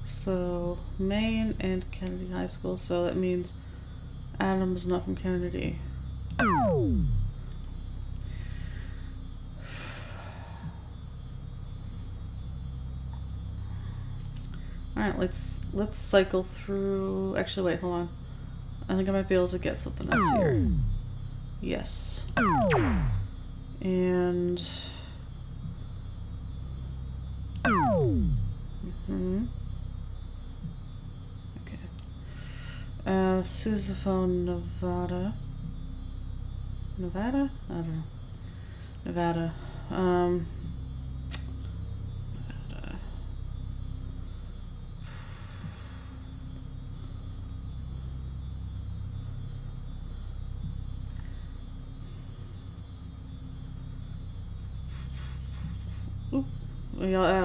S1: So Maine and Kennedy High School. So that means Adam is not from Kennedy. Alright, let's cycle through. Actually, wait, hold on. I think I might be able to get something else here. Yes. And okay. Sousaphone, Nevada. Nevada? I don't know. Nevada. Nevada.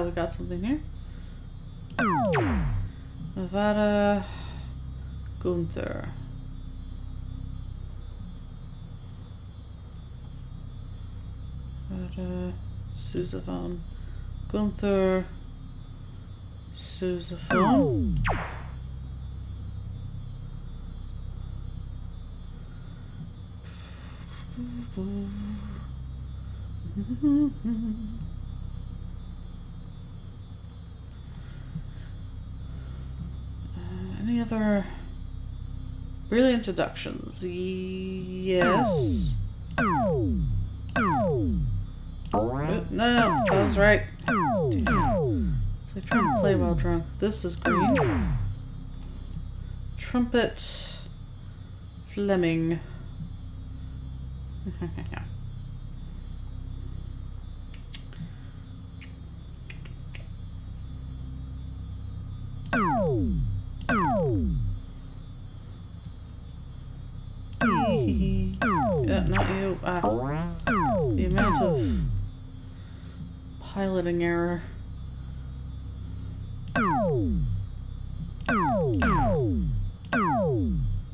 S1: We got something here. Nevada, Gunther. Nevada, sousaphone. Gunther, sousaphone. Any other brilliant deductions? Yes. No, I was right. So I'm trying to play while drunk. This is green. Trumpet Fleming. Yeah, not you. The amount of piloting error.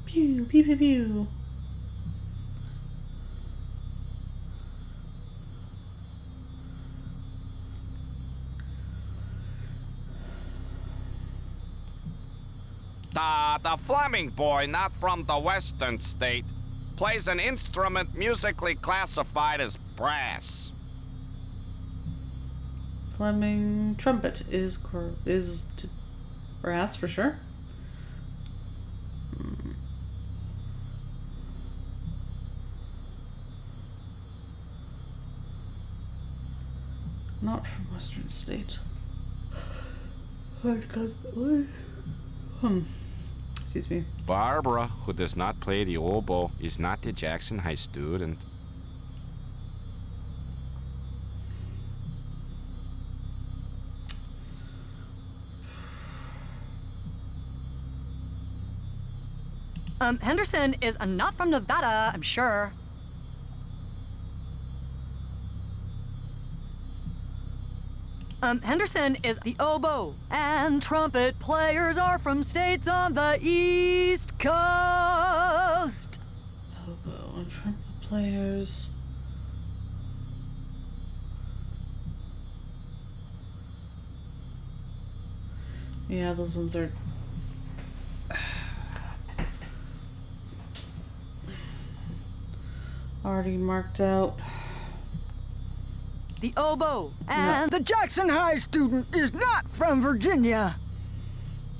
S1: Pew, pew, pew, pew.
S3: The Fleming boy, not from the Western state, plays an instrument musically classified as brass.
S1: Fleming trumpet is brass for sure. Not from Western state. Excuse me.
S3: Barbara, who does not play the oboe, is not the Jackson High student.
S7: Henderson is not from Nevada, I'm sure. Henderson is the oboe and trumpet players are from states on the East Coast.
S1: Oboe and trumpet players. Yeah, those ones are already marked out.
S4: The oboe and the Jackson High student is not from Virginia.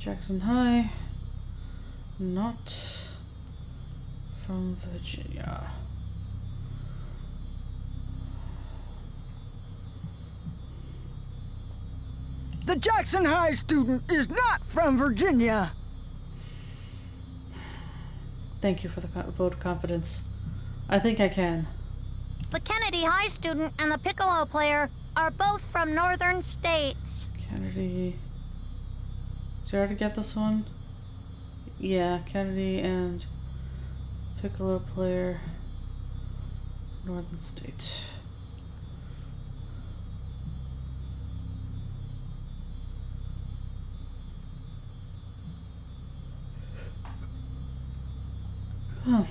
S1: Jackson High, not from Virginia.
S4: The Jackson High student is not from Virginia.
S1: Thank you for the vote of confidence. I think I can.
S8: The Kennedy High student and the piccolo player are both from northern states.
S1: Kennedy. Did you already get this one? Yeah, Kennedy and piccolo player, northern state. Huh.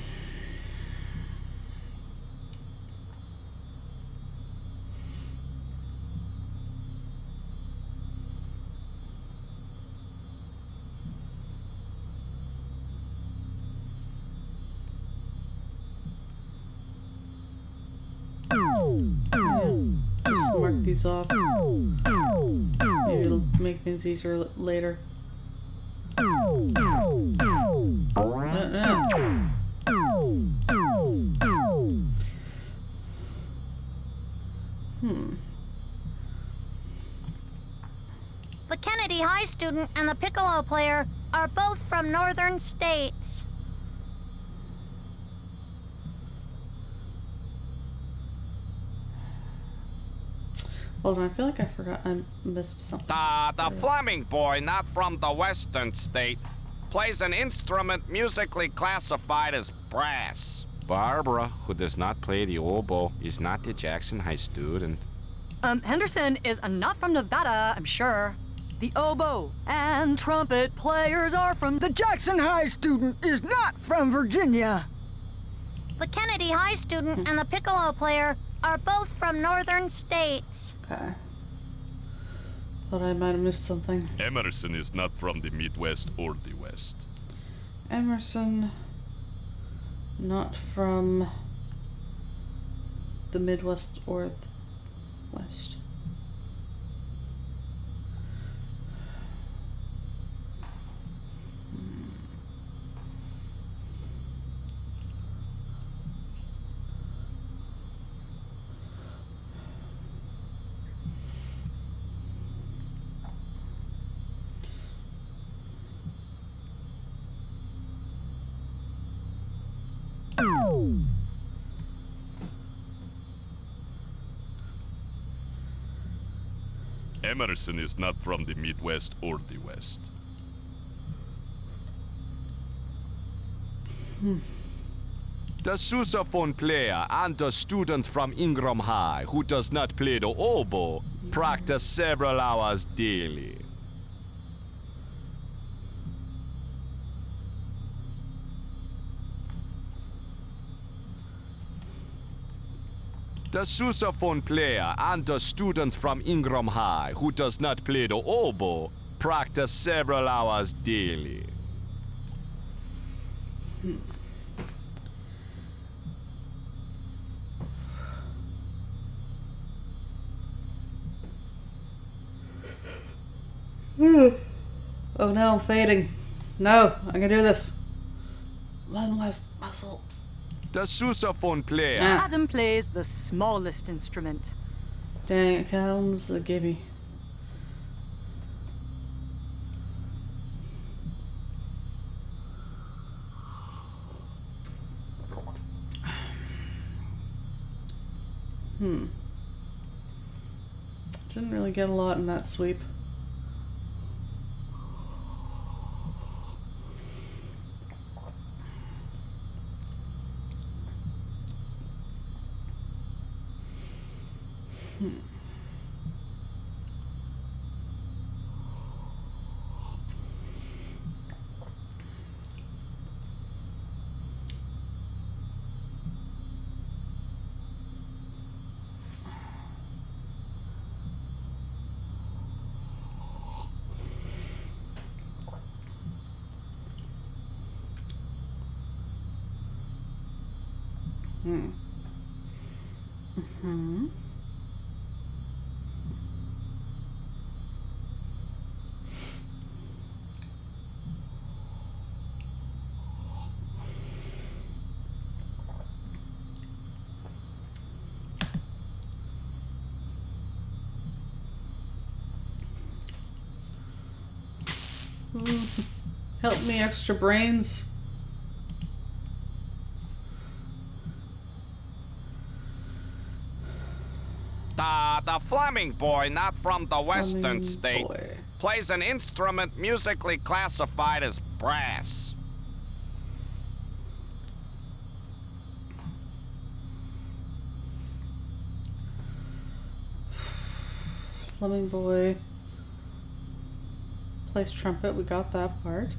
S1: Just mark these off. Maybe it'll make things easier later.
S8: The Kennedy High student and the piccolo player are both from northern states.
S1: Hold on, I feel like I forgot. I missed something.
S3: The Fleming boy, not from the Western state, plays an instrument musically classified as brass. Barbara, who does not play the oboe, is not the Jackson High student.
S7: Henderson is not from Nevada, I'm sure. The oboe and trumpet players are from
S4: The Jackson High student is not from Virginia.
S8: The Kennedy High student and the piccolo player are both from northern states.
S1: Okay. Thought I might have missed something.
S6: Emerson is not from the Midwest or the West.
S1: Emerson, not from the Midwest or West.
S6: Emerson is not from the Midwest or the West. The sousaphone player and the student from Ingram High who does not play the oboe practice several hours daily. The sousaphone player and the student from Ingram High who does not play the oboe practice several hours daily.
S1: Oh no, I'm fading. No, I can do this. One last puzzle.
S6: The sousaphone player.
S7: Adam plays the smallest instrument.
S1: Dang, it comes a gimme. Didn't really get a lot in that sweep. Help me, extra brains.
S3: The Fleming boy, not from the Western
S1: Fleming
S3: state,
S1: boy.
S3: plays an instrument musically classified as brass.
S1: Fleming boy plays trumpet. We got that part.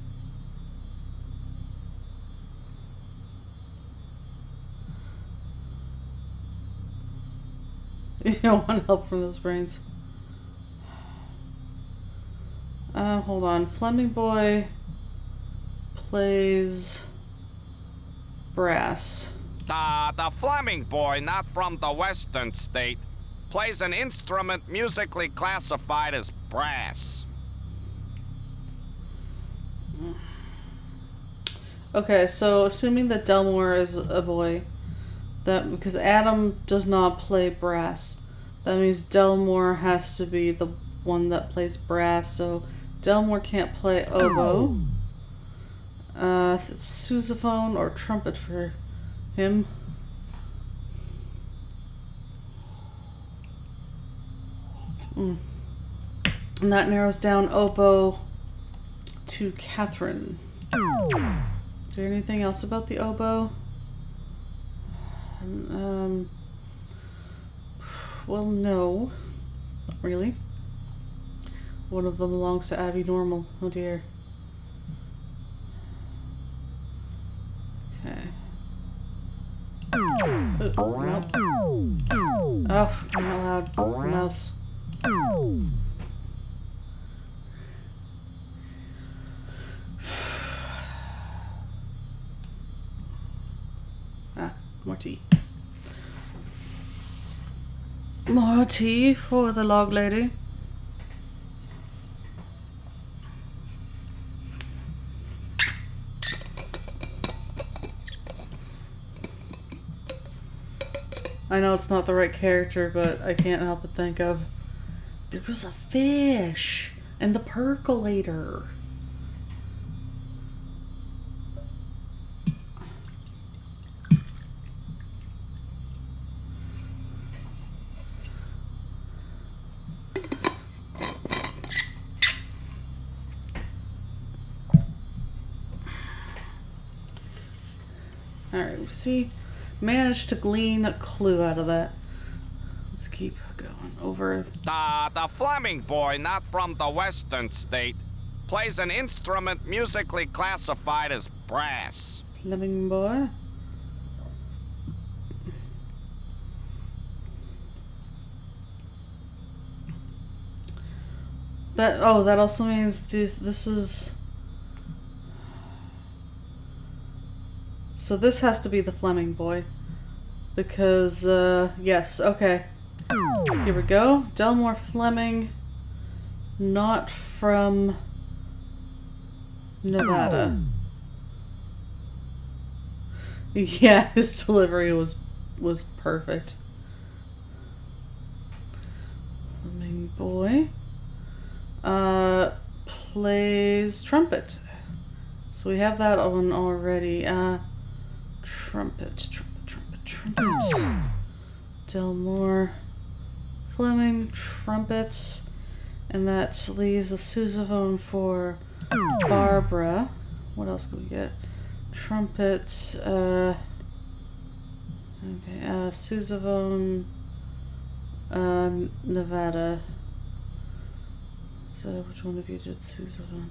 S1: You don't want help from those brains. Hold on. Fleming boy plays brass.
S3: The Fleming boy, not from the Western state, plays an instrument musically classified as brass.
S1: Okay, so assuming that Delmore is a boy, that because Adam does not play brass, that means Delmore has to be the one that plays brass. So Delmore can't play oboe. It's sousaphone or trumpet for him. And that narrows down oboe to Catherine. Is there anything else about the oboe? Well, no. Not really. One of them belongs to Abby Normal. Oh dear. Okay. Nope. Oh, I'm not loud. Mouse. More tea. More tea for the log lady. I know it's not the right character, but I can't help but think of... There was a fish! And the percolator! Alright, see... Managed to glean a clue out of that. Let's keep going over.
S3: The Fleming boy, not from the western state, plays an instrument musically classified as brass.
S1: Fleming boy. That also means this is... So this has to be the Fleming boy. Because, yes, okay. Here we go. Delmore Fleming. Not from Nevada. Yeah, his delivery was perfect. Fleming boy. Plays trumpet. So we have that one already. Trumpet. Delmore Fleming, trumpets. And that leaves the sousaphone for Barbara. What else can we get? Trumpet, okay, sousaphone, Nevada. So which one of you did sousaphone?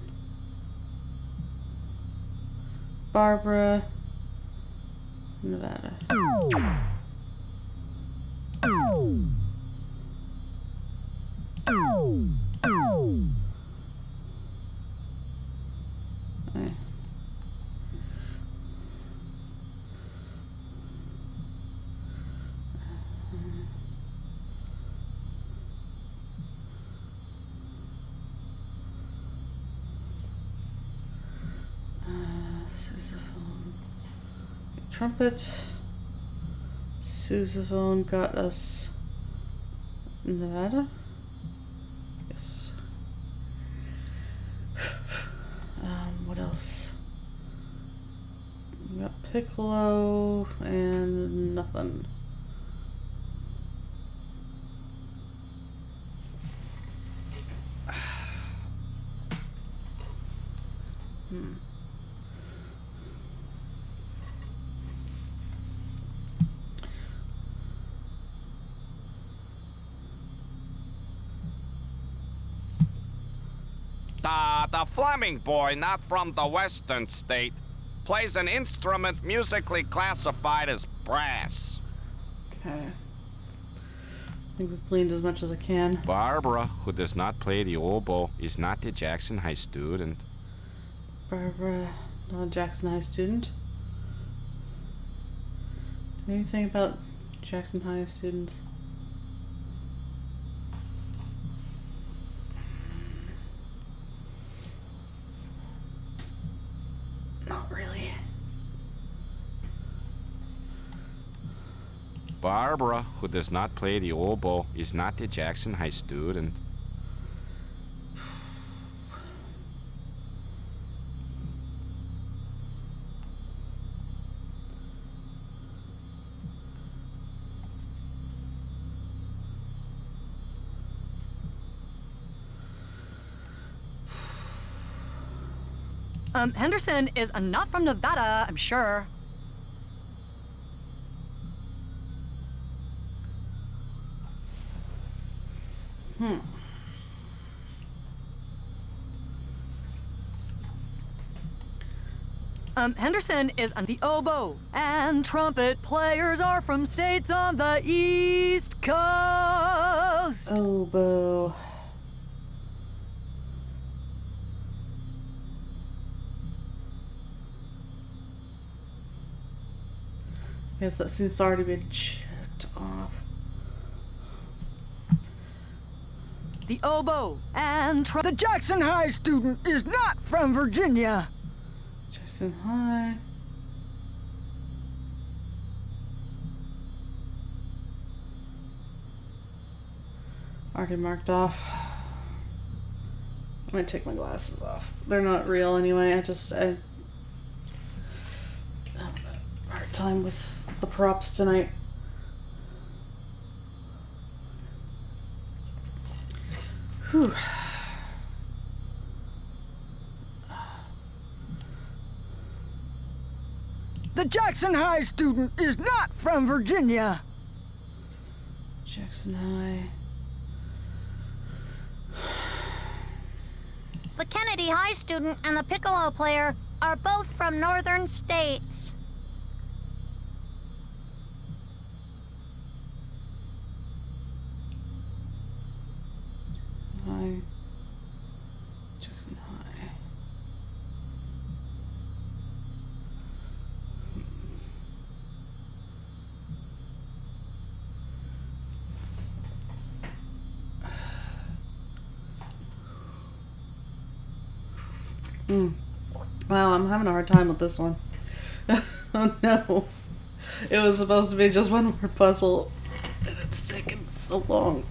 S1: Barbara, Nevada. Okay. Sousaphone. Trumpet. Sousaphone got us Nevada. Yes. What else? We got piccolo and nothing.
S3: The Fleming boy, not from the western state, plays an instrument musically classified as brass.
S1: Okay. I think we've gleaned as much as I can.
S3: Barbara, who does not play the oboe, is not a Jackson High student.
S1: Barbara, not a Jackson High student. Anything about Jackson High students? Not really.
S3: Barbara, who does not play the oboe, is not a Jackson High student.
S7: Henderson is not from Nevada, I'm sure. Henderson is on the oboe, and trumpet players are from states on the East Coast.
S1: Oboe. Yes, that seems to already been checked off.
S4: the oboe, and the Jackson High student is not from Virginia.
S1: Jackson High. Already marked off. I'm gonna take my glasses off. They're not real anyway. I have a hard time with the props tonight. Whew.
S4: The Jackson High student is not from Virginia.
S1: Jackson High.
S8: The Kennedy High student and the piccolo player are both from northern states.
S1: High. Jackson High. Wow, I'm having a hard time with this one. Oh no. It was supposed to be just one more puzzle, and it's taken so long.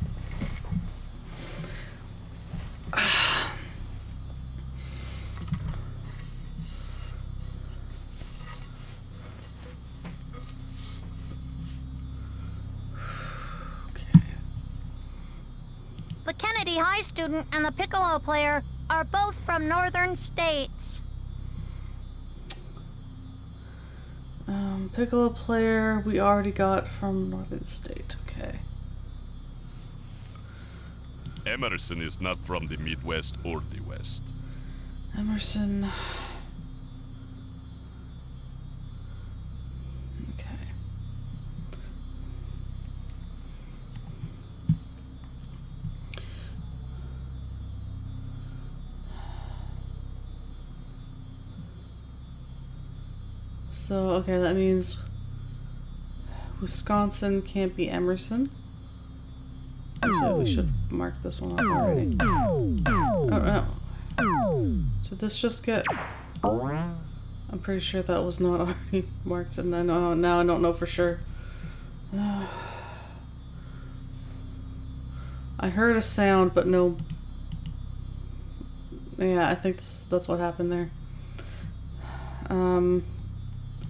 S8: The Kennedy High student and the piccolo player are both from northern states.
S1: Piccolo player we already got from Northern State, okay.
S6: Emerson is not from the Midwest or the West.
S1: Emerson. Okay. So, okay, that means Wisconsin can't be Emerson. Actually, we should mark this one off already. Oh, no. Did this just get... I'm pretty sure that was not already marked, and then now I don't know for sure. I heard a sound, but no... Yeah, I think that's what happened there.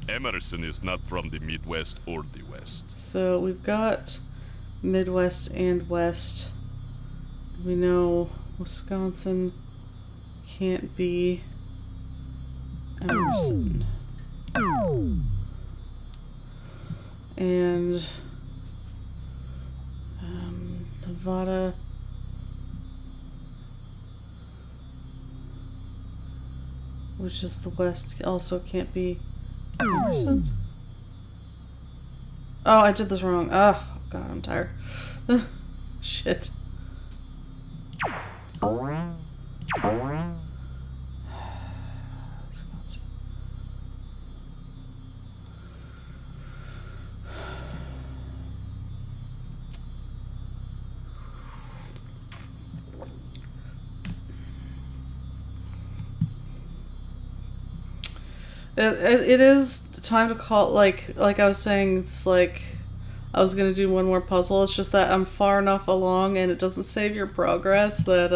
S6: Emerson is not from the Midwest or the West.
S1: So we've got Midwest and West. We know Wisconsin can't be Emerson. And Nevada. Which is the West, also can't be Emerson. Oh, I did this wrong. Oh, God, I'm tired. Shit. It is time to call, like I was saying, it's like I was gonna do one more puzzle. It's just that I'm far enough along and it doesn't save your progress that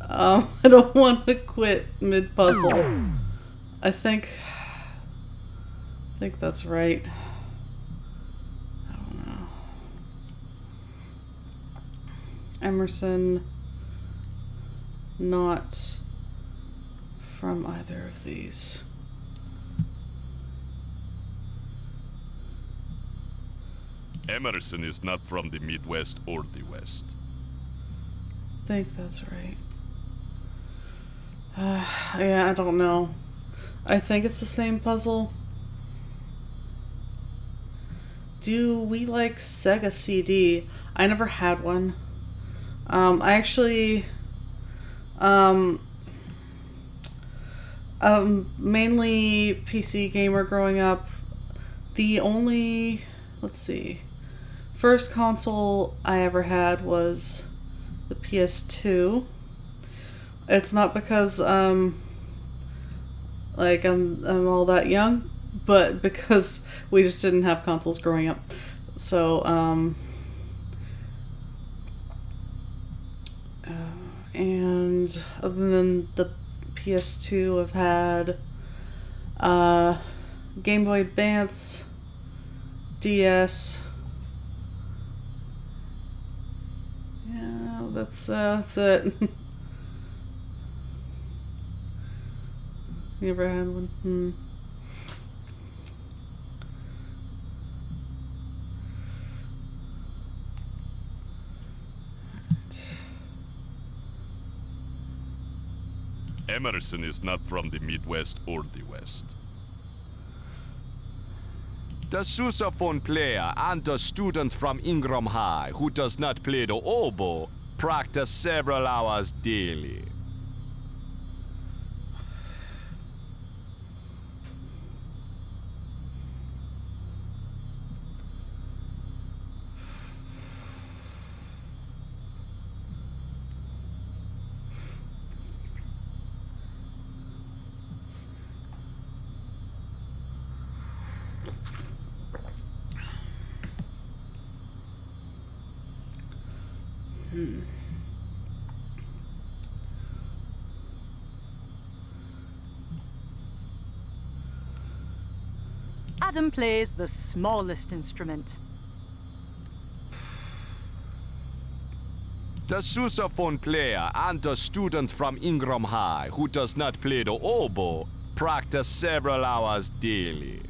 S1: I don't want to quit mid-puzzle. I think that's right. I don't know. Emerson, not from either of these.
S6: Emerson is not from the Midwest or the West.
S1: I think that's right. Yeah, I don't know. I think it's the same puzzle. Do we like Sega CD? I never had one. I actually mainly PC gamer growing up. The only, let's see, first console I ever had was the PS2. It's not because like I'm all that young, but because we just didn't have consoles growing up. So and other than the PS2, I've had Game Boy Advance, DS. Yeah, that's it. You ever had one?
S6: Emerson is not from the Midwest or the West. The sousaphone player and the student from Ingram High who does not play the oboe practice several hours daily.
S7: Adam plays the smallest instrument.
S6: The sousaphone player and the student from Ingram High who does not play the oboe practice several hours daily.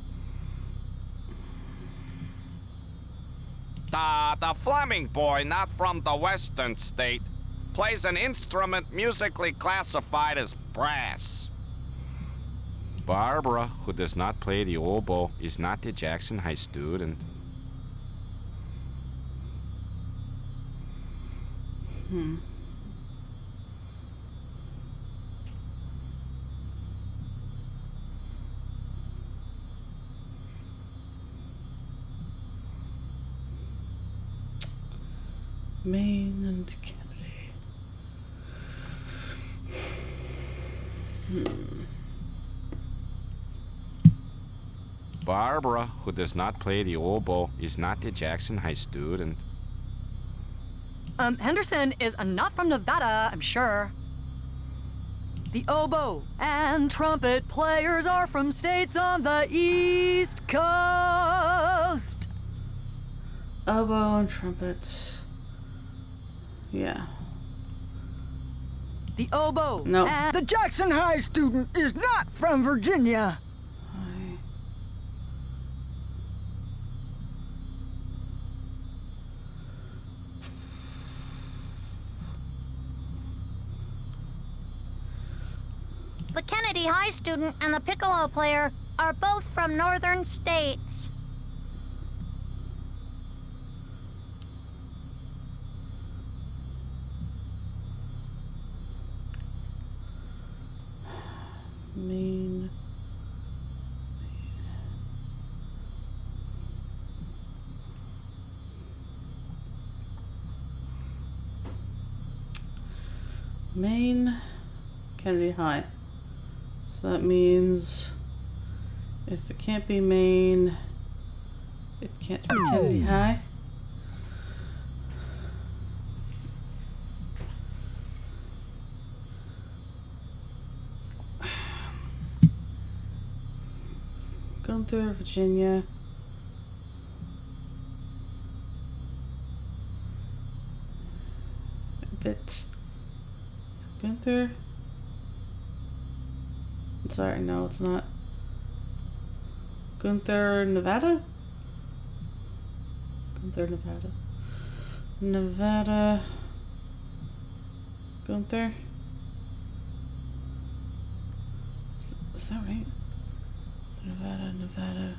S3: The Fleming boy, not from the western state, plays an instrument musically classified as brass. Barbara, who does not play the oboe, is not the Jackson High student.
S1: Maine and Kennedy.
S3: Barbara, who does not play the oboe, is not the Jackson High student.
S7: Henderson is not from Nevada, I'm sure. The oboe and trumpet players are from states on the East Coast.
S1: Oboe and trumpet. Yeah.
S7: The oboe.
S1: No.
S7: And
S4: The Jackson High student is not from Virginia.
S8: The Kennedy High student and the piccolo player are both from northern states.
S1: Maine. Maine, Kennedy High. So that means if it can't be Maine, it can't be Kennedy High. Gunther, Virginia. Gunther. I'm sorry, no, it's not. Gunther, Nevada? Gunther, Nevada. Nevada. Gunther. Is that right? Nevada, Nevada.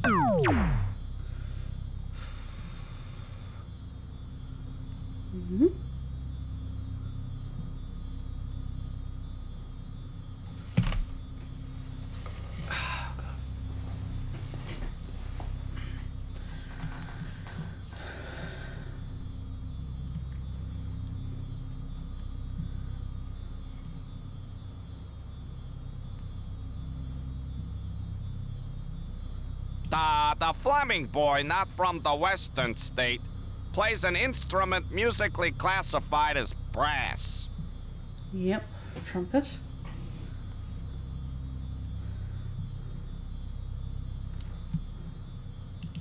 S1: Mm-hmm.
S3: The Fleming boy, not from the western state, plays an instrument musically classified as brass.
S1: Yep, trumpet.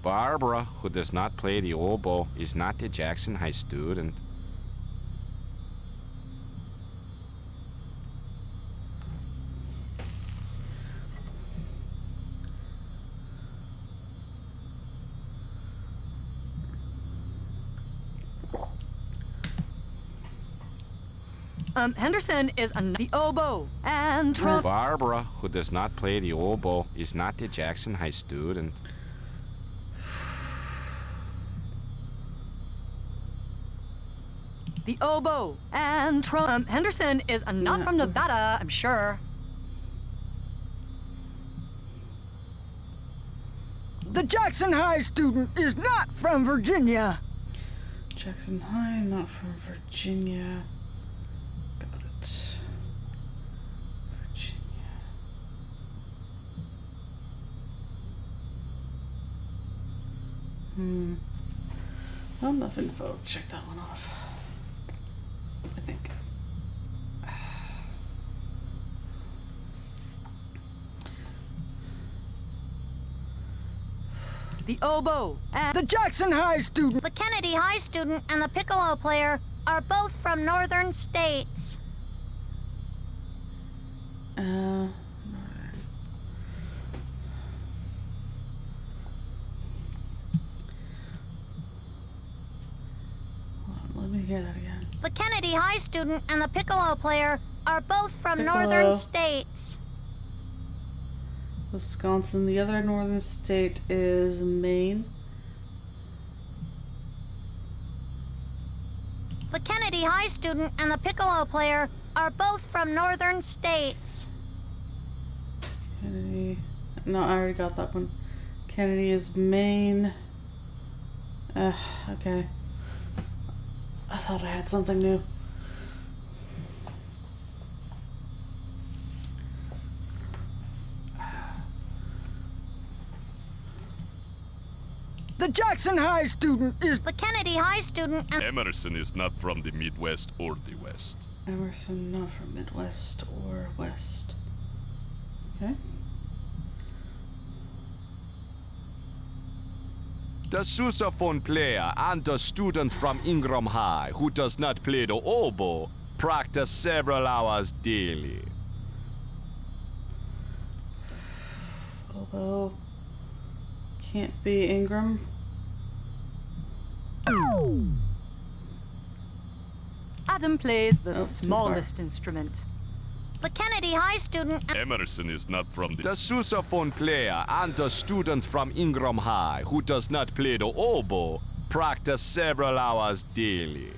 S3: Barbara, who does not play the oboe, is not the Jackson High student.
S7: Henderson is the oboe and trumpet.
S3: Barbara, who does not play the oboe, is not the Jackson High student.
S7: The oboe and trumpet. Henderson is not from Nevada, I'm sure.
S4: The Jackson High student is not from Virginia.
S1: Jackson High, not from Virginia. Got it. Virginia. Not enough info. Check that one off. I think.
S7: The oboe and
S4: The Jackson High student.
S8: The Kennedy High student and the piccolo player are both from northern states.
S1: Northern. Hold on, let me hear that again.
S8: The Kennedy High student and the piccolo player are both from
S1: Piccolo.
S8: northern states.
S1: Wisconsin. The other northern state is Maine.
S8: The Kennedy High student and the piccolo player are both from northern states.
S1: Kennedy. No, I already got that one. Kennedy is Maine. Okay. I thought I had something new.
S4: The Jackson High student is
S8: The Kennedy High student and
S6: Emerson is not from the Midwest or the West.
S1: Emerson, not from Midwest or West. Okay.
S6: The sousaphone player and the student from Ingram High who does not play the oboe practice several hours daily.
S1: Although, can't be Ingram.
S7: Adam plays the
S1: too
S7: smallest instrument.
S8: the Kennedy High student and
S6: Emerson is not from the sousaphone player and the student from Ingram High who does not play the oboe practice several hours daily.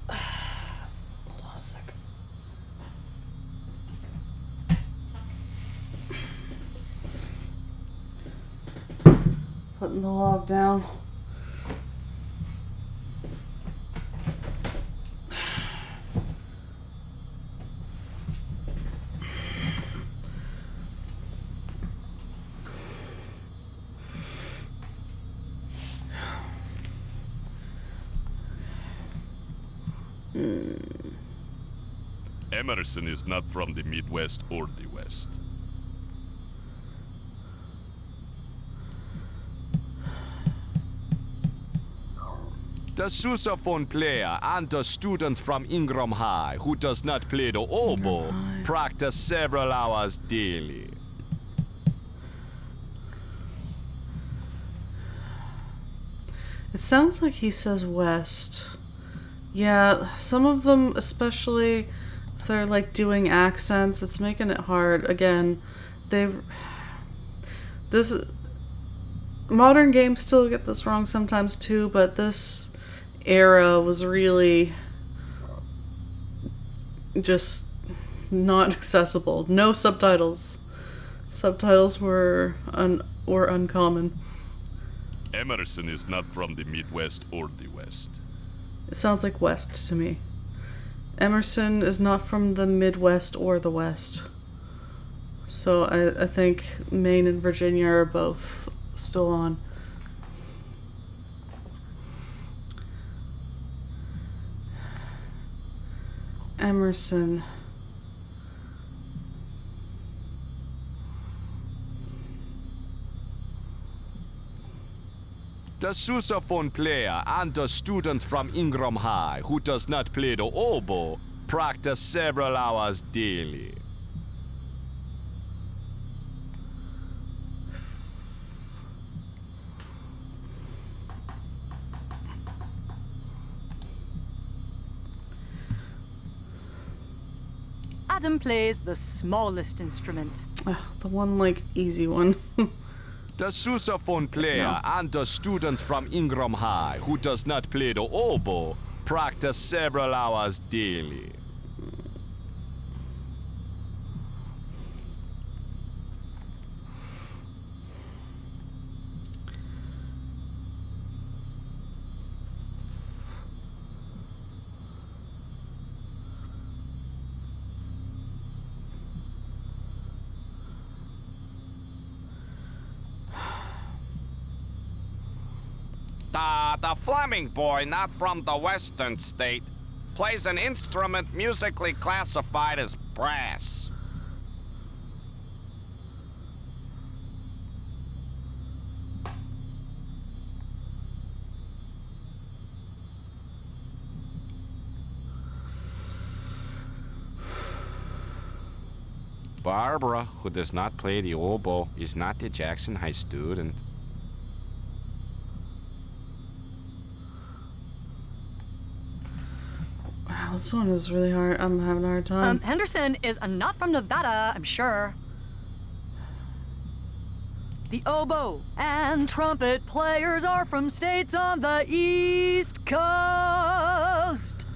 S1: Hold on a second. Putting the log down.
S6: Emerson is not from the Midwest or the West. The sousaphone player and the student from Ingram High who does not play the oboe practice several hours daily.
S1: It sounds like he says west. Yeah, some of them, especially if they're like doing accents, it's making it hard. Again, this modern games still get this wrong sometimes too, but this era was really just not accessible. No subtitles. Subtitles were uncommon.
S6: Emerson is not from the Midwest or the West.
S1: It sounds like West to me. Emerson is not from the Midwest or the West. So I think Maine and Virginia are both still on. Emerson.
S6: The sousaphone player and the student from Ingram High who does not play the oboe practice several hours daily.
S7: Adam plays the smallest instrument.
S1: The one, like, easy one.
S6: The sousaphone player and the student from Ingram High who does not play the oboe practice several hours daily.
S3: The Fleming boy, not from the western state, plays an instrument musically classified as brass. Barbara, who does not play the oboe, is not a Jackson High student.
S1: Wow, this one is really hard. I'm having a hard time.
S7: Henderson is not from Nevada, I'm sure. The oboe and trumpet players are from states on the East Coast.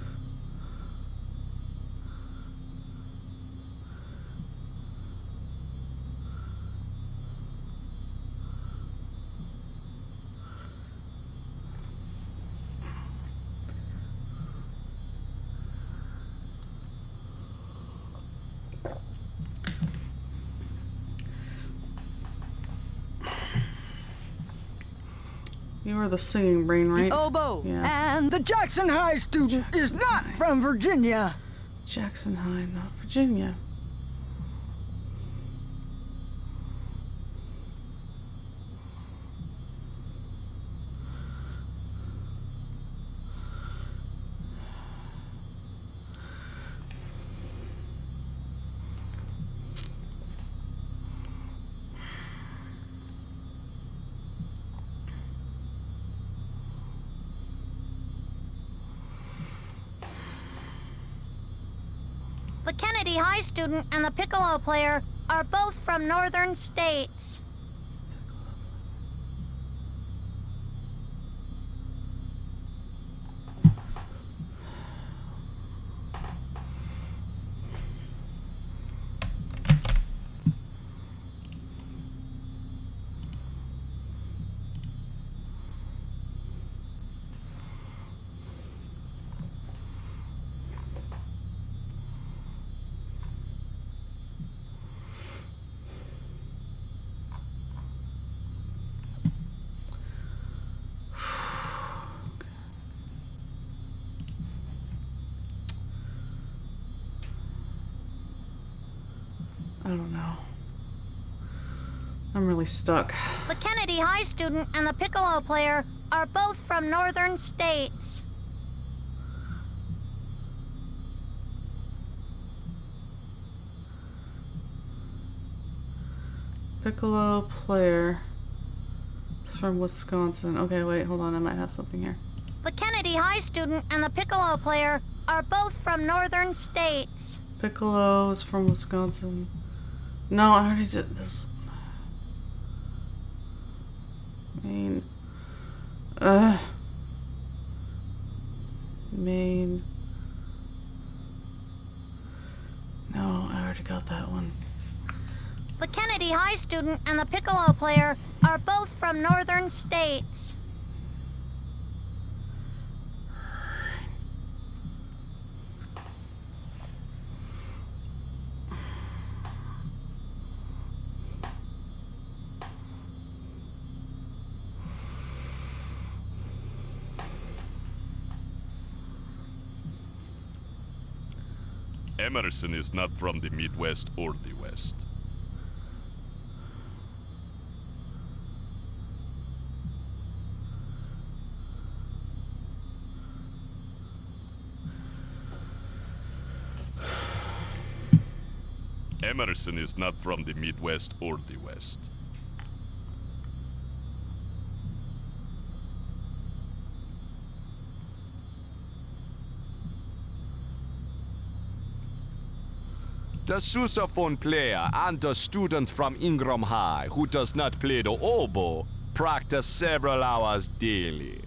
S1: You were the singing brain, right?
S7: The oboe
S1: Yeah.
S7: and
S4: The Jackson High student is not from Virginia.
S1: Jackson High, not Virginia.
S8: The Kennedy High student and the piccolo player are both from northern states. I don't know. I'm really stuck. The Kennedy High student and the piccolo player are both from northern states.
S1: Piccolo player. from Wisconsin. Okay, wait, hold on. I might have something here.
S8: The Kennedy High student and the piccolo player are both from northern states.
S1: Piccolo is from Wisconsin. No, I already did this. Maine. Maine. No, I already got that one.
S8: The Kennedy High student and the piccolo player are both from northern states.
S6: Emerson is not from the Midwest or the West. Emerson is not from the Midwest or the West. The sousaphone player and the student from Ingram High who does not play the oboe practice several hours daily.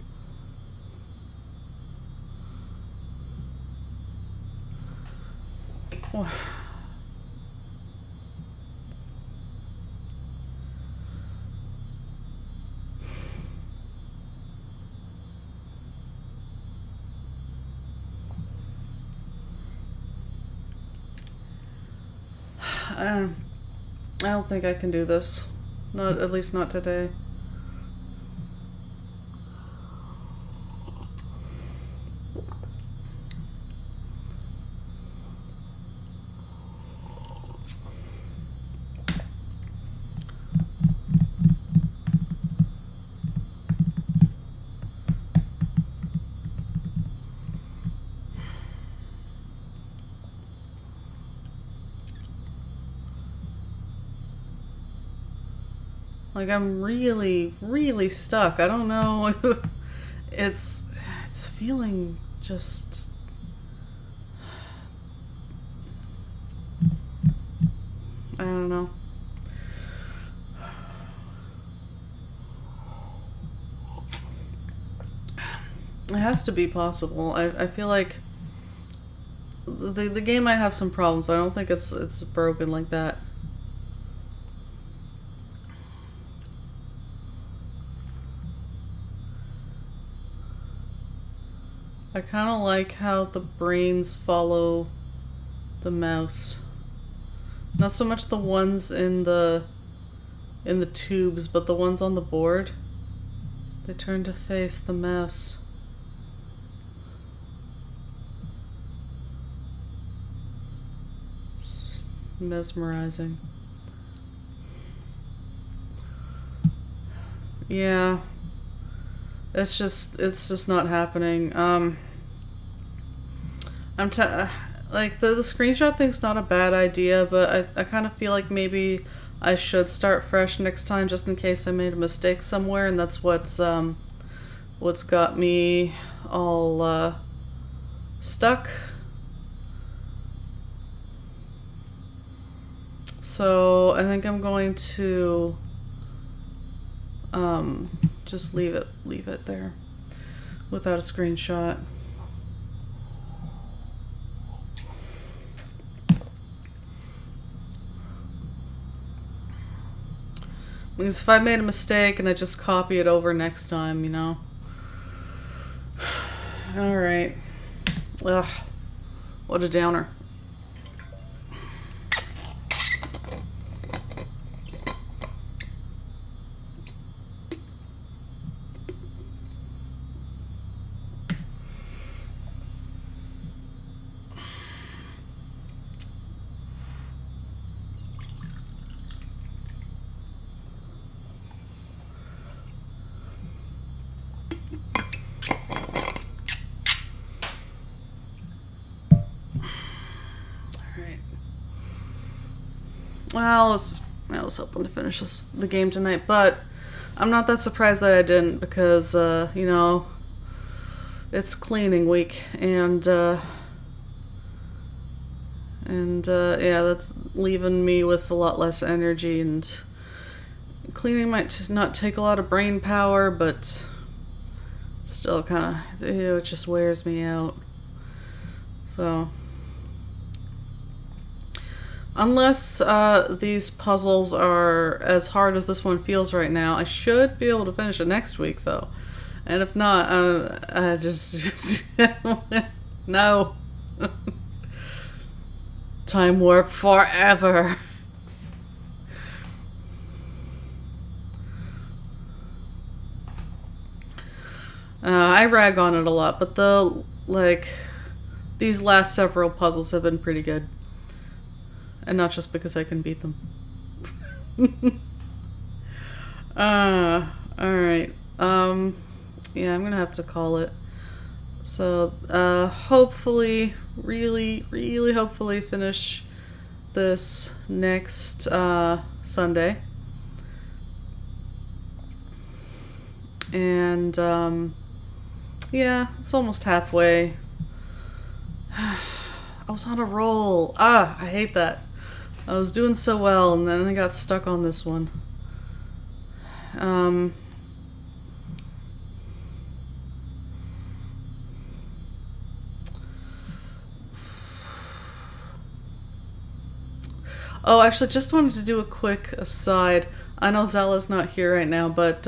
S1: I don't think I can do this. Not, at least not today. Like, I'm really, really stuck. I don't know. It's feeling just... I don't know. It has to be possible. I feel like the game might have some problems. I don't think it's broken like that. I kind of like how the brains follow the mouse. Not so much the ones in the tubes, but the ones on the board. They turn to face the mouse. It's mesmerizing. Yeah. It's just not happening. Like the screenshot thing's not a bad idea, but I kind of feel like maybe I should start fresh next time just in case I made a mistake somewhere, and that's what's got me all stuck. So I think I'm going to just leave it there without a screenshot. Because if I made a mistake and I just copy it over next time, you know. Alright. Ugh. What a downer. Well, I was hoping to finish the game tonight, but I'm not that surprised that I didn't because, you know, it's cleaning week and yeah, that's leaving me with a lot less energy, and cleaning might not take a lot of brain power, but still kind of, it just wears me out. So, unless these puzzles are as hard as this one feels right now, I should be able to finish it next week, though. And if not, I just... no. Time warp forever. I rag on it a lot, but these last several puzzles have been pretty good. And not just because I can beat them. Alright. Yeah, I'm gonna have to call it. So, hopefully, really hopefully finish this next, Sunday. And, yeah, it's almost halfway. I was on a roll. I hate that. I was doing so well, and then I got stuck on this one. Oh, actually, just wanted to do a quick aside. I know Zella's not here right now, but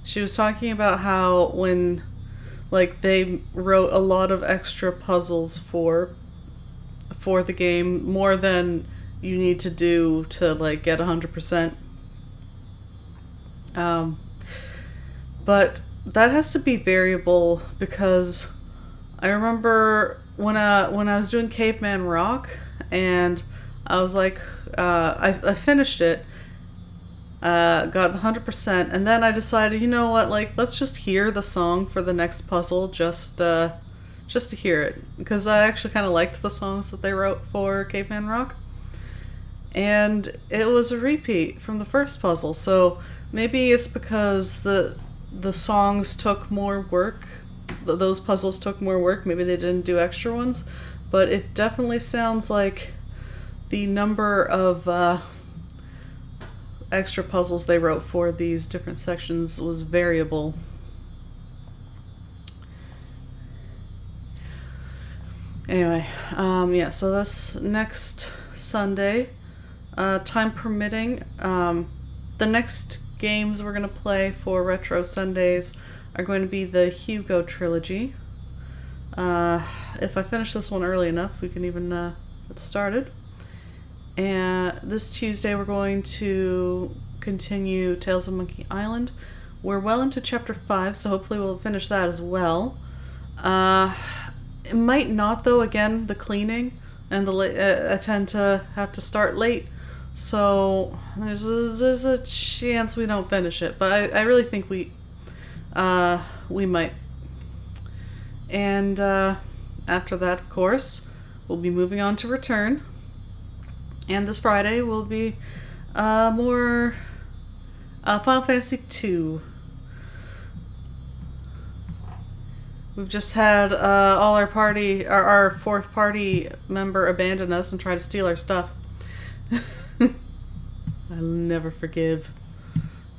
S1: she was talking about how when, like, they wrote a lot of extra puzzles for the game, more than you need to do to, like, get 100%. But that has to be variable, because I remember when I was doing Caveman Rock, and I was like, I finished it, got 100%, and then I decided, you know what, like, let's just hear the song for the next puzzle, just to hear it, because I actually kind of liked the songs that they wrote for Caveman Rock, and it was a repeat from the first puzzle, so maybe it's because the songs took more work, those puzzles took more work, maybe they didn't do extra ones, but it definitely sounds like the number of extra puzzles they wrote for these different sections was variable. Anyway, yeah, so this next Sunday, time permitting, the next games we're going to play for Retro Sundays are going to be the Hugo trilogy. If I finish this one early enough, we can even get started. And this Tuesday we're going to continue Tales of Monkey Island. We're well into chapter 5, so hopefully we'll finish that as well. It might not, though. Again, the cleaning and I tend to have to start late, so there's a chance we don't finish it. But I really think we might. And after that, of course, we'll be moving on to Return. And this Friday will be more Final Fantasy II. We've just had all our party, our fourth party member abandon us and try to steal our stuff. I'll never forgive.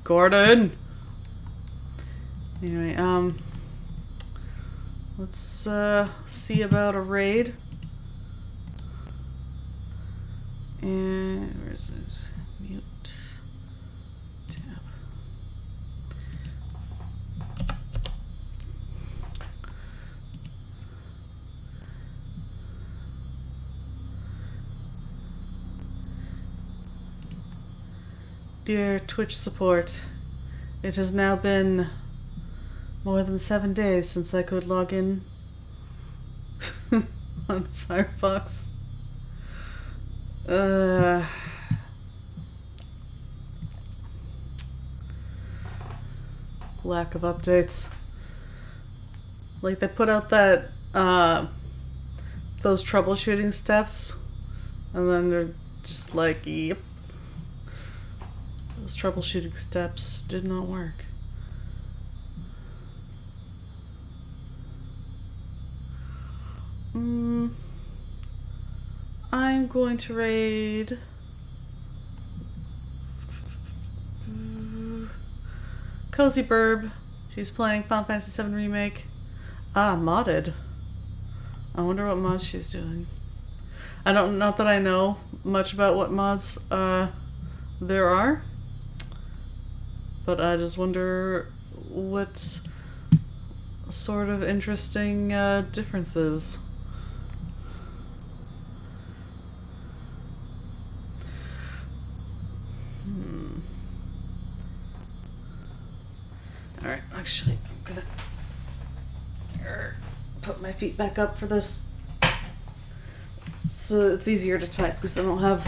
S1: Gordon! Anyway, let's see about a raid. And where is it? Mute tab. Dear Twitch support, it has now been more than 7 days since I could log in on Firefox. Lack of updates. Like, they put out that those troubleshooting steps, and then they're just like, yep. Those troubleshooting steps did not work. I'm going to raid Cozy Burb. She's playing Final Fantasy VII Remake. Modded. I wonder what mods she's doing. Not that I know much about what mods there are, but I just wonder what sort of interesting differences. Alright, actually, I'm gonna put my feet back up for this so it's easier to type because I don't have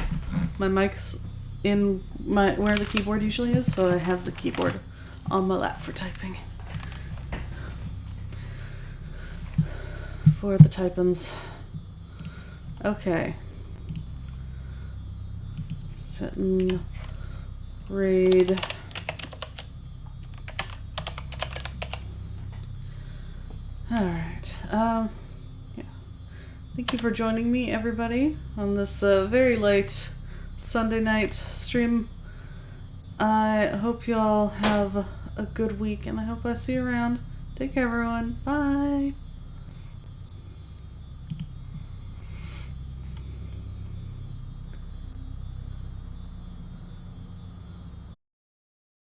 S1: my mics in where the keyboard usually is, so I have the keyboard on my lap for typing. For the typins. Okay. Setting raid. Alright. Yeah. Thank you for joining me, everybody, on this very late Sunday night stream. I hope y'all have a good week, and I hope I see you around. Take care, everyone. Bye.